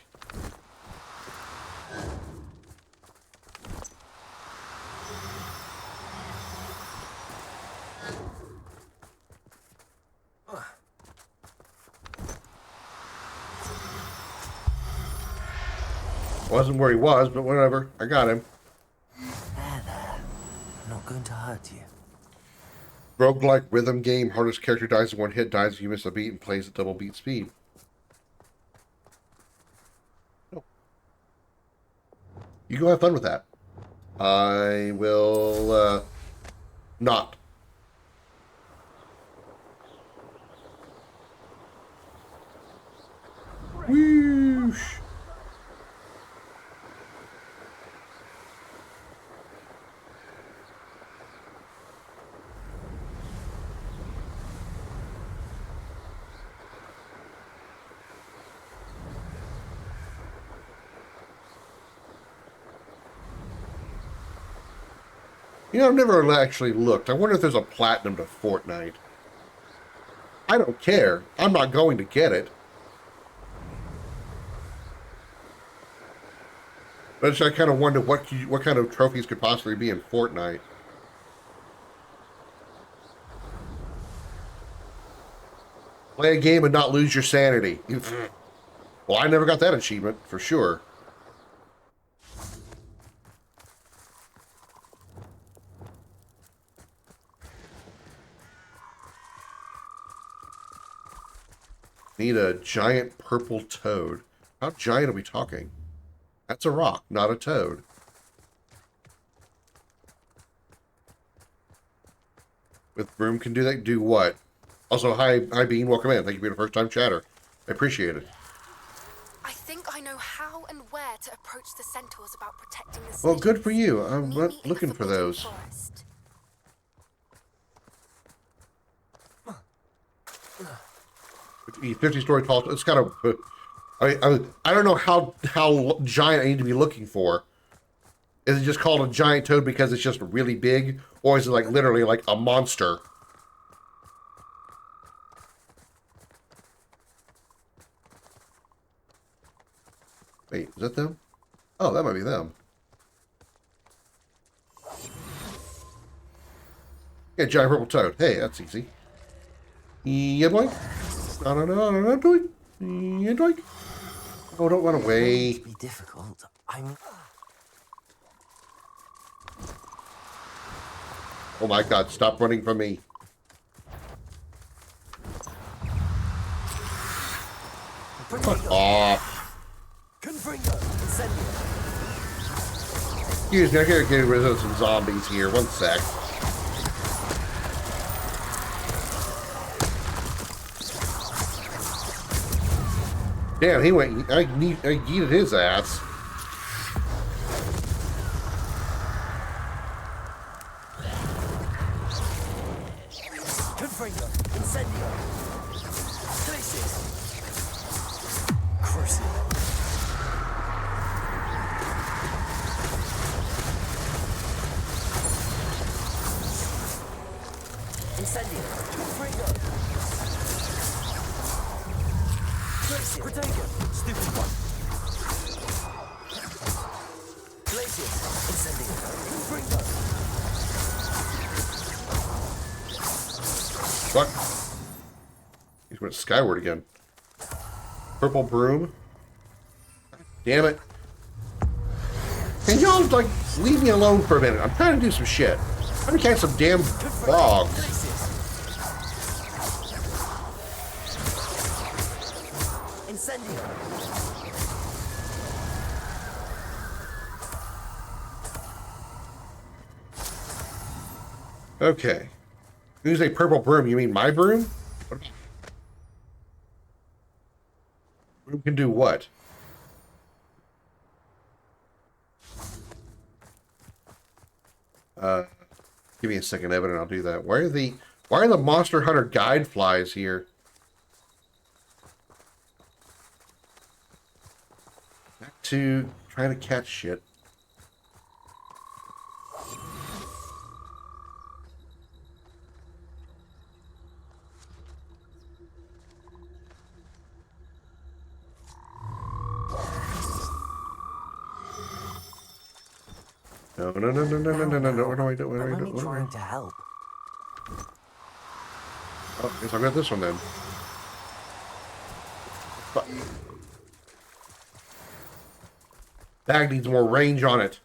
Speaker 2: Wasn't where he was, but whatever. I got him.
Speaker 9: There. I'm not going to hurt you.
Speaker 2: Roguelike rhythm game. Hardest character dies in one hit, dies if you miss a beat, and plays at double beat speed. No. You go have fun with that. I will not. Whoosh. You know, I've never actually looked. I wonder if there's a platinum to Fortnite. I don't care. I'm not going to get it. But I kind of wonder what kind of trophies could possibly be in Fortnite. Play a game and not lose your sanity. Well, I never got that achievement, for sure. Need a giant purple toad. How giant are we talking? That's a rock, not a toad. With broom can do that. Do what? Also, hi Bean, welcome in. Thank you for being a first-time chatter. I appreciate it.
Speaker 11: I think I know how and where to approach the centaurs about protecting the city.
Speaker 2: Well, good for you. I'm looking for those.
Speaker 11: Forest.
Speaker 2: 50-story tall. It's kind of. I don't know how giant I need to be looking for. Is it just called a giant toad because it's just really big, or is it like literally like a monster? Wait, is that them? Oh, that might be them. Yeah, giant purple toad. Hey, that's easy. Yeah, boy. No, doink. Yeah, doink. Oh, don't run away.
Speaker 9: It won't be difficult.
Speaker 2: Oh my God! Stop running from me. Fuck off. Excuse me, I gotta get rid of some zombies here. One sec. Damn, he went. I yeeted his ass.
Speaker 6: Confringo, incendio. Places. Crucible. Incendio. Confringo. Protego. Stupid one. Glacier. Incendio. Confringo.
Speaker 2: What? He went skyward again. Purple broom. Damn it. Can y'all, like, leave me alone for a minute? I'm trying to do some shit. I'm trying to catch some damn frogs. Okay. When you say purple broom, you mean my broom? Broom can do what? Give me a second, Evan, and I'll do that. Why are the Monster Hunter guide flies here? Back to trying to catch shit. No. What do I do? What do I do? What do I do?
Speaker 9: To help.
Speaker 2: Oh, I guess I'll get this one then. Fuck. Bag needs more range on it.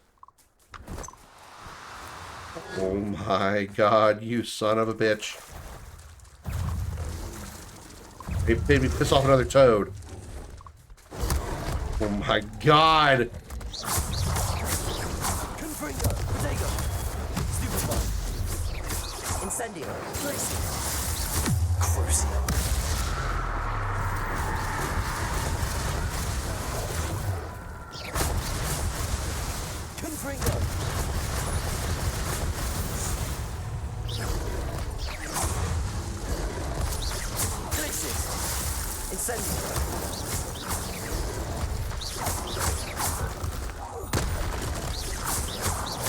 Speaker 2: Oh my god, you son of a bitch. It made me piss off another toad. Oh my god!
Speaker 10: Confringo, Protego, Stupefy, Incendio, Glacier, Crucio. Confringo. Glacier, Incendio.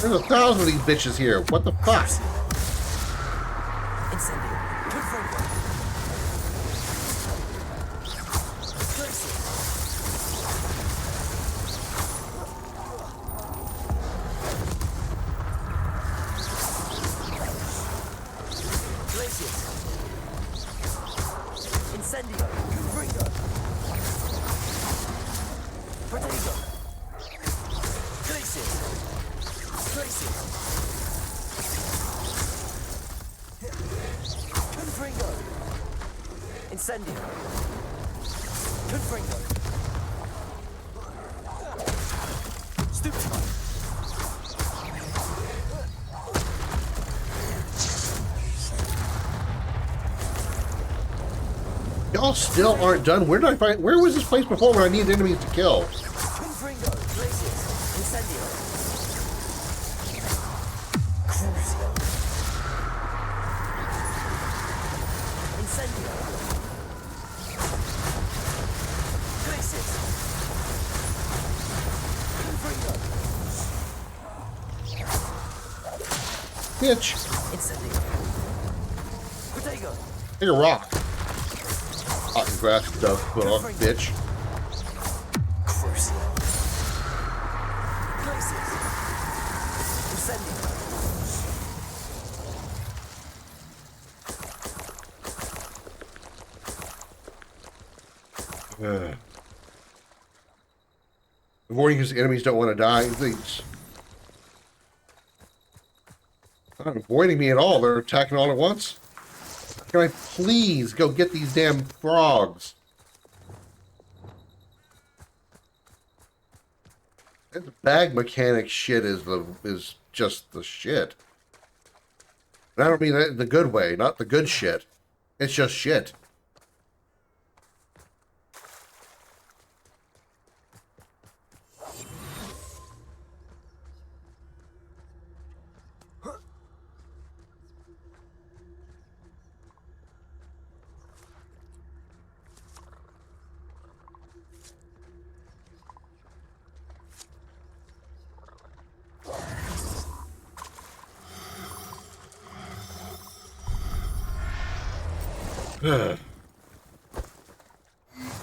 Speaker 2: There's 1,000 of these bitches here. What the fuck?
Speaker 10: Incendio. Confringo. Glacier. Glacier. Incendio. Confringo. Protego. Glacier. Glacier. Confringo. Incendio. Confringo. Stupefy.
Speaker 2: Y'all still aren't done. Where did I find? Where was this place before when I needed enemies to kill?
Speaker 10: Confringo. Glacier. Incendio. Crucio. Incendio. Glacier. Confringo.
Speaker 2: Bitch.
Speaker 10: Incendio. Protego.
Speaker 2: Take a rock. Hot and grass stuff, put off, bitch.
Speaker 10: Crucio. Glacier. Incendio.
Speaker 2: Avoiding because enemies don't want to die. These not avoiding me at all. They're attacking all at once. Can I please go get these damn frogs? This bag mechanic shit is just the shit. And I don't mean that in the good way, not the good shit. It's just shit.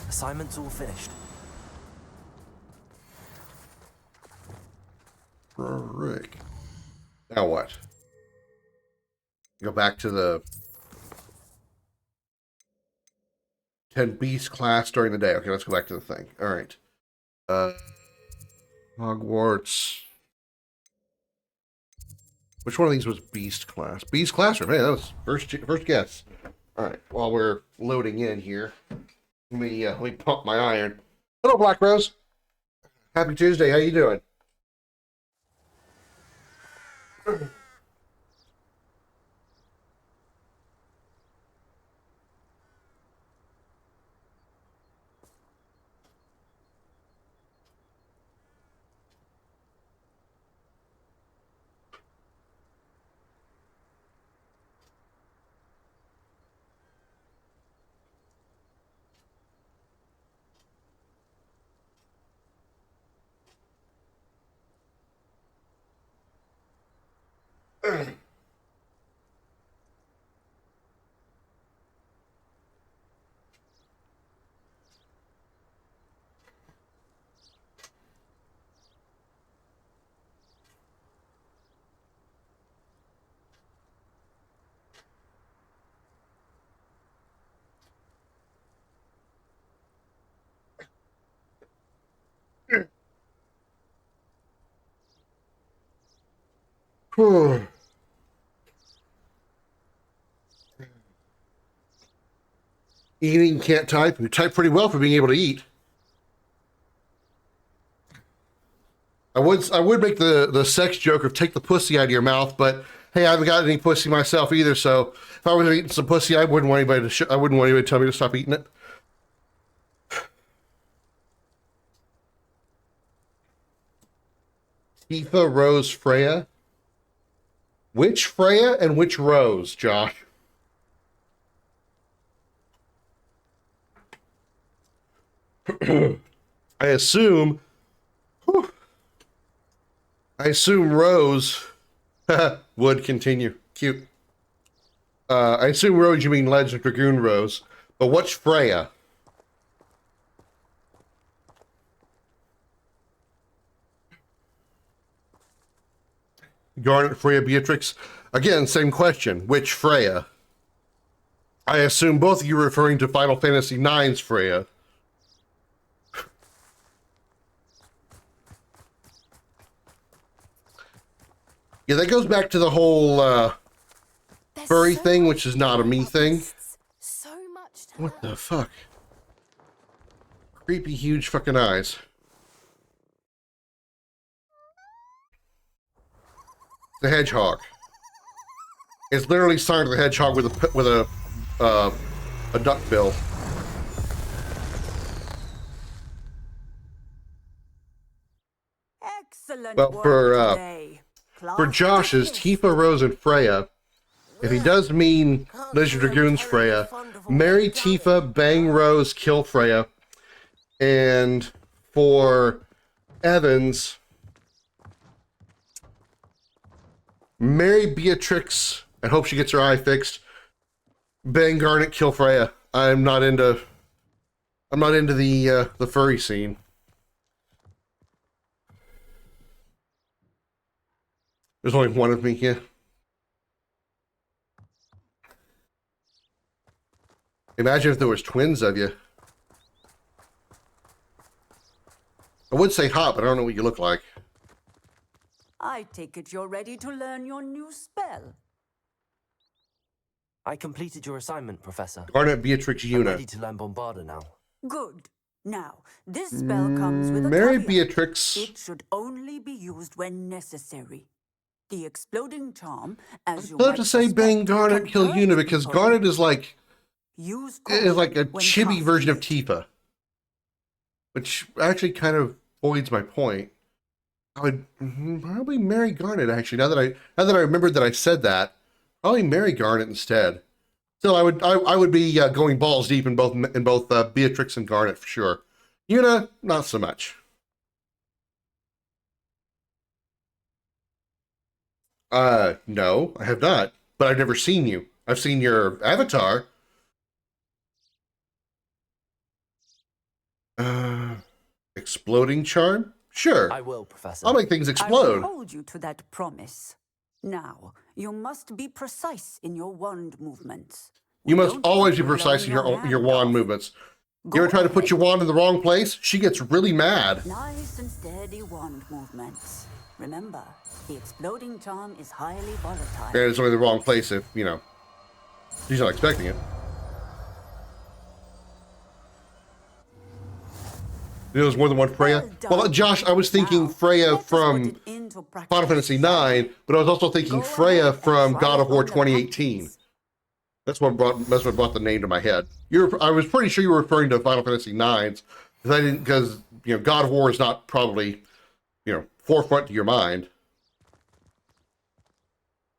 Speaker 9: Assignment's all finished.
Speaker 2: Rick. Now what? Go back to the 10 beast class during the day. Okay, let's go back to the thing. All right. Hogwarts. Which one of these was beast class? Beast classroom. Hey, that was first guess. All right. While we're loading in here, let me pump my iron. Hello, Black Rose. Happy Tuesday. How you doing? Whew. Eating, can't type. You type pretty well for being able to eat. I would make the sex joke of take the pussy out of your mouth, but hey, I haven't got any pussy myself either. So if I was eating some pussy, I wouldn't want anybody to I wouldn't want anybody to tell me to stop eating it. Tifa, Rose, Freya. Which Freya and which Rose, Josh? I assume Rose would continue. Cute. I assume Rose, you mean Legend Dragoon Rose. But what's Freya? Garnet, Freya, Beatrix. Again, same question. Which Freya? I assume both of you are referring to Final Fantasy IX's Freya. Yeah, that goes back to the whole furry thing, which is not a me thing. What the fuck? Creepy, huge fucking eyes. The hedgehog. It's literally Sonic the Hedgehog with a duck bill.
Speaker 8: Excellent
Speaker 2: Well, for Josh's Tifa, Rose, and Freya, if he does mean Legend Dragoon's Freya, marry Tifa, bang Rose, kill Freya, and for Evans, marry Beatrix and hope she gets her eye fixed, bang Garnet, kill Freya. I'm not into the furry scene. There's only one of me here. Imagine if there was twins of you. I would say hot, but I don't know what you look like.
Speaker 18: I take it you're ready to learn your new spell.
Speaker 9: I completed your assignment, Professor.
Speaker 2: Garnet, Beatrix, Una.
Speaker 9: I'm ready to learn Bombarda now.
Speaker 18: Good. Now, this spell comes with a
Speaker 2: Mary
Speaker 18: caveat.
Speaker 2: Beatrix.
Speaker 18: It should only be used when necessary. The exploding charm, as you
Speaker 2: I'd love
Speaker 18: might
Speaker 2: to say
Speaker 18: suspect,
Speaker 2: bang Garnet, kill
Speaker 18: can
Speaker 2: Una,
Speaker 18: hurt
Speaker 2: because
Speaker 18: people.
Speaker 2: Garnet is like
Speaker 18: Use
Speaker 2: a
Speaker 18: caution when
Speaker 2: chibi
Speaker 18: casting
Speaker 2: version of
Speaker 18: it.
Speaker 2: Tifa, which actually kind of voids my point. I would probably marry Garnet. Actually, now that I remembered that I said that, probably marry Garnet instead. Still, I would be going balls deep in both Beatrix and Garnet for sure. Una, not so much. No, I have not. But I've never seen you. I've seen your avatar. Exploding charm? Sure.
Speaker 9: I will, Professor.
Speaker 2: I'll make things
Speaker 18: I
Speaker 2: explode.
Speaker 18: will hold you to that promise. Now, you must be precise in your wand movements.
Speaker 2: You must
Speaker 18: don't
Speaker 2: always be
Speaker 18: want to
Speaker 2: precise in
Speaker 18: blow
Speaker 2: your
Speaker 18: hand
Speaker 2: wand
Speaker 18: off.
Speaker 2: movements.
Speaker 18: Go
Speaker 2: You ever try to put
Speaker 18: ahead.
Speaker 2: your wand in the wrong place? She gets really mad.
Speaker 18: Nice and steady wand movements. Remember, the exploding charm is highly volatile.
Speaker 2: And it's only the wrong place if, she's not expecting it. There's more than one Freya. Well, Josh, I was thinking Freya from Final Fantasy IX, but I was also thinking Freya from God of War 2018. That's what brought the name to my head. I was pretty sure you were referring to Final Fantasy IX, because God of War is not probably forefront to your mind.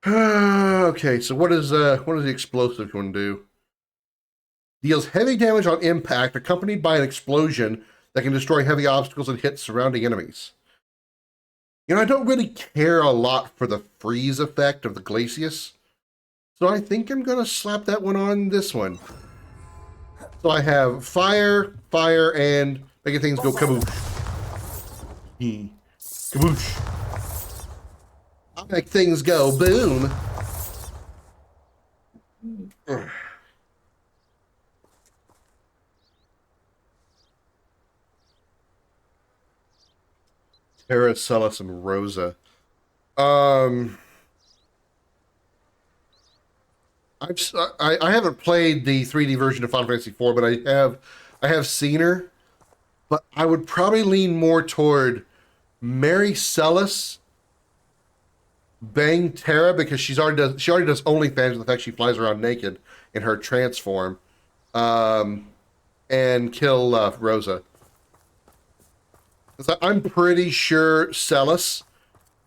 Speaker 2: Okay, so what is the explosive going to do? Deals heavy damage on impact, accompanied by an explosion that can destroy heavy obstacles and hit surrounding enemies. I don't really care a lot for the freeze effect of the Glacius, so I think I'm going to slap that one on this one. So I have fire, and making things go kaboosh. Kaboosh. I'll make things go boom. Terra, Celis, and Rosa. I haven't played the 3D version of Final Fantasy IV, but I have seen her. But I would probably lean more toward Mary Celis, bang Terra, because she already does OnlyFans with the fact she flies around naked in her transform, and kill Rosa. So I'm pretty sure Celis.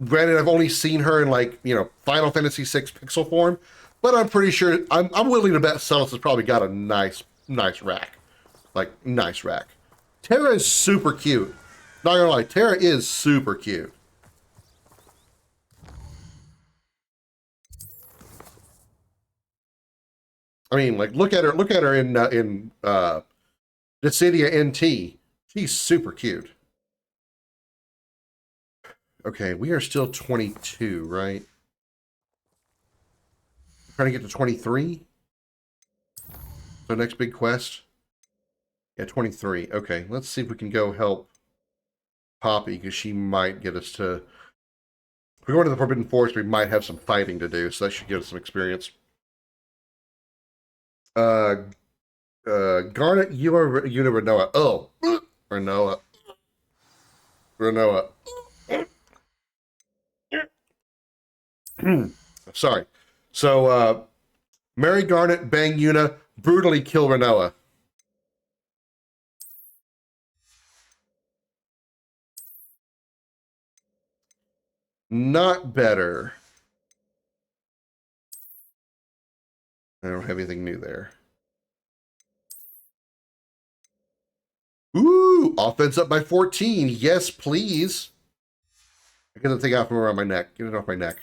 Speaker 2: Granted, I've only seen her in like Final Fantasy VI pixel form, but I'm pretty sure I'm willing to bet Celis has probably got a nice rack, like nice rack. Terra is super cute. Not gonna lie, Terra is super cute. I mean, like look at her in Dissidia NT. She's super cute. Okay, we are still 22, right? Trying to get to 23. So next big quest. Yeah, 23. Okay, let's see if we can go help Poppy, because she might get us to... If we go into the Forbidden Forest, we might have some fighting to do, so that should give us some experience. Garnet, you are Renoa. Oh, Renoa. Sorry. So, Mary Garnet, bang Yuna, brutally kill Renoa. Not better. I don't have anything new there. Ooh, offense up by 14. Yes, please. I get the thing out from around my neck. Get it off my neck.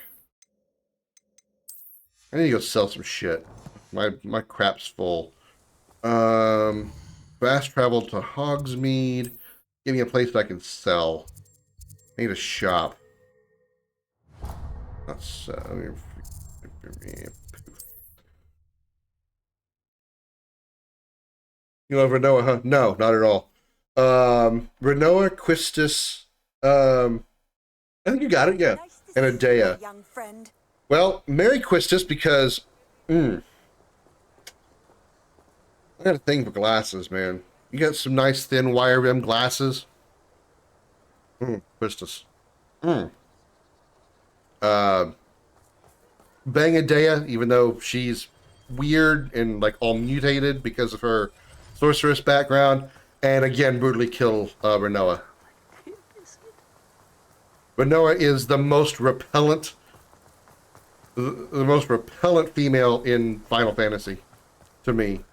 Speaker 2: I need to go sell some shit. My crap's full. Fast travel to Hogsmeade. Give me a place that I can sell. I need a shop. Not so. You love Renoa, huh? No, not at all. Renoa, Quistis. I think you got it, yeah. And Adea.
Speaker 8: Young friend.
Speaker 2: Well, Mary Quistis because I got a thing for glasses, man. You got some nice thin wire rim glasses. Quistis. Bang Adea, even though she's weird and like all mutated because of her sorceress background, and again brutally kill Renoa. Renoa is the most repellent female in Final Fantasy to me.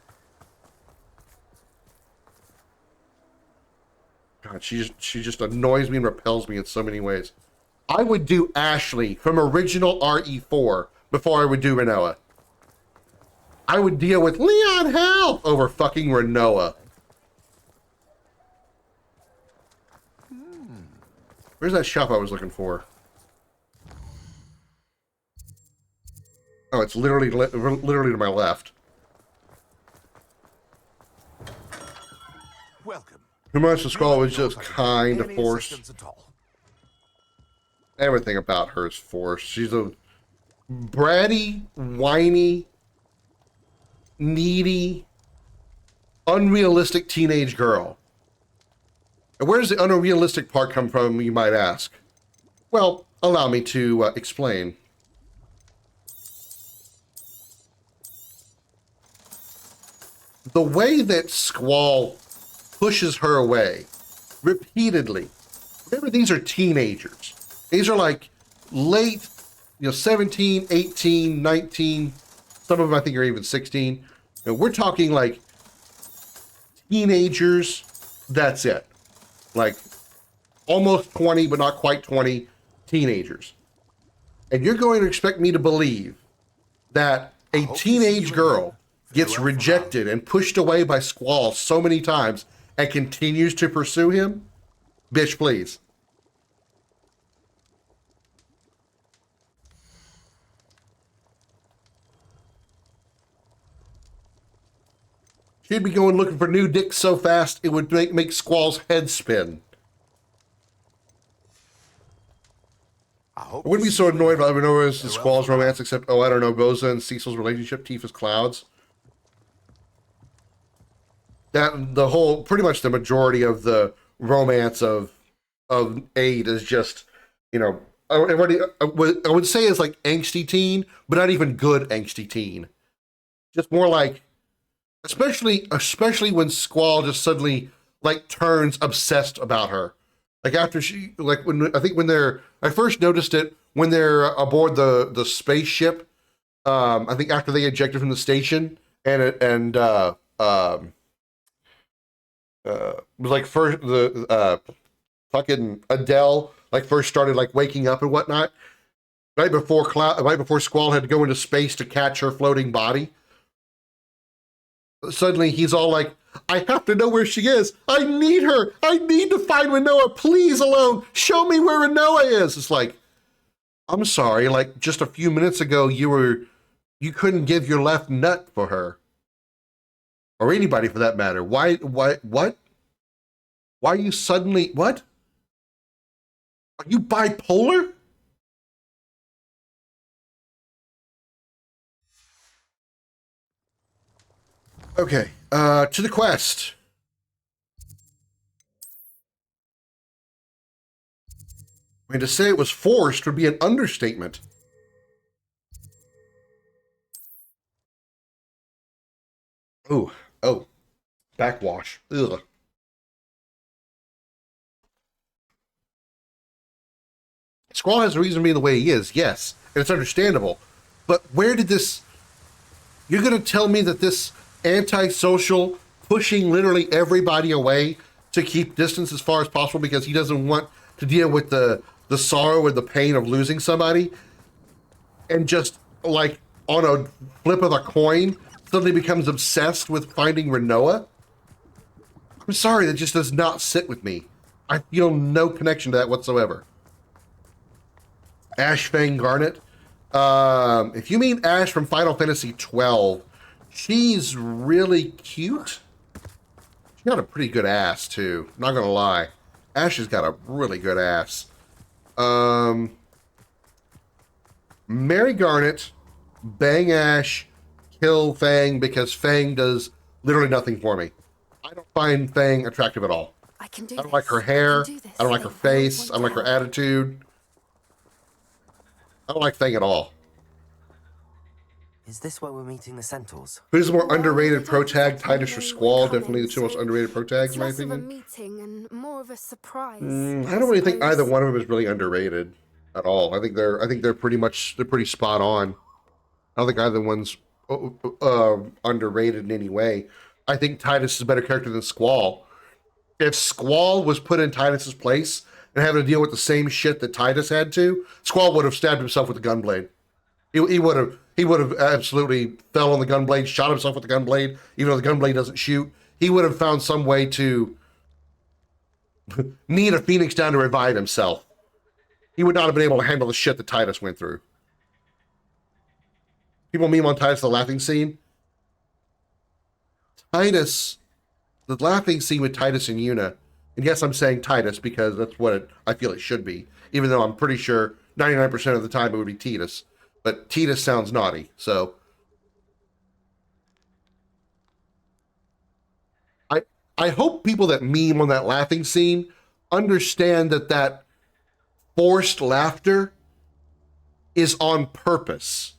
Speaker 2: God, she just annoys me and repels me in so many ways. I would do Ashley from original RE4 before I would do Renoa. I would deal with Leon Hell over fucking Renoa. Where's that shop I was looking for? Oh, it's literally to my left.
Speaker 16: Welcome.
Speaker 2: Who Wants to Scroll was just kind of forced. Everything about her is forced. She's a bratty, whiny, needy, unrealistic teenage girl. And where does the unrealistic part come from, you might ask? Well, allow me to explain. The way that Squall pushes her away repeatedly. Remember, these are teenagers. These are like late, 17, 18, 19. Some of them I think are even 16. And we're talking like teenagers. That's it. Like almost 20, but not quite 20 teenagers. And you're going to expect me to believe that a teenage girl gets rejected and pushed away by Squall so many times and continues to pursue him? Bitch, please. She'd be going looking for new dicks so fast it would make Squall's head spin. I wouldn't be so annoyed by Renoa's and Squall's romance, except, oh, I don't know, Boza and Cecil's relationship, Tifa's clouds. That, the whole, pretty much the majority of the romance of 8 is just, you know, I would say is like angsty teen, but not even good angsty teen. Just more like, especially when Squall just suddenly like turns obsessed about her. Like after she, like when I first noticed it when they're aboard the spaceship. I think after they ejected from the station, and like first the fucking Adele like first started like waking up and whatnot. Right before Squall had to go into space to catch her floating body. Suddenly he's all like, I have to know where she is. I need her. I need to find Renoa. Please alone. Show me where Renoa is. It's like, I'm sorry, like just a few minutes ago you couldn't give your left nut for her. Or anybody for that matter. Why what? Why are you suddenly, what? Are you bipolar? Okay, to the quest. I mean, to say it was forced would be an understatement. Oh, backwash. Ugh. Squall has a reason to be the way he is, yes, and it's understandable. But where did this... You're going to tell me that this antisocial, pushing literally everybody away to keep distance as far as possible because he doesn't want to deal with the sorrow and the pain of losing somebody, and just, like, on a flip of a coin, suddenly becomes obsessed with finding Renoa? I'm sorry, that just does not sit with me. I feel no connection to that whatsoever. Ash Fang Garnet. If you mean Ash from Final Fantasy 12, she's really cute. She's got a pretty good ass, too. Not gonna lie. Ash has got a really good ass. Marry Garnet, bang Ash, kill Fang, because Fang does literally nothing for me. I don't find Fang attractive at all. I don't like her hair. I don't like her face. I don't like her attitude. I don't like Fang at all.
Speaker 9: Is this where we're meeting the Centaurs?
Speaker 2: Who's the more underrated protag, Titus or Squall? Definitely the two most underrated protags, in my opinion.
Speaker 11: Less of a meeting and more of a surprise.
Speaker 2: I don't really think either one of them is really underrated at all. I think they're pretty spot on. I don't think either one's underrated in any way. I think Titus is a better character than Squall. If Squall was put in Titus's place and having to deal with the same shit that Titus had to, Squall would have stabbed himself with a gunblade. He would have absolutely fell on the gunblade, shot himself with the gunblade, even though the gunblade doesn't shoot. He would have found some way to need a phoenix down to revive himself. He would not have been able to handle the shit that Titus went through. People meme on Titus the laughing scene. Titus, the laughing scene with Titus and Yuna, and yes, I'm saying Titus because that's what I feel it should be, even though I'm pretty sure 99% of the time it would be Titus. But Titus sounds naughty, so I hope people that meme on that laughing scene understand that forced laughter is on purpose.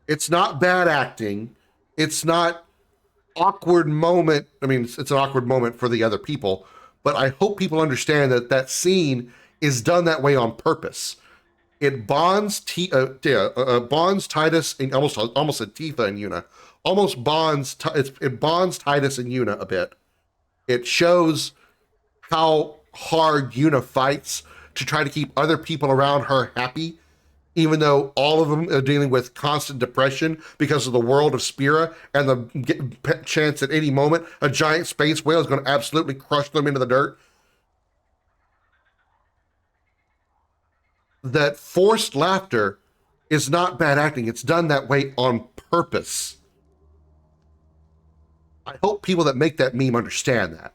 Speaker 2: It's not bad acting. It's not awkward moment. I mean, it's an awkward moment for the other people, but I hope people understand that scene is done that way on purpose. It bonds bonds Titus and almost a Tifa and Yuna. It bonds Titus and Yuna a bit. It shows how hard Yuna fights to try to keep other people around her happy, even though all of them are dealing with constant depression because of the world of Spira and the chance at any moment a giant space whale is going to absolutely crush them into the dirt. That forced laughter is not bad acting. It's done that way on purpose. I hope people that make that meme understand that.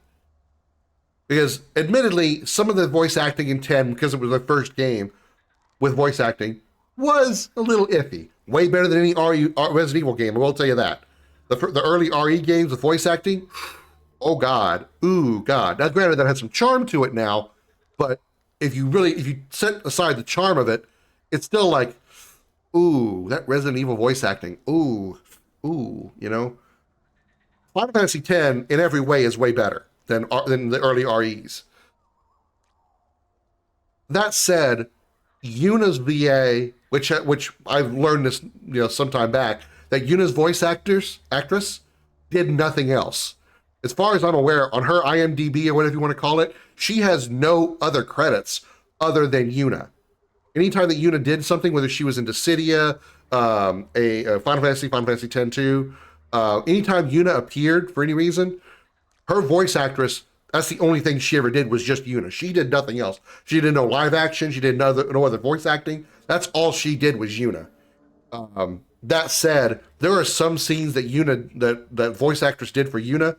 Speaker 2: Because admittedly, some of the voice acting in 10, because it was their first game, with voice acting was a little iffy. Way better than any Resident Evil game, I will tell you that. The early RE games with voice acting, oh God, ooh God. Now granted, that had some charm to it now, but if you set aside the charm of it, it's still like, ooh, that Resident Evil voice acting, ooh, you know? Final Fantasy X in every way is way better than the early REs. That said, Yuna's VA, which I've learned this some time back, that Yuna's voice actress did nothing else. As far as I'm aware, on her IMDb or whatever you want to call it, she has no other credits other than Yuna. Anytime that Yuna did something, whether she was in Dissidia, a Final Fantasy X-2, anytime Yuna appeared for any reason, her voice actress, that's the only thing she ever did was just Yuna. She did nothing else. She did no live action. She did no other voice acting. That's all she did was Yuna. That said, there are some scenes that that voice actress did for Yuna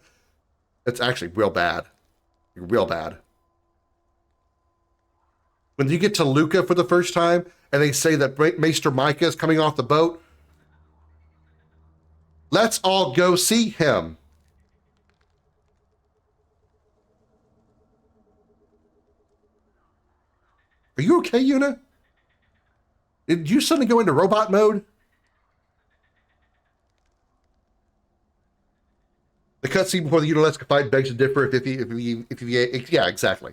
Speaker 2: that's actually real bad. Real bad. When you get to Luca for the first time and they say that Maester Micah is coming off the boat, let's all go see him. Are you okay, Yuna? Did you suddenly go into robot mode? The cutscene before the Unalesca fight begs to differ yeah, exactly.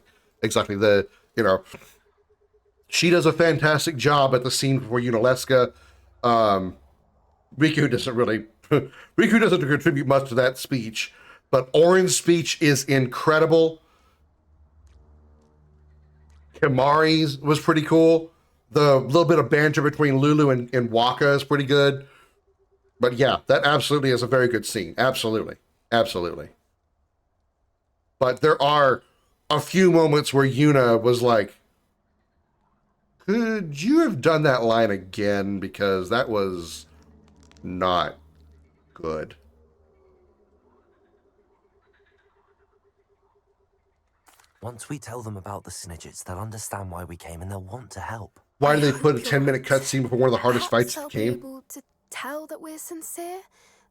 Speaker 2: She does a fantastic job at the scene before Unalesca. Riku doesn't contribute much to that speech, but Orin's speech is incredible. Kimari's was pretty cool. The little bit of banter between Lulu and Waka is pretty good. But yeah, that absolutely is a very good scene. Absolutely. But there are a few moments where Yuna was like, could you have done that line again? Because that was not good.
Speaker 9: Once we tell them about the Snidgets, they'll understand why we came and they'll want to help.
Speaker 2: Why did they put a 10-minute cutscene before one of the hardest fights in the game?
Speaker 11: Be able to tell that we're sincere.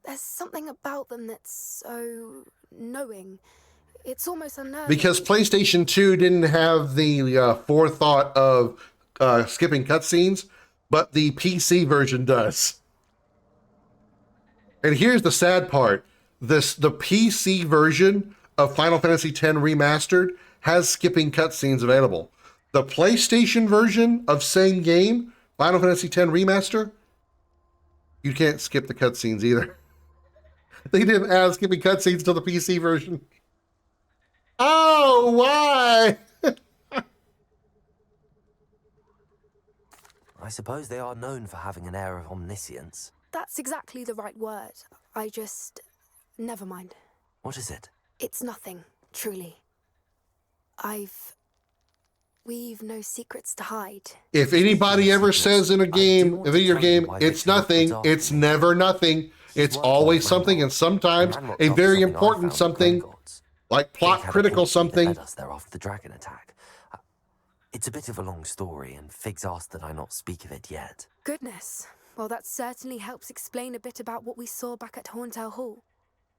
Speaker 11: There's something about them that's so knowing. It's almost unnerving.
Speaker 2: Because PlayStation 2 didn't have the forethought of skipping cutscenes, but the PC version does. And here's the sad part. The PC version of Final Fantasy X Remastered has skipping cutscenes available. The PlayStation version of same game, Final Fantasy X Remaster, you can't skip the cutscenes either. They didn't add skipping cutscenes to the PC version. Oh, why?
Speaker 9: I suppose they are known for having an air of omniscience.
Speaker 11: That's exactly the right word. Never mind.
Speaker 9: What is it?
Speaker 11: It's nothing, truly. We've no secrets to hide.
Speaker 2: If anybody ever says in a video game, it's nothing, it's never nothing. It's always something, and sometimes a very important something, like plot critical something.
Speaker 9: There after the dragon attack. It's a bit of a long story, and Figs asked that I not speak of it yet.
Speaker 11: Goodness. Well, that certainly helps explain a bit about what we saw back at Horntail Hall.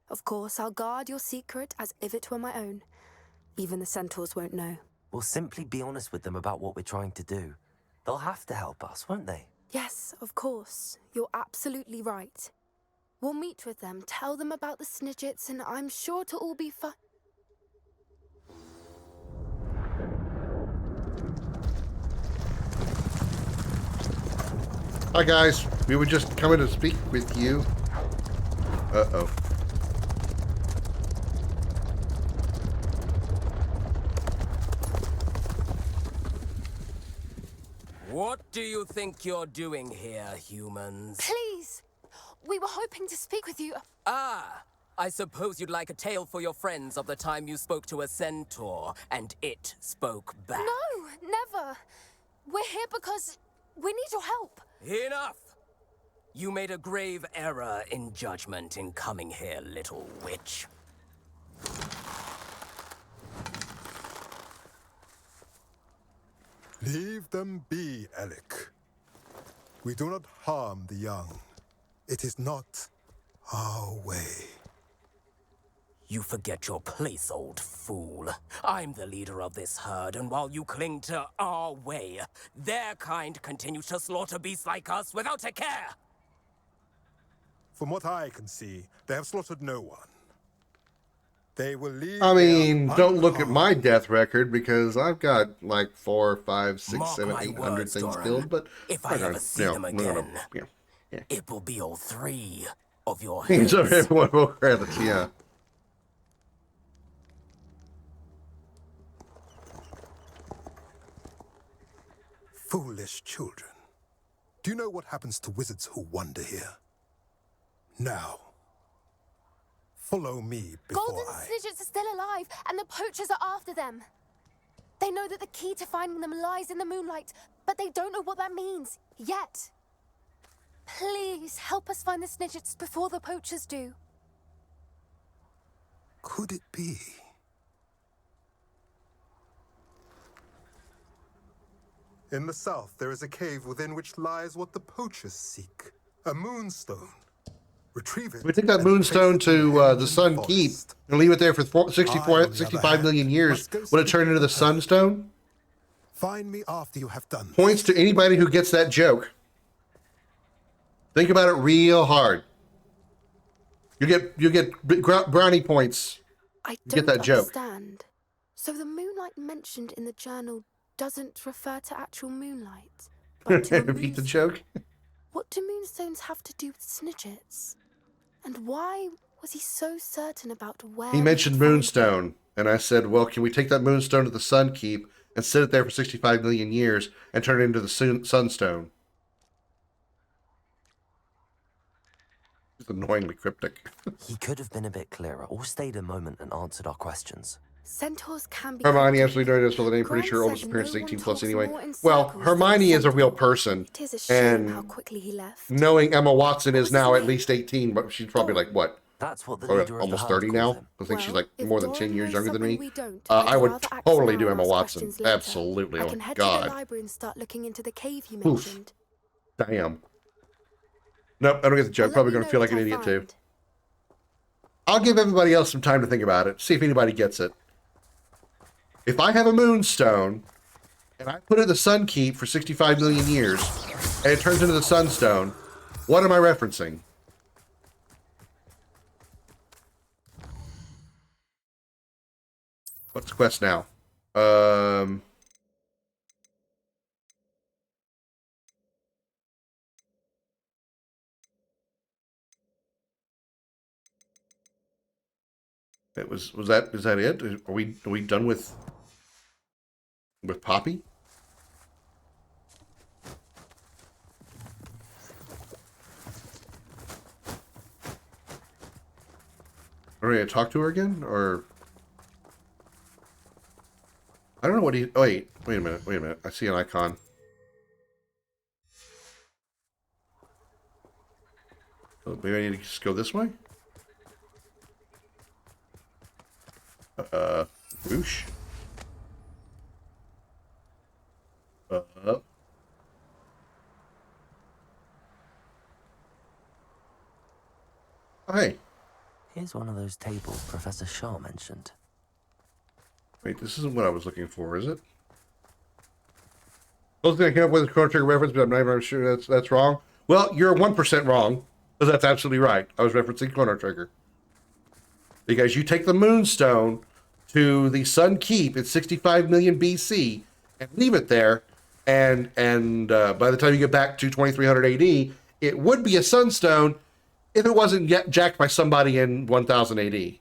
Speaker 11: Of course, I'll guard your secret as if it were my own. Even the centaurs won't know.
Speaker 9: We'll simply be honest with them about what we're trying to do. They'll have to help us, won't they?
Speaker 11: Yes, of course. You're absolutely right. We'll meet with them, tell them about the Snidgets, and I'm sure to all be fine.
Speaker 2: Hi guys, we were just coming to speak with you. Uh-oh.
Speaker 19: What do you think you're doing here, humans?
Speaker 11: Please! We were hoping to speak with you.
Speaker 19: Ah! I suppose you'd like a tale for your friends of the time you spoke to a centaur, and it spoke back.
Speaker 11: No, never! We're here because we need your help.
Speaker 19: Enough! You made a grave error in judgment in coming here, little witch.
Speaker 20: Leave them be, Alec. We do not harm the young. It is not our way.
Speaker 19: You forget your place, old fool. I'm the leader of this herd, and while you cling to our way, their kind continues to slaughter beasts like us without a care.
Speaker 20: From what I can see, they have slaughtered no one. They will leave.
Speaker 2: I mean, don't look at my death record because I've got like 4, 5, 6,
Speaker 19: Mark
Speaker 2: 7,
Speaker 19: my
Speaker 2: 800
Speaker 19: words,
Speaker 2: things
Speaker 19: Doran.
Speaker 2: killed. But
Speaker 19: if I ever see them again, it will be all 3 of your heads.
Speaker 2: So everyone will credits, yeah.
Speaker 20: Foolish children. Do you know what happens to wizards who wander here? Now, follow me before
Speaker 11: Golden
Speaker 20: I...
Speaker 11: Snidgets are still alive, and the poachers are after them. They know that the key to finding them lies in the moonlight, but they don't know what that means, yet. Please, help us find the Snidgets before the poachers do.
Speaker 20: Could it be? In the south, there is a cave within which lies what the poachers seek. A moonstone. Retrieve it.
Speaker 2: We take that moonstone to the Sun Keep and leave it there for 65 million years. Would it turn into the Sunstone?
Speaker 20: Find me after you have done.
Speaker 2: Points to anybody who gets that joke. Think about it real hard. You get brownie points.
Speaker 11: I
Speaker 2: You get that joke.
Speaker 11: understand. So the moonlight mentioned in the journal doesn't refer to actual moonlight, but to a
Speaker 2: Repeat the joke.
Speaker 11: What do moonstones have to do with Snidgets? And why was he so certain about where
Speaker 2: He mentioned moonstone, and I said, well, can we take that moonstone to the Sun Keep and sit it there for 65 million years and turn it into the Sunstone? It's annoyingly cryptic.
Speaker 9: He could have been a bit clearer, or stayed a moment and answered our questions.
Speaker 11: Centaurs can be
Speaker 2: Hermione absolutely knows this, well, the name pretty sure oldest appearance is 18 plus anyway. Well, Hermione is a real person,
Speaker 11: It is a shame how
Speaker 2: and
Speaker 11: quickly he left.
Speaker 2: knowing Emma Watson is now at least 18, but she's probably like, what?
Speaker 9: That's what the
Speaker 2: Or
Speaker 9: leader of
Speaker 2: almost
Speaker 9: the
Speaker 2: 30
Speaker 9: herd
Speaker 2: now?
Speaker 9: calls him.
Speaker 2: I think she's
Speaker 11: Well,
Speaker 2: like
Speaker 11: if
Speaker 2: more than
Speaker 11: Doran
Speaker 2: 10 years
Speaker 11: knows
Speaker 2: younger than me.
Speaker 11: something we don't,
Speaker 2: I
Speaker 11: I'd
Speaker 2: would
Speaker 11: rather act
Speaker 2: totally
Speaker 11: now
Speaker 2: do
Speaker 11: or
Speaker 2: Emma
Speaker 11: ask
Speaker 2: Watson.
Speaker 11: questions later.
Speaker 2: Absolutely.
Speaker 11: I
Speaker 2: Oh,
Speaker 11: can head to
Speaker 2: God.
Speaker 11: the library and start looking into the cave you
Speaker 2: Oof.
Speaker 11: mentioned.
Speaker 2: Damn. Nope, I don't get the joke. Probably going to feel like an idiot too. I'll give everybody else some time to think about it. See if anybody gets it. If I have a moonstone and I put it in the Sun Keep for 65 million years and it turns into the Sunstone, what am I referencing? What's the quest now? Is that it? Are we done with Poppy? Are we gonna talk to her again, or I don't know what he? Oh, wait a minute. I see an icon. Oh, maybe I need to just go this way. Whoosh. Hey.
Speaker 9: Here's one of those tables Professor Shaw mentioned.
Speaker 2: Wait, this isn't what I was looking for, is it? Close thing I came up with a Chrono Trigger reference, but I'm not even sure that's wrong. Well, you're 1% wrong, because that's absolutely right. I was referencing Chrono Trigger. Because you take the Moonstone to the Sun Keep at 65 million BC and leave it there, and by the time you get back to 2300 AD, it would be a Sunstone if it wasn't jacked by somebody in 1000 AD.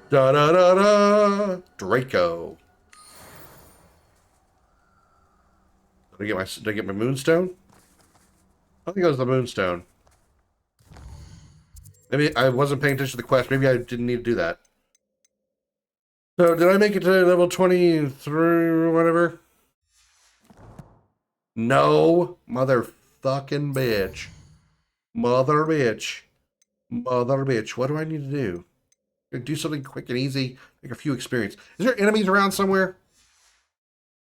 Speaker 2: Da da da da! Draco. Did I get my Moonstone? I think it was the Moonstone. Maybe I wasn't paying attention to the quest. Maybe I didn't need to do that. So, did I make it to level 23 or whatever? No, motherfucking bitch. Mother bitch. Mother bitch. What do I need to do? Do something quick and easy. Make a few experience. Is there enemies around somewhere?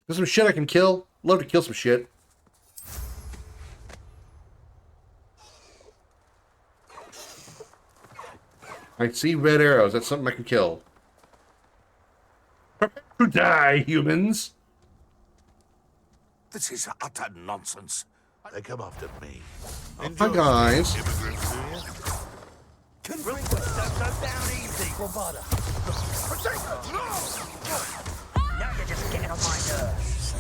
Speaker 2: There's some shit I can kill. Love to kill some shit. I see red arrows. That's something I can kill. Prepare to die, humans.
Speaker 21: This is utter nonsense. They come after me.
Speaker 2: Hi, guys.
Speaker 21: Don't go down easy. Bombarda. Now you're just getting on my nerves.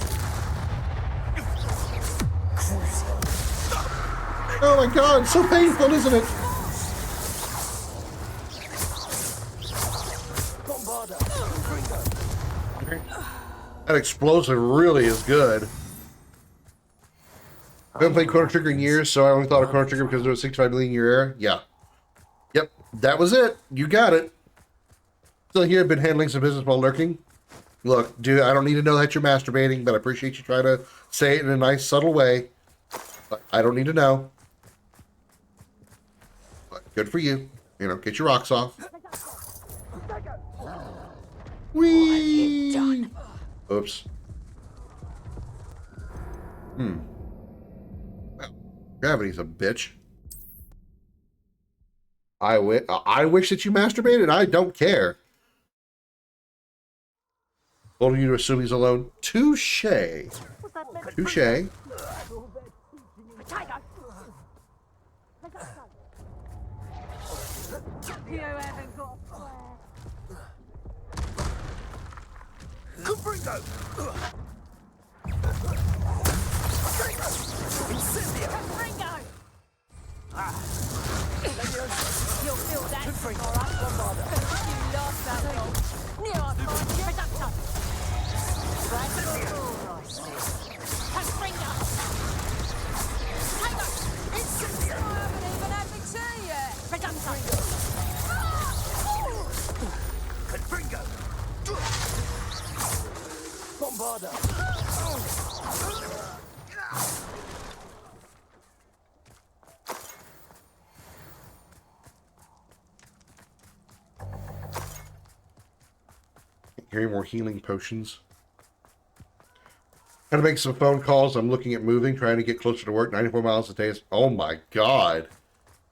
Speaker 2: Oh my god, so painful, isn't it? That explosive really is good. I haven't played Chrono Trigger in years, so I only thought of Chrono Trigger because it was 65 million year era. Yeah. Yep, that was it. You got it. Still here, been handling some business while lurking. Look, dude, I don't need to know that you're masturbating, but I appreciate you trying to say it in a nice, subtle way. But I don't need to know. But good for you. You know, get your rocks off. Whee! Oops. Well, gravity's a bitch. I wish that you masturbated. I don't care. Told you to assume he's alone. Touche. Touche.
Speaker 6: You'll feel that, alright? You lost that goal.
Speaker 2: Hearing more healing potions. Gotta make some phone calls. I'm looking at moving, trying to get closer to work. 94 miles a day. Oh my god.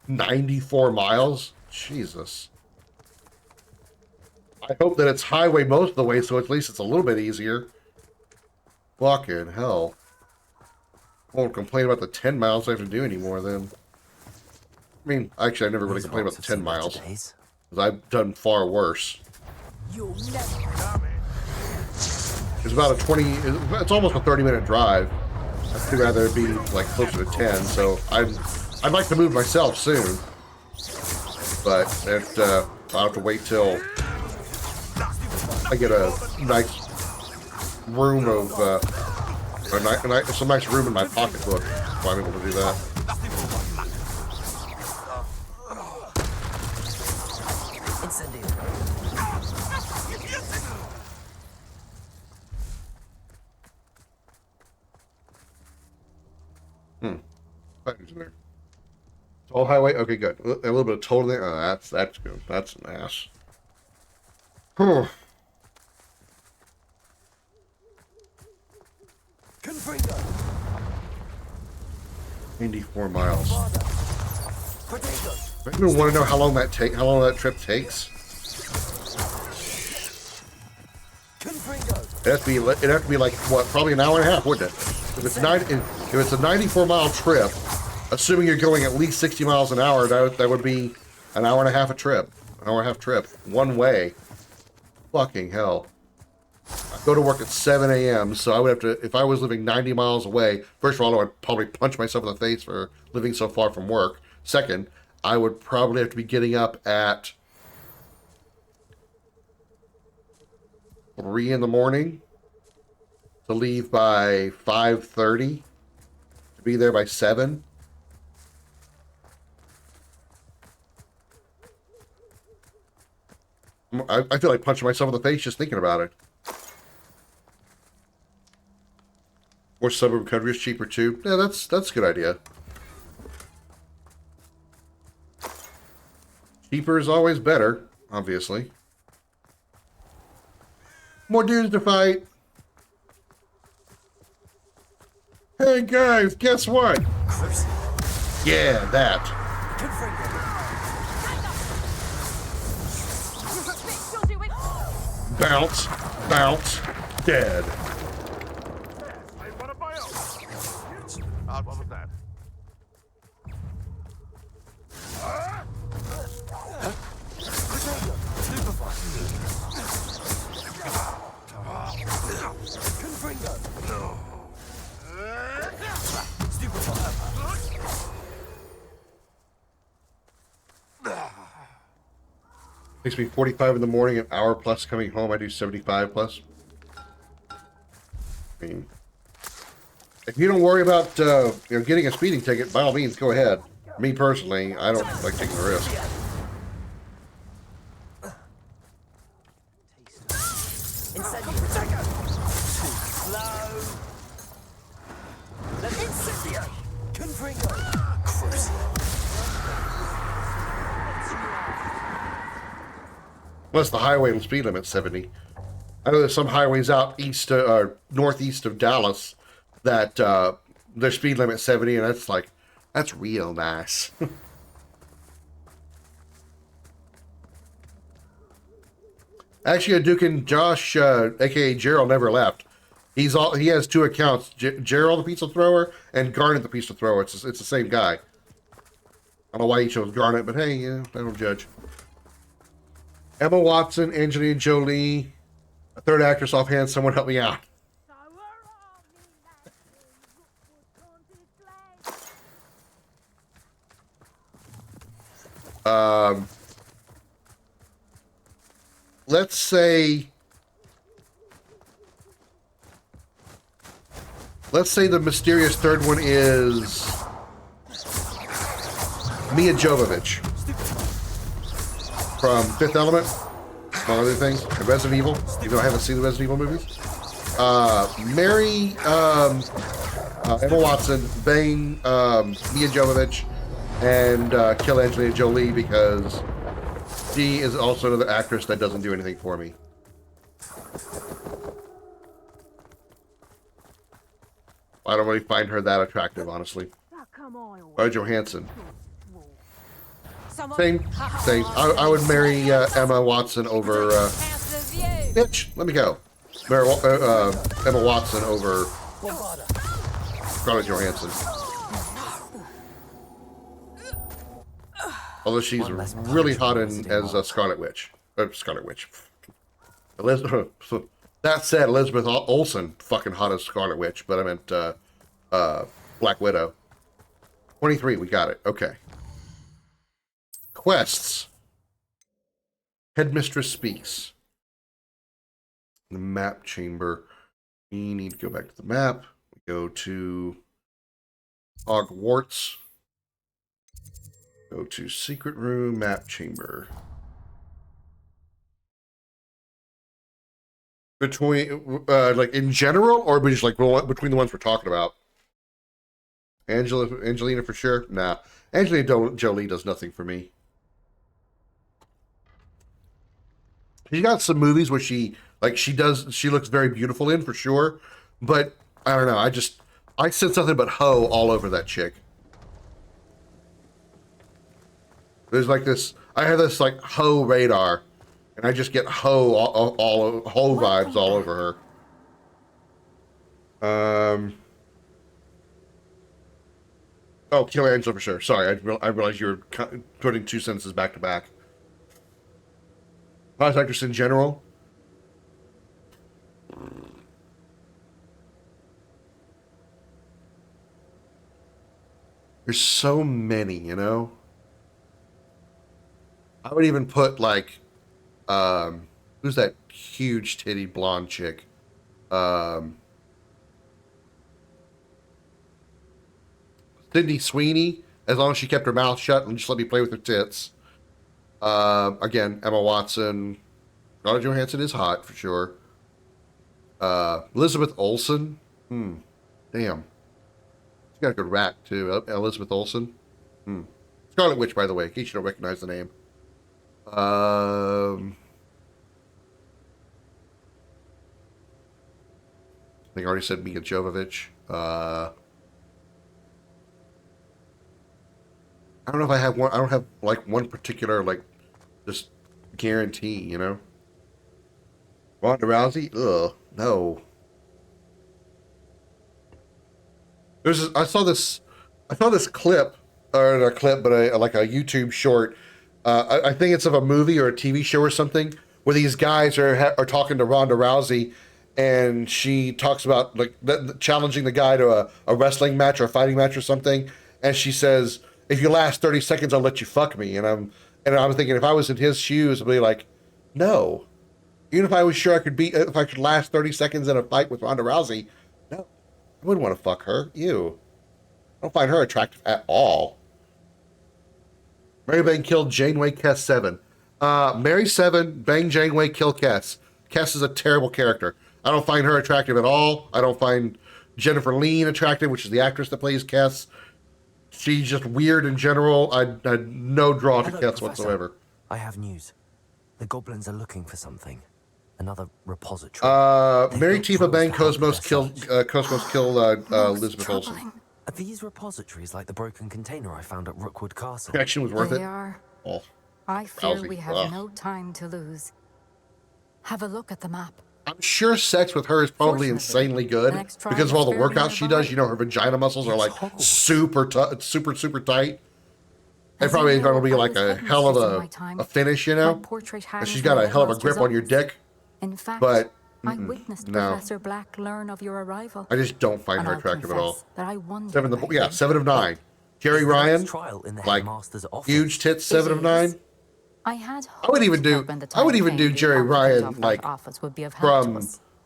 Speaker 2: 94 miles? Jesus. I hope that it's highway most of the way, so at least it's a little bit easier. Fucking hell. I won't complain about the 10 miles I have to do anymore then. I mean, actually, I never really complained about the 10 miles. Because I've done far worse.
Speaker 6: You'll never.
Speaker 2: It's about a 20, it's almost a 30-minute drive. I'd rather it be like closer to 10, so I'd like to move myself soon. But I'll have to wait till I get a nice room of, some nice room in my pocketbook if I'm able to do that. Fighters in there. Toll highway. Okay, good. A little bit of toll there. Oh, that's good. That's an ass. Whew. 94 miles. I even want to know how long that trip takes. It'd have to be like what? Probably an hour and a half, wouldn't it? If it's a 94-mile trip, assuming you're going at least 60 miles an hour, that would be an hour and a half a trip. An hour and a half trip. One way. Fucking hell. I go to work at 7 a.m., so I would have to, if I was living 90 miles away, first of all, I would probably punch myself in the face for living so far from work. Second, I would probably have to be getting up at 3 in the morning to leave by 5:30 to be there by 7. I feel like punching myself in the face just thinking about it. More suburban country is cheaper too. Yeah, that's a good idea. Cheaper is always better, obviously. More dudes to fight. Hey guys, guess what? Yeah, that. Bounce, bounce, dead.
Speaker 21: What was that?
Speaker 2: Takes me 45 in the morning, an hour plus coming home. I do 75 plus. I mean, if you don't worry about getting a speeding ticket, by all means, go ahead. Me personally, I don't like taking the risk. Unless the highway will speed limit 70. I know there's some highways out east or northeast of Dallas that their speed limit 70, and that's real nice. Actually, Duke and Josh, aka Gerald, never left. He has two accounts: Gerald the pizza thrower and Garnet the pizza thrower. It's the same guy. I don't know why he chose Garnet, but hey, I don't judge. Emma Watson, Angelina Jolie, a third actress offhand. Someone help me out. Let's say the mysterious third one is Mia Jovovich from Fifth Element, among other things, and Resident Evil, even though I haven't seen the Resident Evil movies. Marry Emma Watson, bang Mia Jovovich, and kill Angelina Jolie because she is also another actress that doesn't do anything for me. I don't really find her that attractive, honestly. Johansson. Same. I would marry Emma Watson over... bitch, let me go. Marry Emma Watson over Scarlett Johansson. Although she's really hot as Scarlet Witch. Scarlet Witch. That said, Elizabeth Olsen, fucking hot as Scarlet Witch, but I meant Black Widow. 23, we got it. Okay. Quests. Headmistress speaks. The map chamber. We need to go back to the map. We go to Hogwarts. Go to secret room, map chamber. Between, like in general, or just like between the ones we're talking about? Angelina for sure? Nah. Angelina Jolie does nothing for me. She's got some movies where she looks very beautiful in, for sure. But, I don't know, I sense nothing but hoe all over that chick. There's like this, I have this like hoe radar, and I just get hoe hoe vibes all over her. Oh, kill Angela for sure. Sorry, I realized you were putting two sentences back to back. Hottest actress in general. There's so many, you know? I would even put like, who's that huge titty blonde chick? Sydney Sweeney, as long as she kept her mouth shut and just let me play with her tits. Again, Emma Watson, Scarlett Johansson is hot for sure. Elizabeth Olsen. Damn. She's got a good rack too. Elizabeth Olsen. Scarlet Witch, by the way, in case you don't recognize the name. I think I already said Mika Jovovich. I don't know if I have one. I don't have like one particular like just guarantee. You know. Ronda Rousey. Ugh. No. I saw this clip, or not a clip, but like a YouTube short. I think it's of a movie or a TV show or something where these guys are talking to Ronda Rousey, and she talks about like challenging the guy to a wrestling match or a fighting match or something, and she says, "If you last 30 seconds, I'll let you fuck me." And I'm thinking, if I was in his shoes, I'd be like, no. Even if I was sure if I could last 30 seconds in a fight with Ronda Rousey, no, I wouldn't want to fuck her. Ew. I don't find her attractive at all. Mary Bang killed Janeway Kess 7. Mary 7, bang Janeway, kill Kess. Kess is a terrible character. I don't find her attractive at all. I don't find Jennifer Lean attractive, which is the actress that plays Kess. She's just weird in general. I had no draw to Kess whatsoever.
Speaker 9: I have news. The goblins are looking for something. Another repository.
Speaker 2: Mary Tifa Bang Cosmos killed Elizabeth Olsen.
Speaker 9: Are these repositories like the broken container I found at Rookwood Castle?
Speaker 2: Connection was worth it.
Speaker 13: They are.
Speaker 2: Oh,
Speaker 13: I fear
Speaker 2: Rousey.
Speaker 13: we have no time to lose. Have a look at the map.
Speaker 2: I'm sure sex with her is probably insanely good because of all the workouts she does. You know, her vagina muscles are like super tight. And probably going to be like a hell of a finish, you know? And she's got a hell of a grip on your dick.
Speaker 13: In fact,
Speaker 2: but
Speaker 13: I witnessed
Speaker 2: no.
Speaker 13: Professor Black learn of your arrival.
Speaker 2: I just don't find her attractive at all.
Speaker 13: That I wondered
Speaker 2: 7 of 9. Jerry Ryan, like huge tits, 7 of 9.
Speaker 13: I
Speaker 2: would even do Jerry Ryan like from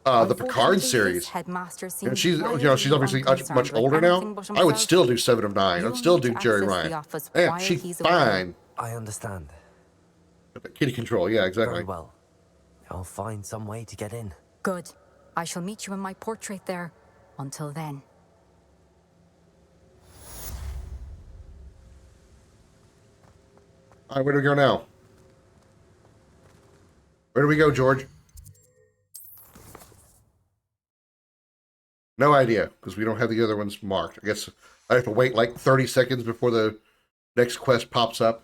Speaker 2: the Picard series. And she's obviously much older now. I would still do 7 of 9. I'd still do Jerry Ryan. Man, she's fine.
Speaker 9: I understand.
Speaker 2: Kitty control, yeah, exactly.
Speaker 9: Very well. I'll find some way to get in.
Speaker 13: Good. I shall meet you in my portrait there. Until then.
Speaker 2: All right, where do we go now? Where do we go, George? No idea, because we don't have the other ones marked. I guess I have to wait like 30 seconds before the next quest pops up.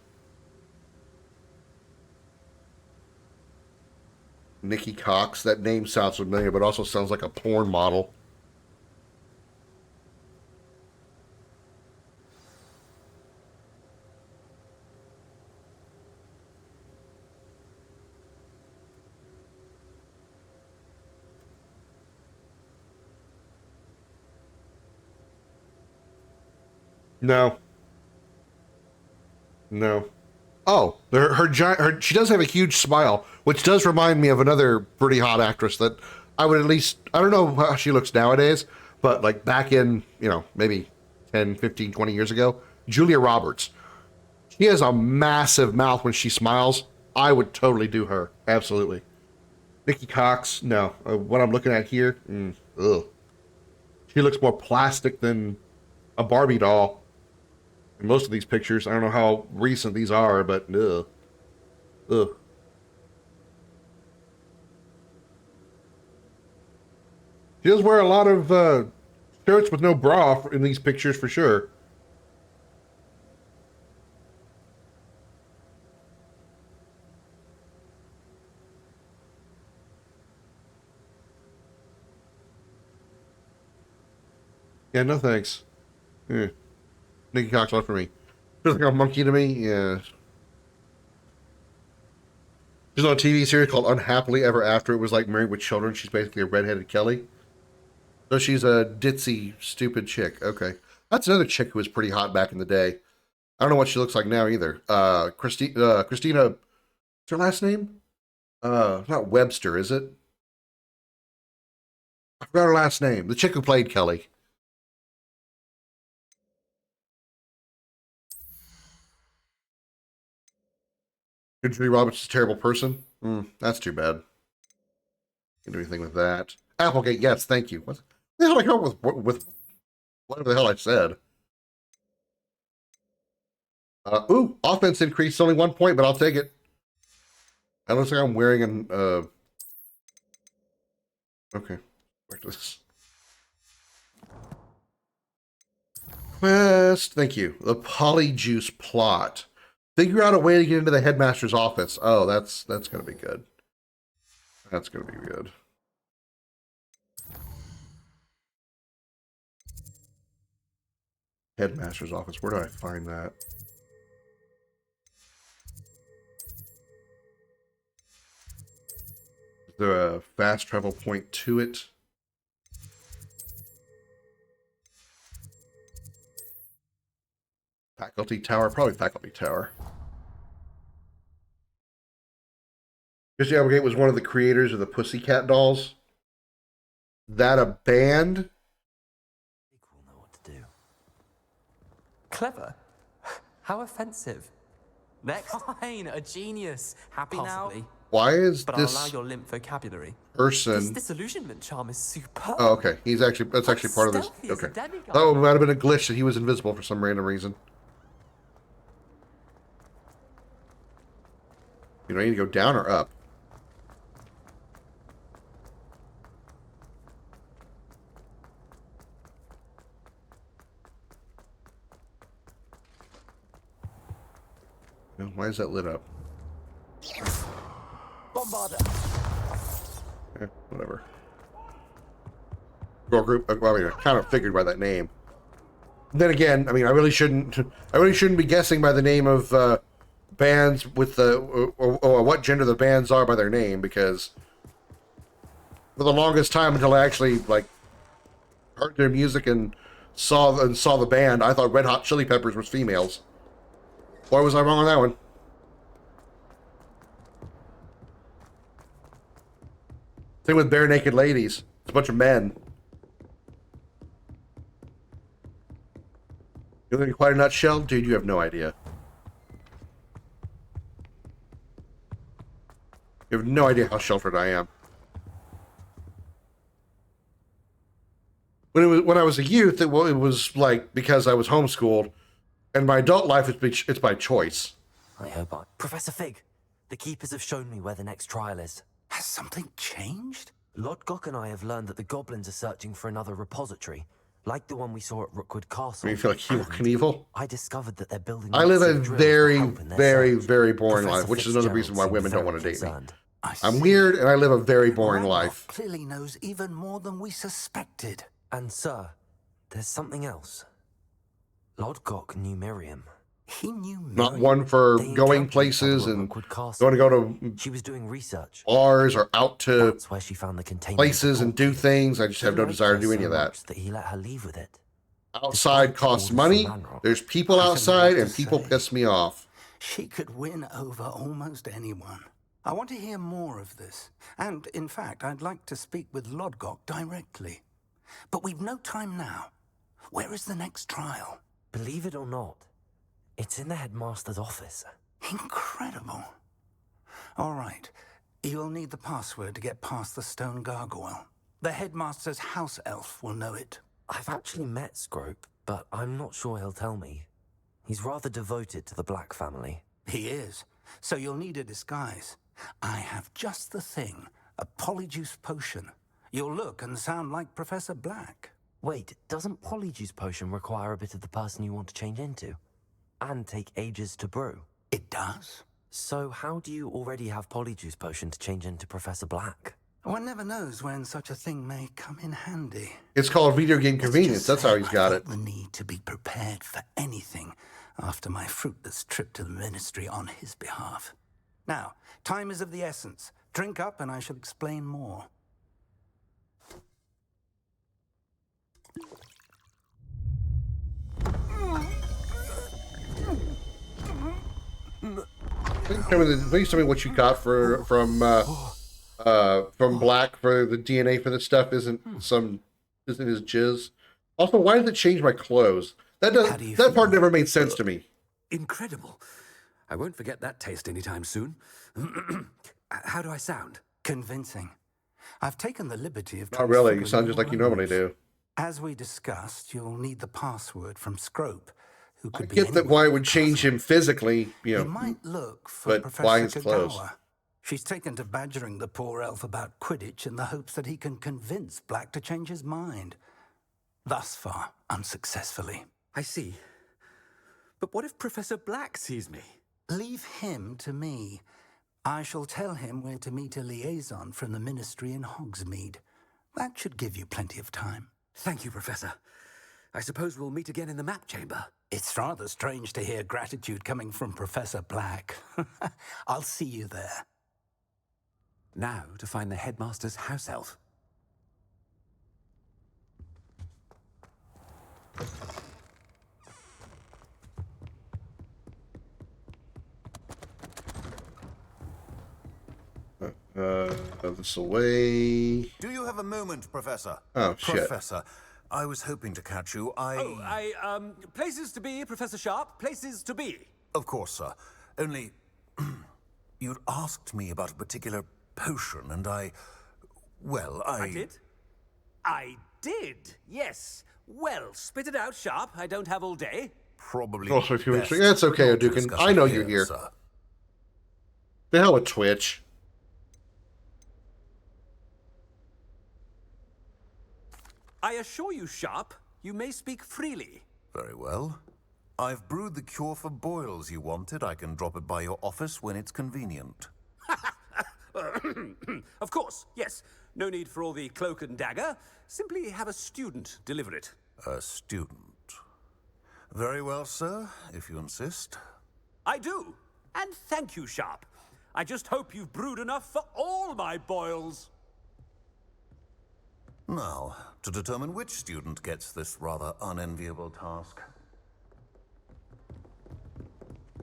Speaker 2: Nikki Cox. That name sounds familiar, but also sounds like a porn model. No. Oh, she does have a huge smile, which does remind me of another pretty hot actress that I would at least, I don't know how she looks nowadays, but like back in, maybe 10, 15, 20 years ago, Julia Roberts. She has a massive mouth when she smiles. I would totally do her. Absolutely. Nikki Cox, no. What I'm looking at here, ugh. She looks more plastic than a Barbie doll. In most of these pictures, I don't know how recent these are, but ugh. She does wear a lot of shirts with no bra in these pictures for sure. Yeah, no thanks. Nikki Cox, not for me. Feels like a monkey to me. Yeah. She's on a TV series called Unhappily Ever After. It was like Married with Children. She's basically a redheaded Kelly. So she's a ditzy, stupid chick. Okay. That's another chick who was pretty hot back in the day. I don't know what she looks like now either. Christina, what's her last name? Not Webster, is it? I forgot her last name. The chick who played Kelly. Julia Roberts is a terrible person. That's too bad. Can't do anything with that. Applegate, yes, thank you. What the hell did I come up with whatever the hell I said? Ooh, offense increased only 1 point, but I'll take it. It looks like I'm wearing an, okay. Back to this. Quest, thank you. The Polyjuice plot. Figure out a way to get into the headmaster's office. Oh, that's gonna be good. That's gonna be good. Headmaster's office. Where do I find that? Is there a fast travel point to it? Faculty Tower? Probably Faculty Tower. Christy Applegate was one of the creators of the Pussycat Dolls. That a band?
Speaker 9: Will know what to do. Clever? How offensive. Next.
Speaker 1: Fine, a genius. Happy
Speaker 9: Possibly.
Speaker 1: now?
Speaker 2: Why is
Speaker 1: but
Speaker 2: this
Speaker 1: I'll allow your limp vocabulary.
Speaker 2: person...
Speaker 1: This disillusionment charm is superb.
Speaker 2: Oh, okay. That's actually part of this. Okay. Oh, it might have been a glitch that he was invisible for some random reason. You know, I need to go down or up? No, why is that lit up?
Speaker 19: Bombarder.
Speaker 2: Whatever. Girl group. Well, I mean, I kind of figured by that name. Then again, I mean, I really shouldn't be guessing by the name of bands with the or what gender the bands are by their name, because for the longest time until I actually like heard their music and saw the band, I thought Red Hot Chili Peppers was females. Why was I wrong on that one? Same with Bare Naked Ladies. It's a bunch of men. You think quite a nutshell? Dude, you have no idea. You have no idea how sheltered I am. When I was a youth, it was like because I was homeschooled, and my adult life it's by choice.
Speaker 9: I hope I... Professor Fig, the Keepers have shown me where the next trial is.
Speaker 16: Has something changed?
Speaker 9: Lodgok and I have learned that the goblins are searching for another repository, like the one we saw at Rookwood Castle.
Speaker 2: I mean, you feel like Hugh Knievel?
Speaker 9: I discovered that they're building...
Speaker 2: I live a very, very, very boring life, which is another reason why women don't want to date me. I'm weird, and I live a very boring life.
Speaker 16: Clearly knows even more than we suspected.
Speaker 9: And sir, there's something else. Lodgok knew Miriam.
Speaker 16: He knew Miriam?
Speaker 2: Not one for going places and going to go to
Speaker 9: she was doing research.
Speaker 2: Bars or out to
Speaker 9: That's where she found the container
Speaker 2: places and do things. I just have no desire to do any of that.
Speaker 9: That he let her leave with it.
Speaker 2: Outside costs money. There's people outside, and people piss me off.
Speaker 16: She could win over almost anyone. I want to hear more of this. And, in fact, I'd like to speak with Lodgok directly. But we've no time now. Where is the next trial?
Speaker 9: Believe it or not, it's in the headmaster's office.
Speaker 16: Incredible. All right. You'll need the password to get past the stone gargoyle. The headmaster's house elf will know it.
Speaker 9: I've actually met Scrope, but I'm not sure he'll tell me. He's rather devoted to the Black family.
Speaker 16: He is. So you'll need a disguise. I have just the thing. A polyjuice potion. You'll look and sound like Professor Black.
Speaker 9: Wait, doesn't polyjuice potion require a bit of the person you want to change into? And take ages to brew?
Speaker 16: It does.
Speaker 9: So how do you already have polyjuice potion to change into Professor Black?
Speaker 16: One never knows when such a thing may come in handy.
Speaker 2: It's called video game convenience. That's how he's got it.
Speaker 16: The need to be prepared for anything after my fruitless trip to the ministry on his behalf. Now, time is of the essence. Drink up and I shall explain more.
Speaker 2: Please tell me what you got from Black for the DNA for this stuff isn't his jizz. Also, why did it change my clothes? That part never made sense to me.
Speaker 22: Incredible. I won't forget that taste anytime soon.
Speaker 16: How do I sound? Convincing. I've taken the liberty of...
Speaker 2: Not really. You
Speaker 16: transfiguring
Speaker 2: sound just
Speaker 16: your
Speaker 2: like you normally
Speaker 16: robes.
Speaker 2: do.
Speaker 16: As we discussed, you'll need the password from Scrope, who
Speaker 2: I
Speaker 16: could be
Speaker 2: get that
Speaker 16: anywhere
Speaker 2: why it
Speaker 16: in
Speaker 2: would
Speaker 16: the
Speaker 2: change
Speaker 16: castle.
Speaker 2: him physically, you know.
Speaker 16: You might look for
Speaker 2: but
Speaker 16: Professor
Speaker 2: flying's close.
Speaker 16: Kagawa. She's taken to badgering the poor elf about Quidditch in the hopes that he can convince Black to change his mind. Thus far, unsuccessfully.
Speaker 4: I see. But what if Professor Black sees me?
Speaker 16: Leave him to me. I shall tell him where to meet a liaison from the Ministry in Hogsmeade. That should give you plenty of time.
Speaker 4: Thank you, Professor. I suppose we'll meet again in the map chamber.
Speaker 16: It's rather strange to hear gratitude coming from Professor Black. I'll see you there.
Speaker 4: Now to find the headmaster's house elf.
Speaker 2: This away.
Speaker 22: Do you have a moment, Professor?
Speaker 2: Oh, shit.
Speaker 22: Professor, I was hoping to catch you.
Speaker 4: Places to be, Professor Sharp. Places to be.
Speaker 22: Of course, sir. Only, you'd asked me about a particular potion, and I
Speaker 4: did? I did, yes. Well, spit it out, Sharp. I don't have all day.
Speaker 22: Probably.
Speaker 2: Also, if you want to, yeah, it's okay, Odukin. I know you're here.
Speaker 22: Sir.
Speaker 2: The hell with Twitch.
Speaker 4: I assure you, Sharp, you may speak freely.
Speaker 22: Very well. I've brewed the cure for boils you wanted. I can drop it by your office when it's convenient.
Speaker 4: Of course, yes. No need for all the cloak and dagger. Simply have a student deliver it.
Speaker 22: A student. Very well, sir, if you insist.
Speaker 4: I do. And thank you, Sharp. I just hope you've brewed enough for all my boils.
Speaker 22: Now, to determine which student gets this rather unenviable task.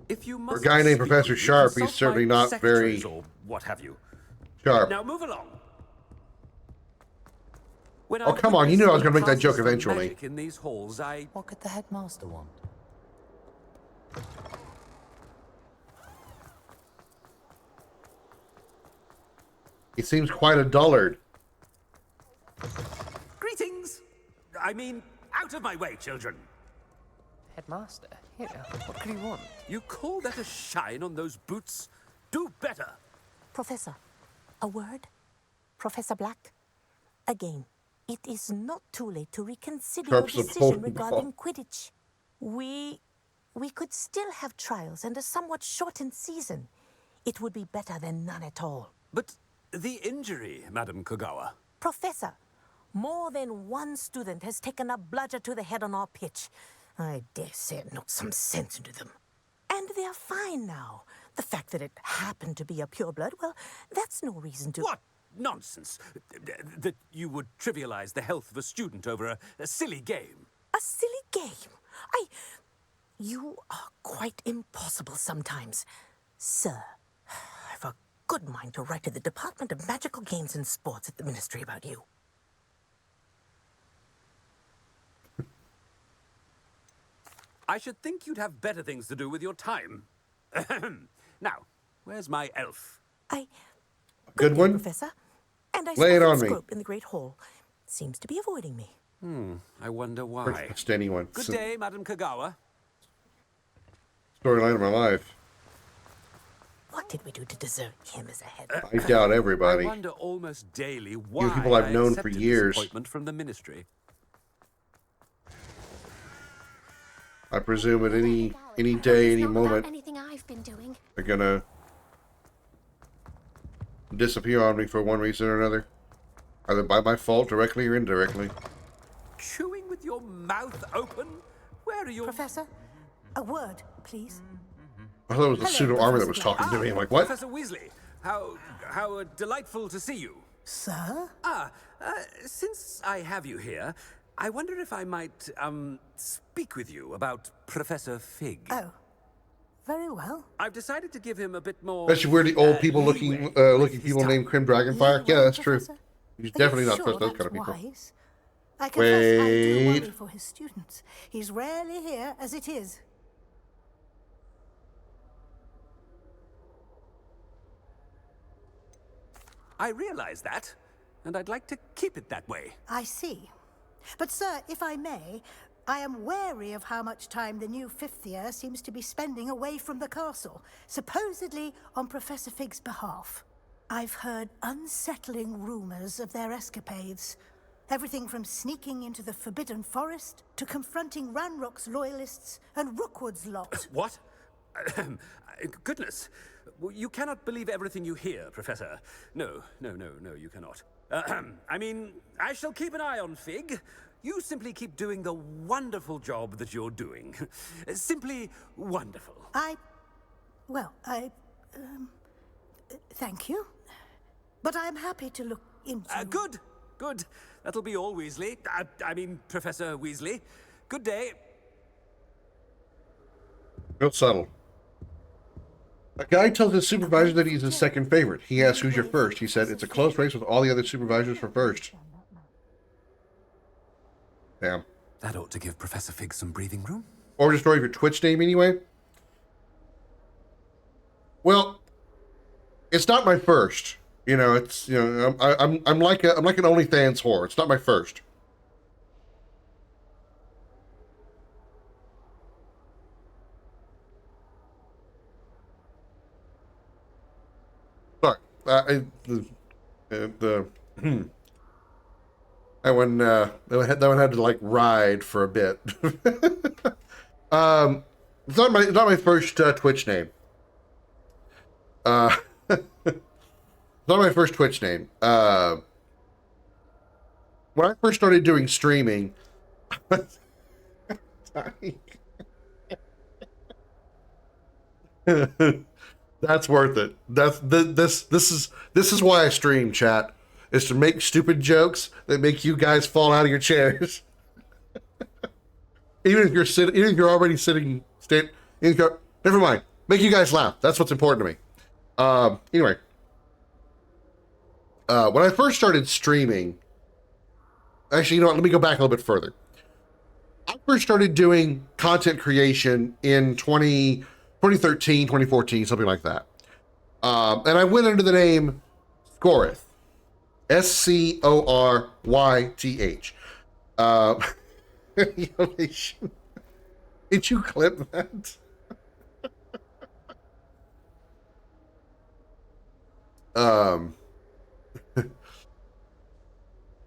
Speaker 4: If you
Speaker 2: For a guy named Professor Sharp, he's certainly not very
Speaker 4: or what have you.
Speaker 2: sharp.
Speaker 4: Now move along.
Speaker 2: Oh, come on, you knew I was going to make that joke eventually.
Speaker 4: In these halls,
Speaker 18: What could the headmaster want?
Speaker 2: He seems quite a dullard.
Speaker 4: Greetings! I mean, out of my way, children.
Speaker 23: Headmaster, here, what could he want?
Speaker 4: You call that a shine on those boots? Do better.
Speaker 7: Professor, a word? Professor Black? Again, it is not too late to reconsider your decision regarding Quidditch. We could still have trials and a somewhat shortened season. It would be better than none at all.
Speaker 4: But the injury, Madam Kagawa.
Speaker 7: Professor, more than one student has taken a bludger to the head on our pitch. I dare say it knocked some sense into them. And they're fine now. The fact that it happened to be a pureblood, well, that's no reason to...
Speaker 4: What nonsense! That you would trivialize the health of a student over a silly game.
Speaker 7: A silly game? You are quite impossible sometimes. Sir, I've a good mind to write to the Department of Magical Games and Sports at the Ministry about you.
Speaker 4: I should think you'd have better things to do with your time. Now, where's my elf?
Speaker 2: Good one?
Speaker 7: Professor. And I
Speaker 2: Lay it on me.
Speaker 7: Scrope in the Great Hall. Seems to be avoiding me.
Speaker 4: I wonder why.
Speaker 2: Just anyone.
Speaker 4: Good day, Madam Kagawa.
Speaker 2: Storyline of my life.
Speaker 7: What did we do to deserve him as a head?
Speaker 2: I doubt everybody.
Speaker 4: I wonder almost daily why
Speaker 2: people I've known for
Speaker 4: accepted
Speaker 2: years.
Speaker 4: this appointment from the ministry.
Speaker 2: I presume at any day, any moment,
Speaker 11: Anything I've been doing.
Speaker 2: they're gonna disappear on me for one reason or another. Either by my fault, directly or indirectly.
Speaker 4: Chewing with your mouth open? Where are you?
Speaker 7: Professor, a word, please.
Speaker 2: I thought it was the pseudo armor that was talking to me. I'm like, what?
Speaker 4: Professor Weasley, how delightful to see you.
Speaker 7: Sir?
Speaker 4: Since I have you here, I wonder if I might, speak with you about Professor Fig.
Speaker 7: Oh, very well.
Speaker 4: I've decided to give him a bit more...
Speaker 2: Especially weird, the old people looking people named Krim Dragonfire. Yeah, that's true. He's definitely not trust those kind of people.
Speaker 24: Wise. I confess I do worry
Speaker 2: Wait.
Speaker 24: for his students. He's rarely here as it is.
Speaker 4: I realize that, and I'd like to keep it that way.
Speaker 24: I see. But, sir, if I may, I am wary of how much time the new fifth year seems to be spending away from the castle, supposedly on Professor Fig's behalf. I've heard unsettling rumors of their escapades. Everything from sneaking into the Forbidden Forest to confronting Ranrock's loyalists and Rookwood's lot.
Speaker 4: What? Goodness. You cannot believe everything you hear, Professor. No, you cannot. I mean, I shall keep an eye on Fig. You simply keep doing the wonderful job that you're doing. Simply wonderful.
Speaker 24: Thank you. But I'm happy to look into...
Speaker 4: Good. That'll be all, Weasley. I mean, Professor Weasley. Good day.
Speaker 2: Real subtle. A guy tells his supervisor that he's his second favorite. He asks, who's your first? He said, it's a close race with all the other supervisors for first. Damn.
Speaker 4: That ought to give Professor Fig some breathing room.
Speaker 2: Origin story of your Twitch name, anyway? Well, it's not my first. You know, it's, you know, I'm like an OnlyFans whore. It's not my first. Sorry, that one had to like ride for a bit. It's not my first Twitch name. It's not my first Twitch name. When I first started doing streaming, that's worth it. This is why I stream, chat, is to make stupid jokes that make you guys fall out of your chairs. Even if you're already sitting, never mind. Make you guys laugh. That's what's important to me. Anyway, when I first started streaming, actually, you know what? Let me go back a little bit further. I first started doing content creation in 2013, 2014, something like that. And I went under the name Scorith. ScorYth. Did you clip that?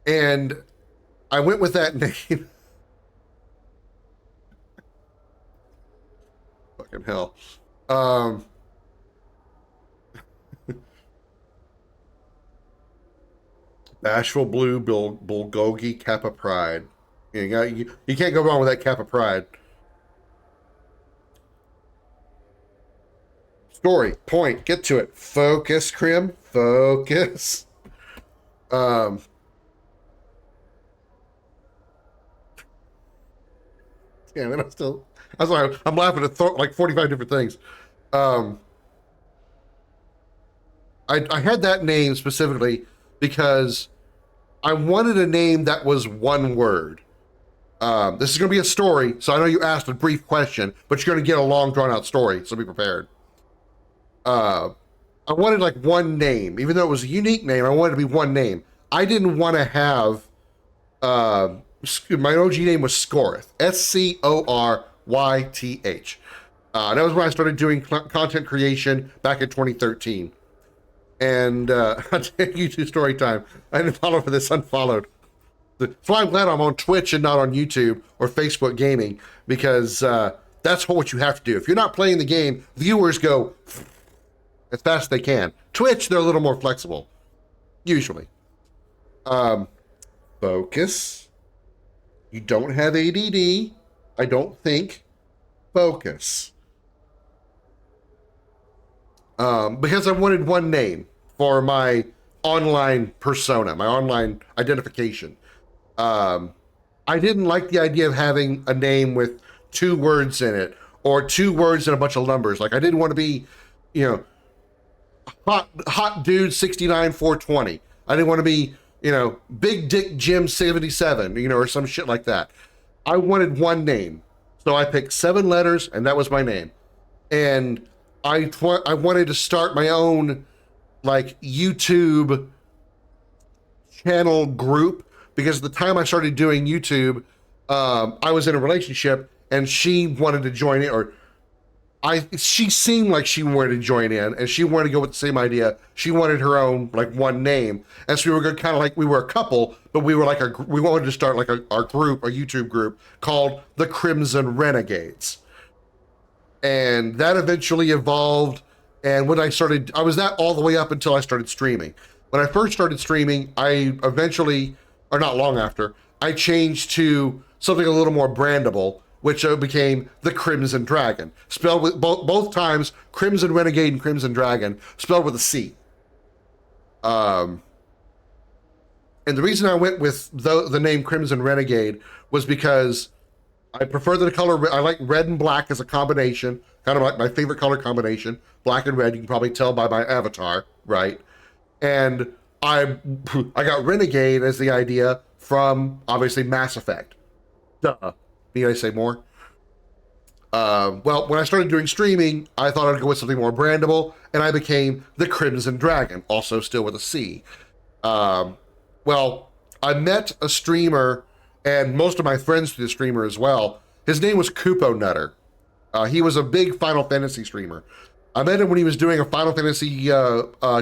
Speaker 2: And I went with that name. Fucking hell. Bashful Blue Bulgogi Kappa Pride. You can't go wrong with that Kappa Pride. Story, point, get to it. Focus, Krim. Focus. Yeah, then I'm laughing at like 45 different things. I had that name specifically because I wanted a name that was one word. This is going to be a story, so I know you asked a brief question, but you're going to get a long, drawn-out story, so be prepared. I wanted like one name. Even though it was a unique name, I wanted it to be one name. I didn't want to have... my OG name was Scorith. ScorYth. That was when I started doing content creation back in 2013. And I'll take you to story time. I didn't follow for this, unfollowed. That's why I'm glad I'm on Twitch and not on YouTube or Facebook Gaming, because that's what you have to do. If you're not playing the game, viewers go as fast as they can. Twitch, they're a little more flexible, usually. Focus. You don't have ADD, I don't think. Focus. Because I wanted one name for my online persona, my online identification. I didn't like the idea of having a name with 2 words in it, or 2 words and a bunch of numbers. Like, I didn't want to be, you know, hot dude 69 420. I didn't want to be, you know, Big Dick Jim 77, you know, or some shit like that. I wanted one name. So I picked 7 letters, and that was my name. And I wanted to start my own, like, YouTube channel group because at the time I started doing YouTube, I was in a relationship and she wanted to join it, or she seemed like she wanted to join in and she wanted to go with the same idea. She wanted her own like one name. And so we were kind of like, we were a couple, but we were like, we wanted to start like our group, a YouTube group called the Crimson Renegades. And that eventually evolved. And when I was that all the way up until I started streaming. When I first started streaming, I eventually, or not long after, I changed to something a little more brandable, which became the Crimson Dragon, spelled with both times Crimson Renegade and Crimson Dragon, spelled with a C. And the reason I went with the name Crimson Renegade was because I prefer the color. I like red and black as a combination, kind of like my favorite color combination, black and red. You can probably tell by my avatar, right? And I got Renegade as the idea from obviously Mass Effect. Duh. Need I say more? Well, when I started doing streaming, I thought I'd go with something more brandable, and I became the Crimson Dragon, also still with a C. Well, I met a streamer, and most of my friends through the streamer as well. His name was Kupo Nutter. He was a big Final Fantasy streamer. I met him when he was doing a Final Fantasy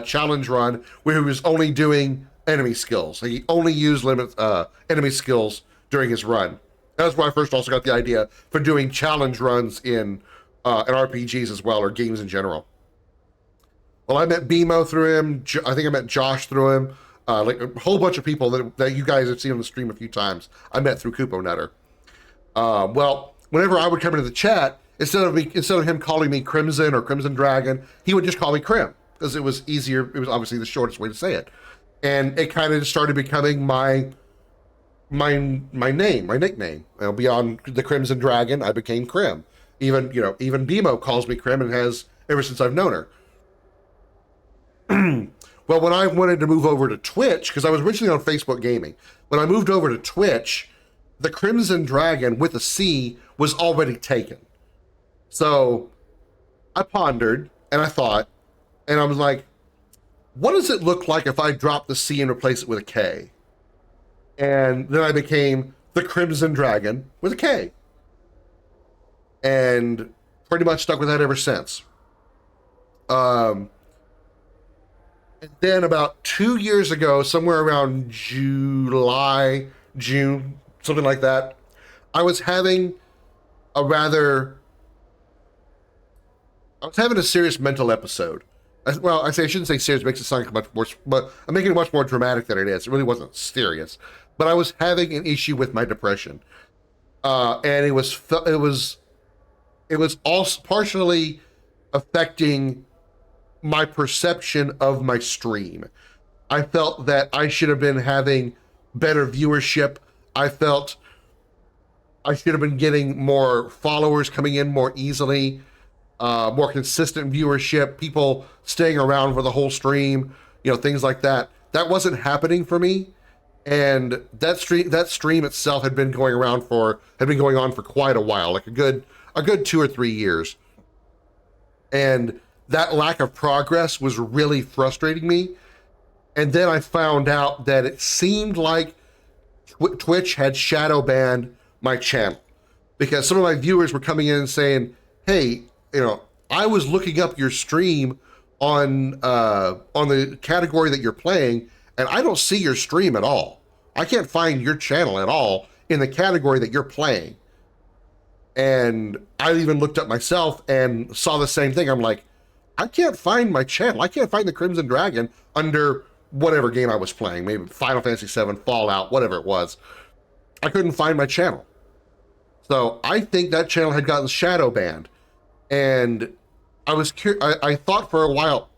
Speaker 2: challenge run where he was only doing enemy skills. He only used enemy skills during his run. That's where I first also got the idea for doing challenge runs in RPGs as well, or games in general. Well, I met BMO through him. I think I met Josh through him. Like a whole bunch of people that you guys have seen on the stream a few times, I met through Kupo Nutter. Well, whenever I would come into the chat, instead of him calling me Crimson or Crimson Dragon, he would just call me Krim because it was easier. It was obviously the shortest way to say it, and it kind of started becoming my name, my nickname. Beyond the Crimson Dragon, I became Krim. Even BMO calls me Krim and has ever since I've known her. Well, when I wanted to move over to Twitch, because I was originally on Facebook Gaming, when I moved over to Twitch, the Crimson Dragon with a C was already taken. So I pondered and I thought, and I was like, what does it look like if I drop the C and replace it with a K? And then I became the Crimson Dragon with a K. And pretty much stuck with that ever since. And then about 2 years ago, somewhere around July, June, something like that, I was having a serious mental episode. I shouldn't say serious, it makes it sound much more, but I'm making it much more dramatic than it is. It really wasn't serious. But I was having an issue with my depression. And it was also partially affecting my perception of my stream. I felt that I should have been having better viewership. I felt I should have been getting more followers coming in more easily, more consistent viewership, people staying around for the whole stream, things like that. That wasn't happening for me. And that stream itself had been going on for quite a while, like a good 2 or 3 years. And that lack of progress was really frustrating me. And then I found out that it seemed like Twitch had shadow banned my channel because some of my viewers were coming in and saying, hey, I was looking up your stream on the category that you're playing, and I don't see your stream at all. I can't find your channel at all in the category that you're playing. And I even looked up myself and saw the same thing. I'm like, I can't find my channel. I can't find the Crimson Dragon under whatever game I was playing, maybe Final Fantasy VII, Fallout, whatever it was. I couldn't find my channel. So I think that channel had gotten shadow banned. And I was I thought for a while,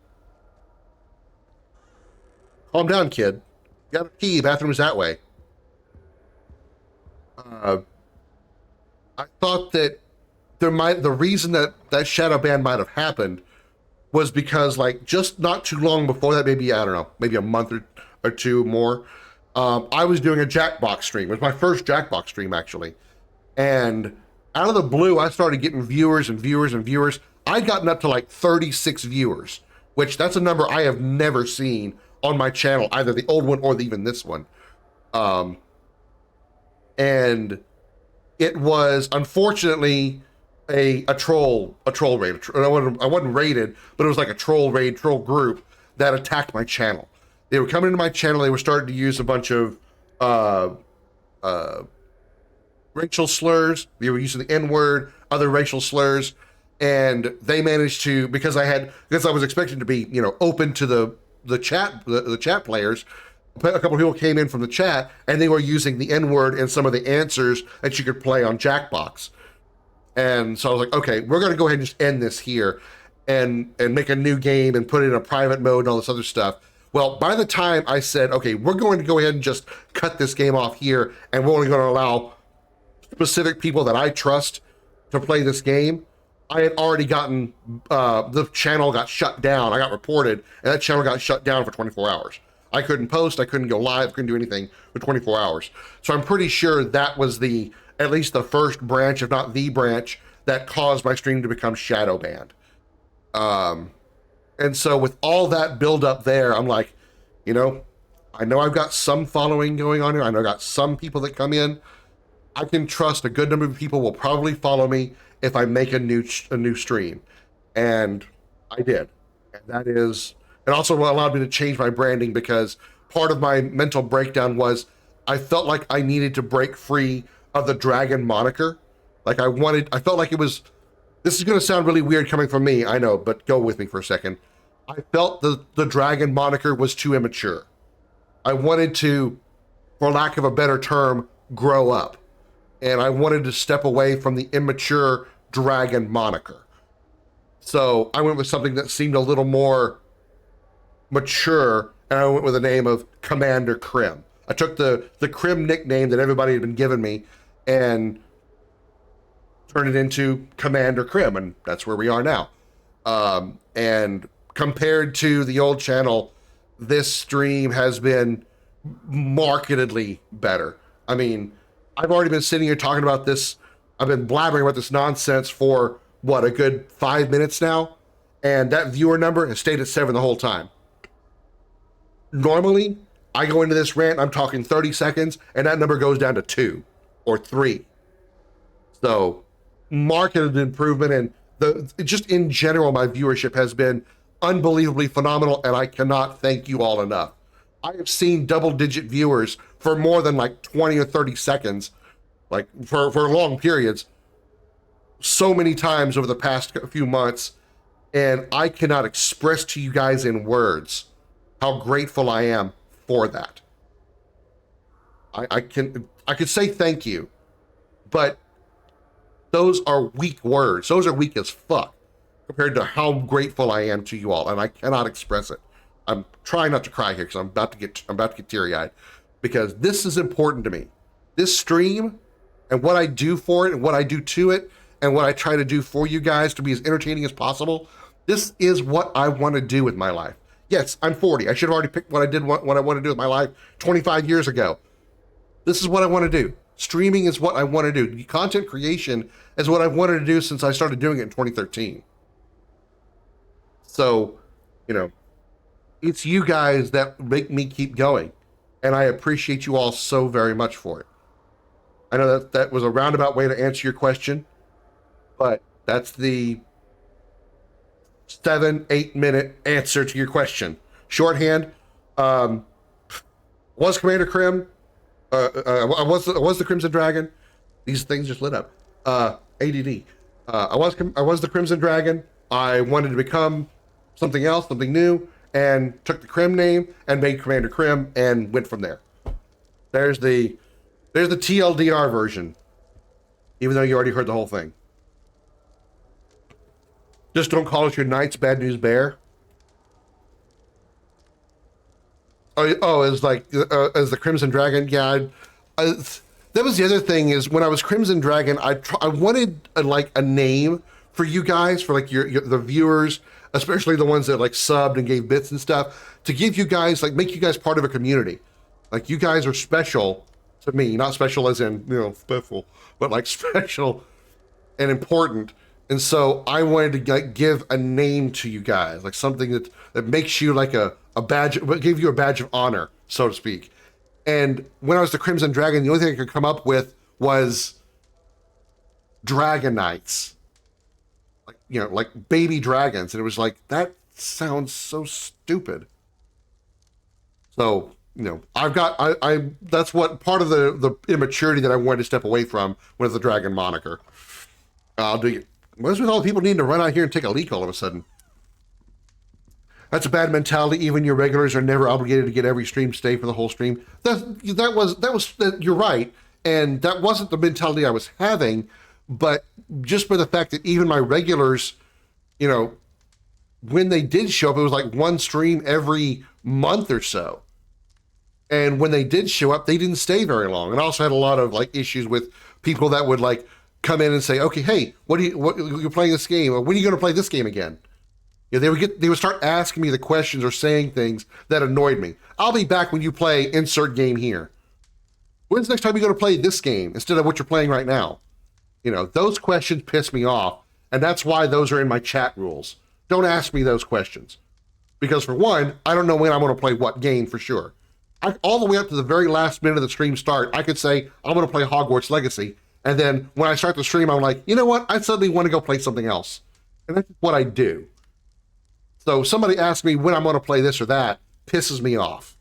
Speaker 2: calm down, kid. You got a key, bathroom's that way. I thought that the reason that shadow ban might have happened was because just not too long before that, maybe a month or two more, I was doing a Jackbox stream. It was my first Jackbox stream actually. And out of the blue, I started getting viewers and viewers and viewers. I'd gotten up to 36 viewers, which that's a number I have never seen on my channel, either the old one or even this one. And it was unfortunately a troll raid. I wasn't raided, but it was like a troll group that attacked my channel. They were coming into my channel. They were starting to use a bunch of racial slurs. They were using the N-word, other racial slurs, and they managed to, because I was expected to be, open to the chat players. A couple of people came in from the chat, and they were using the N-word in some of the answers that you could play on Jackbox. And so I was like, okay, we're going to go ahead and just end this here and make a new game and put it in a private mode and all this other stuff. Well, by the time I said, okay, we're going to go ahead and just cut this game off here, and we're only going to allow specific people that I trust to play this game, I had already gotten, the channel got shut down. I got reported, and that channel got shut down for 24 hours. I couldn't post, I couldn't go live, couldn't do anything for 24 hours. So I'm pretty sure that was at least the first branch, if not the branch, that caused my stream to become shadow banned. And so with all that build up there, I'm like, I know I've got some following going on here. I know I've got some people that come in. I can trust a good number of people will probably follow me if I make a new stream. And I did. And it also allowed me to change my branding, because part of my mental breakdown was I felt like I needed to break free of the dragon moniker. Like I felt like this is going to sound really weird coming from me, I know, but go with me for a second. I felt the dragon moniker was too immature. I wanted to, for lack of a better term, grow up. And I wanted to step away from the immature dragon moniker. So I went with something that seemed a little more mature, and I went with the name of Commander Krim. I took the Krim nickname that everybody had been giving me and turned it into Commander Krim, and that's where we are now. And compared to the old channel, this stream has been markedly better. I mean, I've already been sitting here talking about this. I've been blabbering about this nonsense for, a good 5 minutes now, and that viewer number has stayed at 7 the whole time. Normally, I go into this rant, I'm talking 30 seconds, and that number goes down to 2 or 3. So, marked improvement, and just in general, my viewership has been unbelievably phenomenal, and I cannot thank you all enough. I have seen double-digit viewers for more than 20 or 30 seconds, for long periods, so many times over the past few months, and I cannot express to you guys in words how grateful I am for that. I could say thank you, but those are weak words. Those are weak as fuck compared to how grateful I am to you all, and I cannot express it. I'm trying not to cry here because I'm about to get teary-eyed, because this is important to me. This stream and what I do for it and what I do to it and what I try to do for you guys to be as entertaining as possible, this is what I want to do with my life. Yes, I'm 40. I should have already picked what I want to do with my life 25 years ago. This is what I want to do. Streaming is what I want to do. Content creation is what I wanted to do since I started doing it in 2013. So, it's you guys that make me keep going, and I appreciate you all so very much for it. I know that was a roundabout way to answer your question, but that's the 7-8 minute answer to your question. Shorthand, was Commander Krim, I was the Crimson Dragon. These things just lit up. ADD. I was the Crimson Dragon. I wanted to become something else, something new, and took the Krim name and made Commander Krim and went from there. There's the TLDR version, even though you already heard the whole thing. Just don't call us your Knights Bad News Bear. As the Crimson Dragon. Yeah, that was the other thing, is when I was Crimson Dragon, I wanted a name for you guys, for the viewers, especially the ones that subbed and gave bits and stuff, to give you guys, make you guys part of a community. You guys are special to me, not special as in, special, but special and important. And so I wanted to give a name to you guys, something that makes you a a badge, gave you a badge of honor, so to speak. And when I was the Crimson Dragon, the only thing I could come up with was dragon knights, like, you know, like baby dragons, and it was like, that sounds so stupid. So, you know, I that's what part of the immaturity that I wanted to step away from was the dragon moniker. What's with all the people needing to run out here and take a leak all of a sudden? That's a bad mentality. Even your regulars are never obligated to get every stream stay for the whole stream. You're right, and that wasn't the mentality I was having. But just by the fact that even my regulars, you know, when they did show up, it was like one stream every month or so. And when they did show up, they didn't stay very long. And I also had a lot of like issues with people that would like come in and say, okay, hey, you're playing this game? When are you going to play this game again? You know, they would start asking me the questions or saying things that annoyed me. I'll be back when you play insert game here. When's the next time you're going to play this game instead of what you're playing right now? You know, those questions piss me off, and that's why those are in my chat rules. Don't ask me those questions. Because for one, I don't know when I'm going to play what game for sure. All the way up to the very last minute of the stream start, I could say, I'm going to play Hogwarts Legacy, and then when I start the stream, I'm like, you know what? I suddenly want to go play something else. And that's what I do. So somebody asks me when I'm going to play this or that, pisses me off.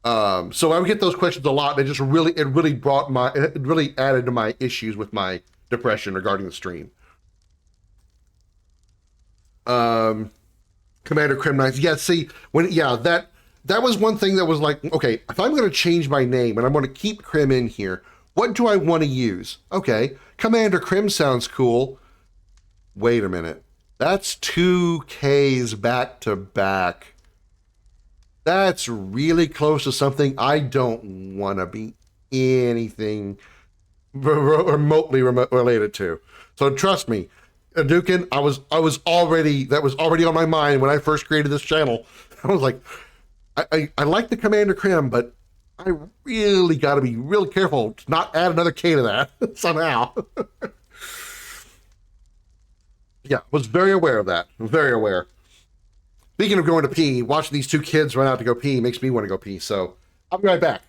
Speaker 2: So I would get those questions a lot. It really added to my issues with my depression regarding the stream. Commander Krim Knights. Yeah, see, that was one thing that was like, okay, if I'm going to change my name and I'm going to keep Krim in here, what do I want to use? Okay, Commander Krim sounds cool. Wait a minute. That's 2 Ks back to back. That's really close to something I don't want to be anything remotely related to. So trust me, Dukin, that was already on my mind when I first created this channel. I was like, I like the Commander Krim, but I really got to be real careful to not add another K to that somehow. Yeah, was very aware of that. Very aware. Speaking of going to pee, watching these 2 kids run out to go pee makes me want to go pee. So I'll be right back.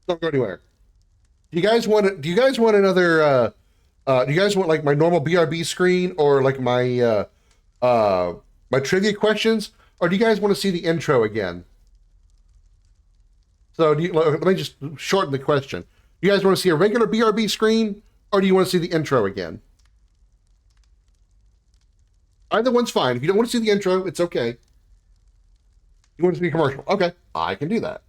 Speaker 2: Don't go anywhere. Do you guys want another? Do you guys want like my normal BRB screen or like my my trivia questions, or do you guys want to see the intro again? So let me just shorten the question. You guys want to see a regular BRB screen, or do you want to see the intro again? Either one's fine. If you don't want to see the intro, it's okay. You want to see a commercial? Okay, I can do that.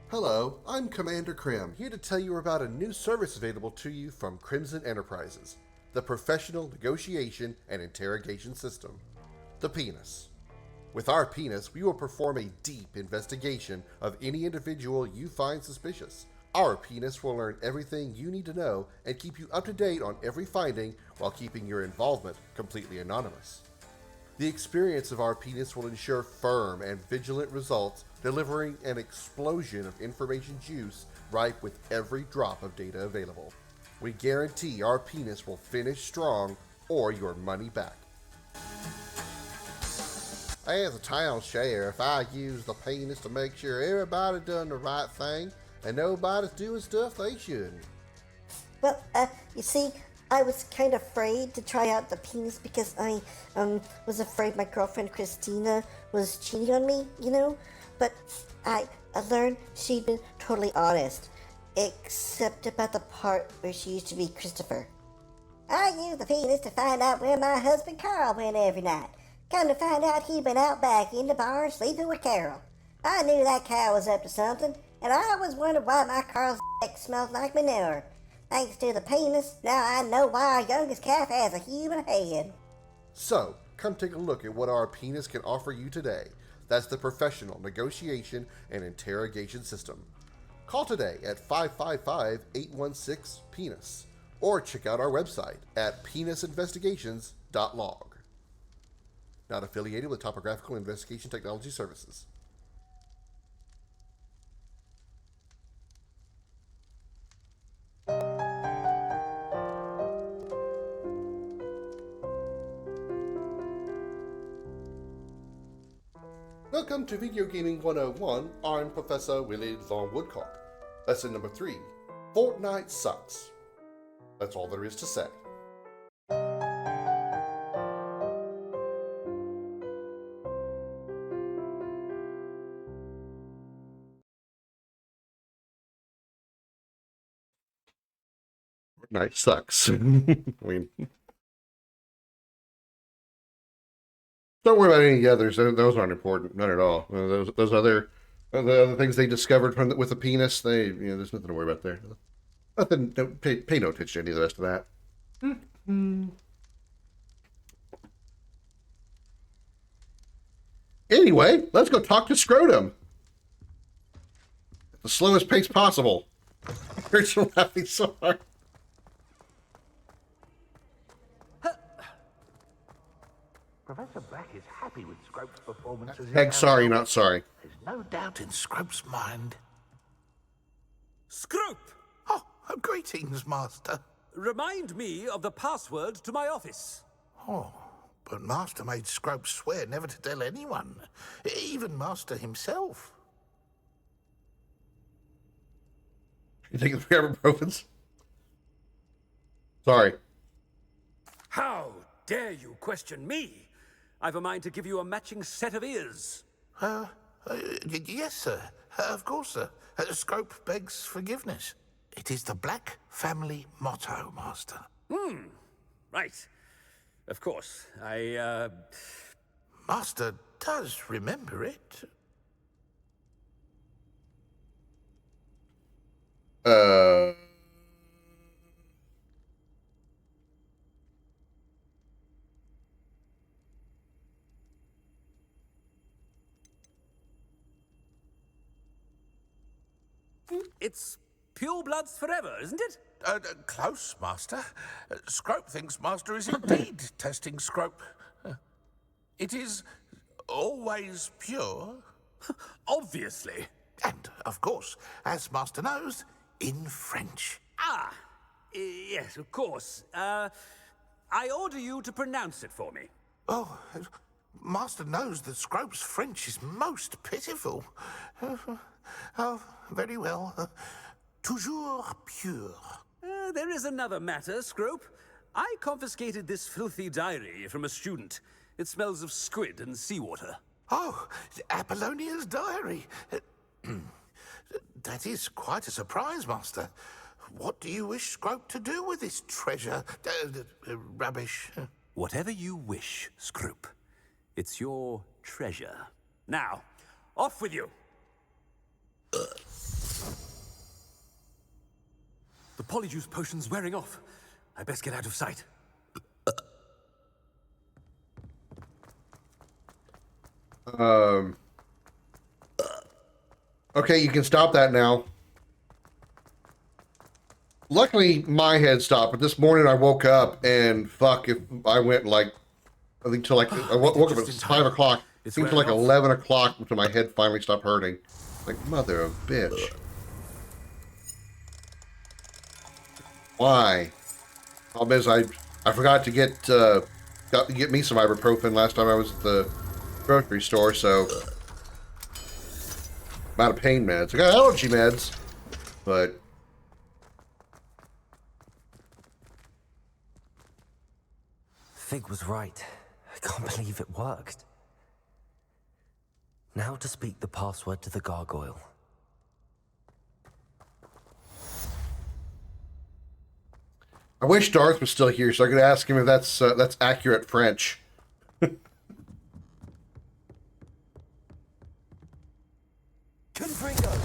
Speaker 2: Hello, I'm Commander Krim, here to tell you about a new service available to you from Crimson Enterprises, the Professional Negotiation and Interrogation System, the Penis. With our Penis, we will perform a deep investigation of any individual you find suspicious. Our Penis will learn everything you need to know and keep you up to date on every finding while keeping your involvement completely anonymous. The experience of our Penis will ensure firm and vigilant results, delivering an explosion of information juice ripe with every drop of data available. We guarantee our Penis will finish strong or your money back. As a town sheriff, I use the Penis to make sure everybody done the right thing and nobody's doing stuff they shouldn't.
Speaker 3: Well, you see, I was kind of afraid to try out the Penis because I was afraid my girlfriend Christina was cheating on me, you know? But I learned she'd been totally honest, except about the part where she used to be Christopher. I used the Penis to find out where my husband Carl went every night. Come to find out he'd been out back in the barn sleeping with Carol. I knew that cow was up to something, and I always wondered why my Carl's smelled like manure. Thanks to the Penis, now I know why our youngest calf has a human head. So, come take a look at what our Penis can offer you today. That's the Professional Negotiation and Interrogation System. Call today at 555-816-PENIS or check out our website at penisinvestigations.log. Not affiliated with Topographical Investigation Technology Services.
Speaker 2: Welcome to Video Gaming 101. I'm Professor Willie Long Woodcock. Lesson number 3. Fortnite sucks. That's all there is to say. Fortnite sucks. I mean, don't worry about any of the others. Those aren't important. Not at all. Those other the other things they discovered with the penis. There's nothing to worry about there. Nothing. Don't pay no attention to any of the rest of that. Anyway, let's go talk to Scrotum. At the slowest pace possible. Hurts from laughing so hard.
Speaker 5: Professor Black is happy with Scrope's performance as
Speaker 2: Heck, sorry, not sorry.
Speaker 5: There's no doubt in Scrope's mind.
Speaker 4: Scrope!
Speaker 5: Oh, greetings, Master.
Speaker 4: Remind me of the password to my office.
Speaker 5: Oh, but Master made Scrope swear never to tell anyone, even Master himself.
Speaker 2: You taking the ibuprofens? Sorry.
Speaker 4: How dare you question me? I've a mind to give you a matching set of ears.
Speaker 5: Yes, sir. Of course, sir. Scrope begs forgiveness. It is the Black family motto, Master.
Speaker 4: Right. Of course.
Speaker 5: Master does remember it.
Speaker 4: It's pure bloods forever, isn't it?
Speaker 5: Close, Master. Scrope thinks Master is indeed testing Scrope. It is always pure.
Speaker 4: Obviously.
Speaker 5: And, of course, as Master knows, in French.
Speaker 4: Ah, yes, of course. I order you to pronounce it for me.
Speaker 5: Oh, Master knows that Scrope's French is most pitiful. Oh, very well. Toujours pure.
Speaker 4: There is another matter, Scrope. I confiscated this filthy diary from a student. It smells of squid and seawater.
Speaker 5: Oh, Apollonia's diary. That is quite a surprise, Master. What do you wish Scrope to do with this treasure? Rubbish.
Speaker 4: Whatever you wish, Scrope. It's your treasure. Now, off with you. The polyjuice potion's wearing off. I best get out of sight.
Speaker 2: Okay, you can stop that now. Luckily, my head stopped, but this morning I woke up and fuck, if I went like, I think till like, I woke up at 5 o'clock. It seemed like 11 o'clock until my head finally stopped hurting. Like, mother of bitch. Why? Problem is, I forgot to get me some ibuprofen last time I was at the grocery store, so I'm out of pain meds. I got allergy meds, but
Speaker 9: Fig was right. I can't believe it worked. Now to speak the password to the gargoyle.
Speaker 2: I wish Darth was still here so I could ask him if that's accurate French.
Speaker 6: Confringo.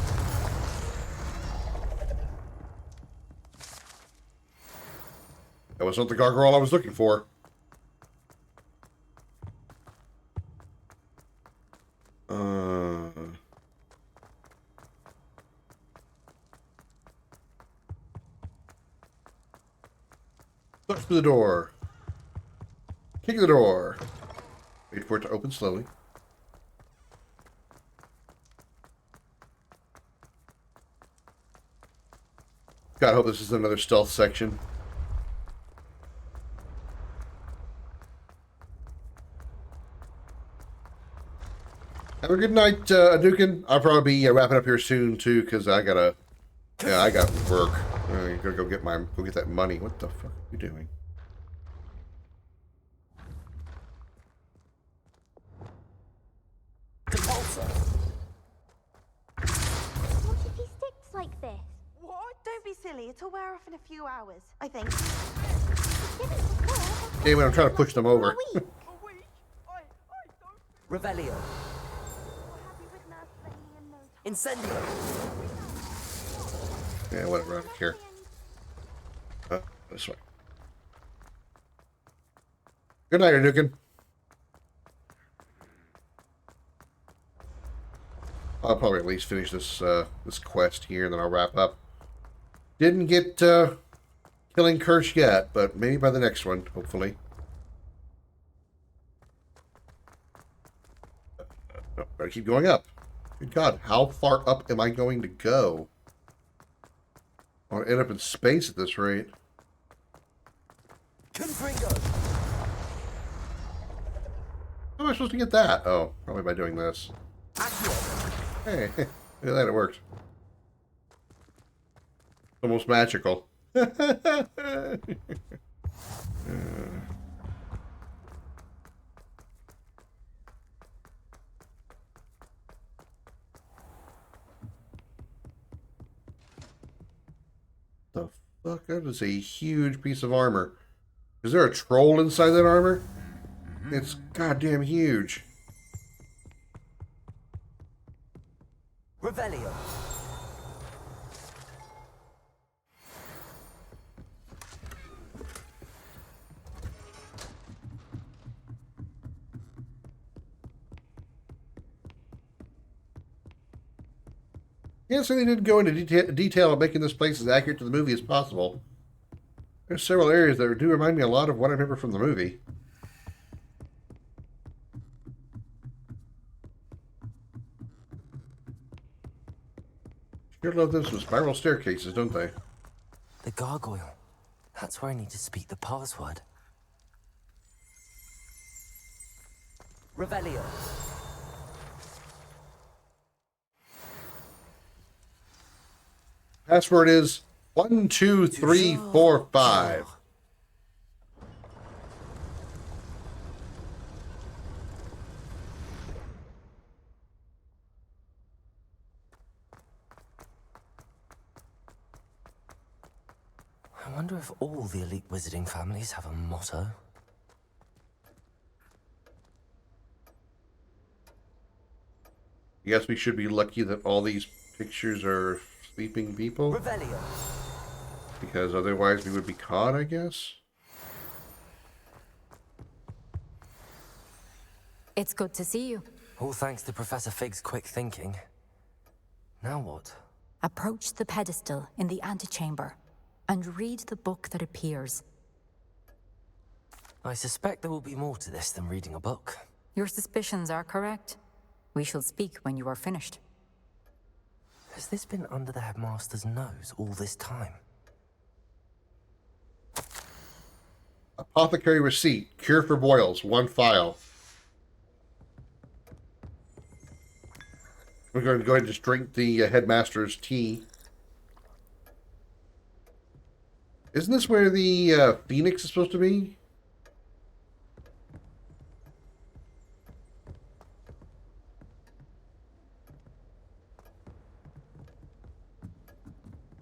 Speaker 2: That was not the gargoyle I was looking for. Push through the door. Kick the door. Wait for it to open slowly. God, I hope this is another stealth section. Have a good night, Dukin. I'll probably be wrapping up here soon too, because I got work. I gotta go get that money. What the fuck are you doing?
Speaker 12: What if he sticks like this?
Speaker 14: What? Don't be silly. It'll wear off in a few hours, I think.
Speaker 2: Okay, when I'm trying to push them over.
Speaker 9: Revelio. Incendio.
Speaker 2: Yeah, whatever. I don't care. This way. Good night, Dukin. I'll probably at least finish this this quest here, and then I'll wrap up. Didn't get Killing Curse yet, but maybe by the next one, hopefully. No, gotta keep going up. Good God, how far up am I going to go? I'll end up in space at this rate.
Speaker 9: Confringo.
Speaker 2: How am I supposed to get that? Oh, probably by doing this. Hey, look at that, it worked. Almost magical. The fuck? That is a huge piece of armor. Is there a troll inside that armor? It's goddamn huge.
Speaker 9: Revelio.
Speaker 2: Yeah, so they didn't go into detail of making this place as accurate to the movie as possible. There's several areas that do remind me a lot of what I remember from the movie. Sure love them some spiral staircases, don't they?
Speaker 9: The gargoyle. That's where I need to speak the password. Revelio.
Speaker 2: Password is 12345.
Speaker 9: I wonder if all the elite wizarding families have a motto.
Speaker 2: I guess we should be lucky that all these pictures are sleeping people.
Speaker 9: Revelio.
Speaker 2: Because otherwise we would be caught, I guess.
Speaker 15: It's good to see you.
Speaker 9: All thanks to Professor Fig's quick thinking. Now what?
Speaker 15: Approach the pedestal in the antechamber and read the book that appears.
Speaker 9: I suspect there will be more to this than reading a book.
Speaker 15: Your suspicions are correct. We shall speak when you are finished.
Speaker 9: Has this been under the headmaster's nose all this time?
Speaker 2: Apothecary receipt. Cure for boils. 1 file. We're going to go ahead and just drink the headmaster's tea. Isn't this where the Phoenix is supposed to be?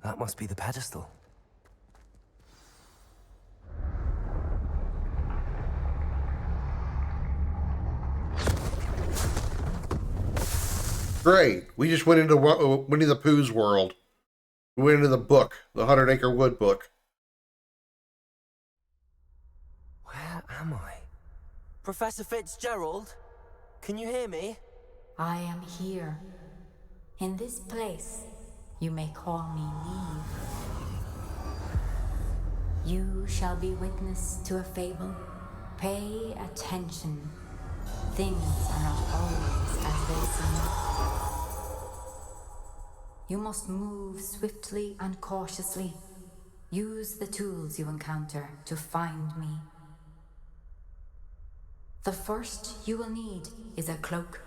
Speaker 9: That must be the pedestal.
Speaker 2: Great. We just went into Winnie the Pooh's world. We went into the book, the 100 Acre Wood book.
Speaker 9: Where am I? Professor Fitzgerald? Can you hear me?
Speaker 15: I am here. In this place, you may call me Neve. You shall be witness to a fable. Pay attention. Things are not always as they seem. You must move swiftly and cautiously. Use the tools you encounter to find me. The first you will need is a cloak.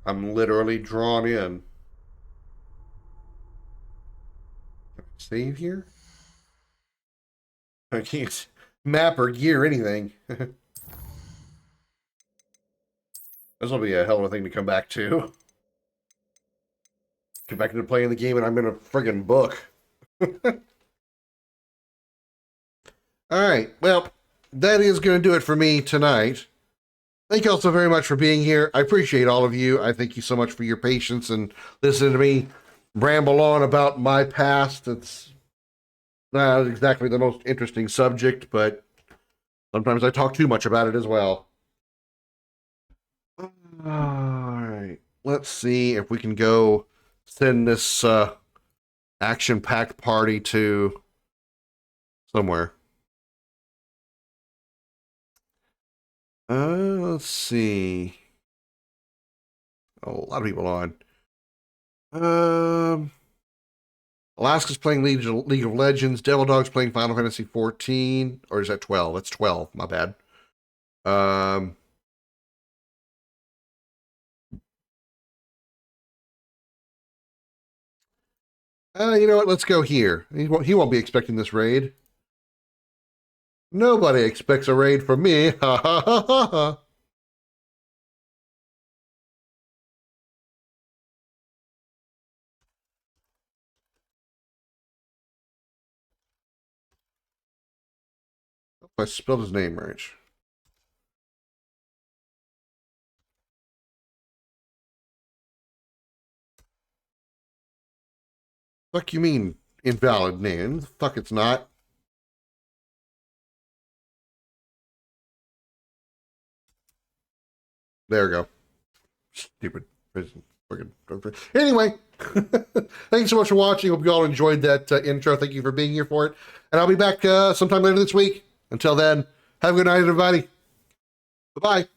Speaker 2: I'm literally drawn in. Save here? I can't map or gear anything. This will be a hell of a thing to come back to. Get back into playing the game and I'm in a friggin' book. Alright, well, that is going to do it for me tonight. Thank you all so very much for being here. I appreciate all of you. I thank you so much for your patience and listening to me ramble on about my past. It's not exactly the most interesting subject, but sometimes I talk too much about it as well. All right, let's see if we can go send this action-packed party to somewhere. Let's see. A lot of people on. Alaska's playing League of Legends. Devil Dog's playing Final Fantasy 14. Or is that 12? That's 12. My bad. You know what? Let's go here. He won't be expecting this raid. Nobody expects a raid from me. Ha ha ha ha ha. I spelled his name right. Fuck you mean invalid name? Fuck it's not. There we go. Stupid prison. Anyway, thanks so much for watching. Hope you all enjoyed that intro. Thank you for being here for it. And I'll be back sometime later this week. Until then, have a good night, everybody. Bye-bye.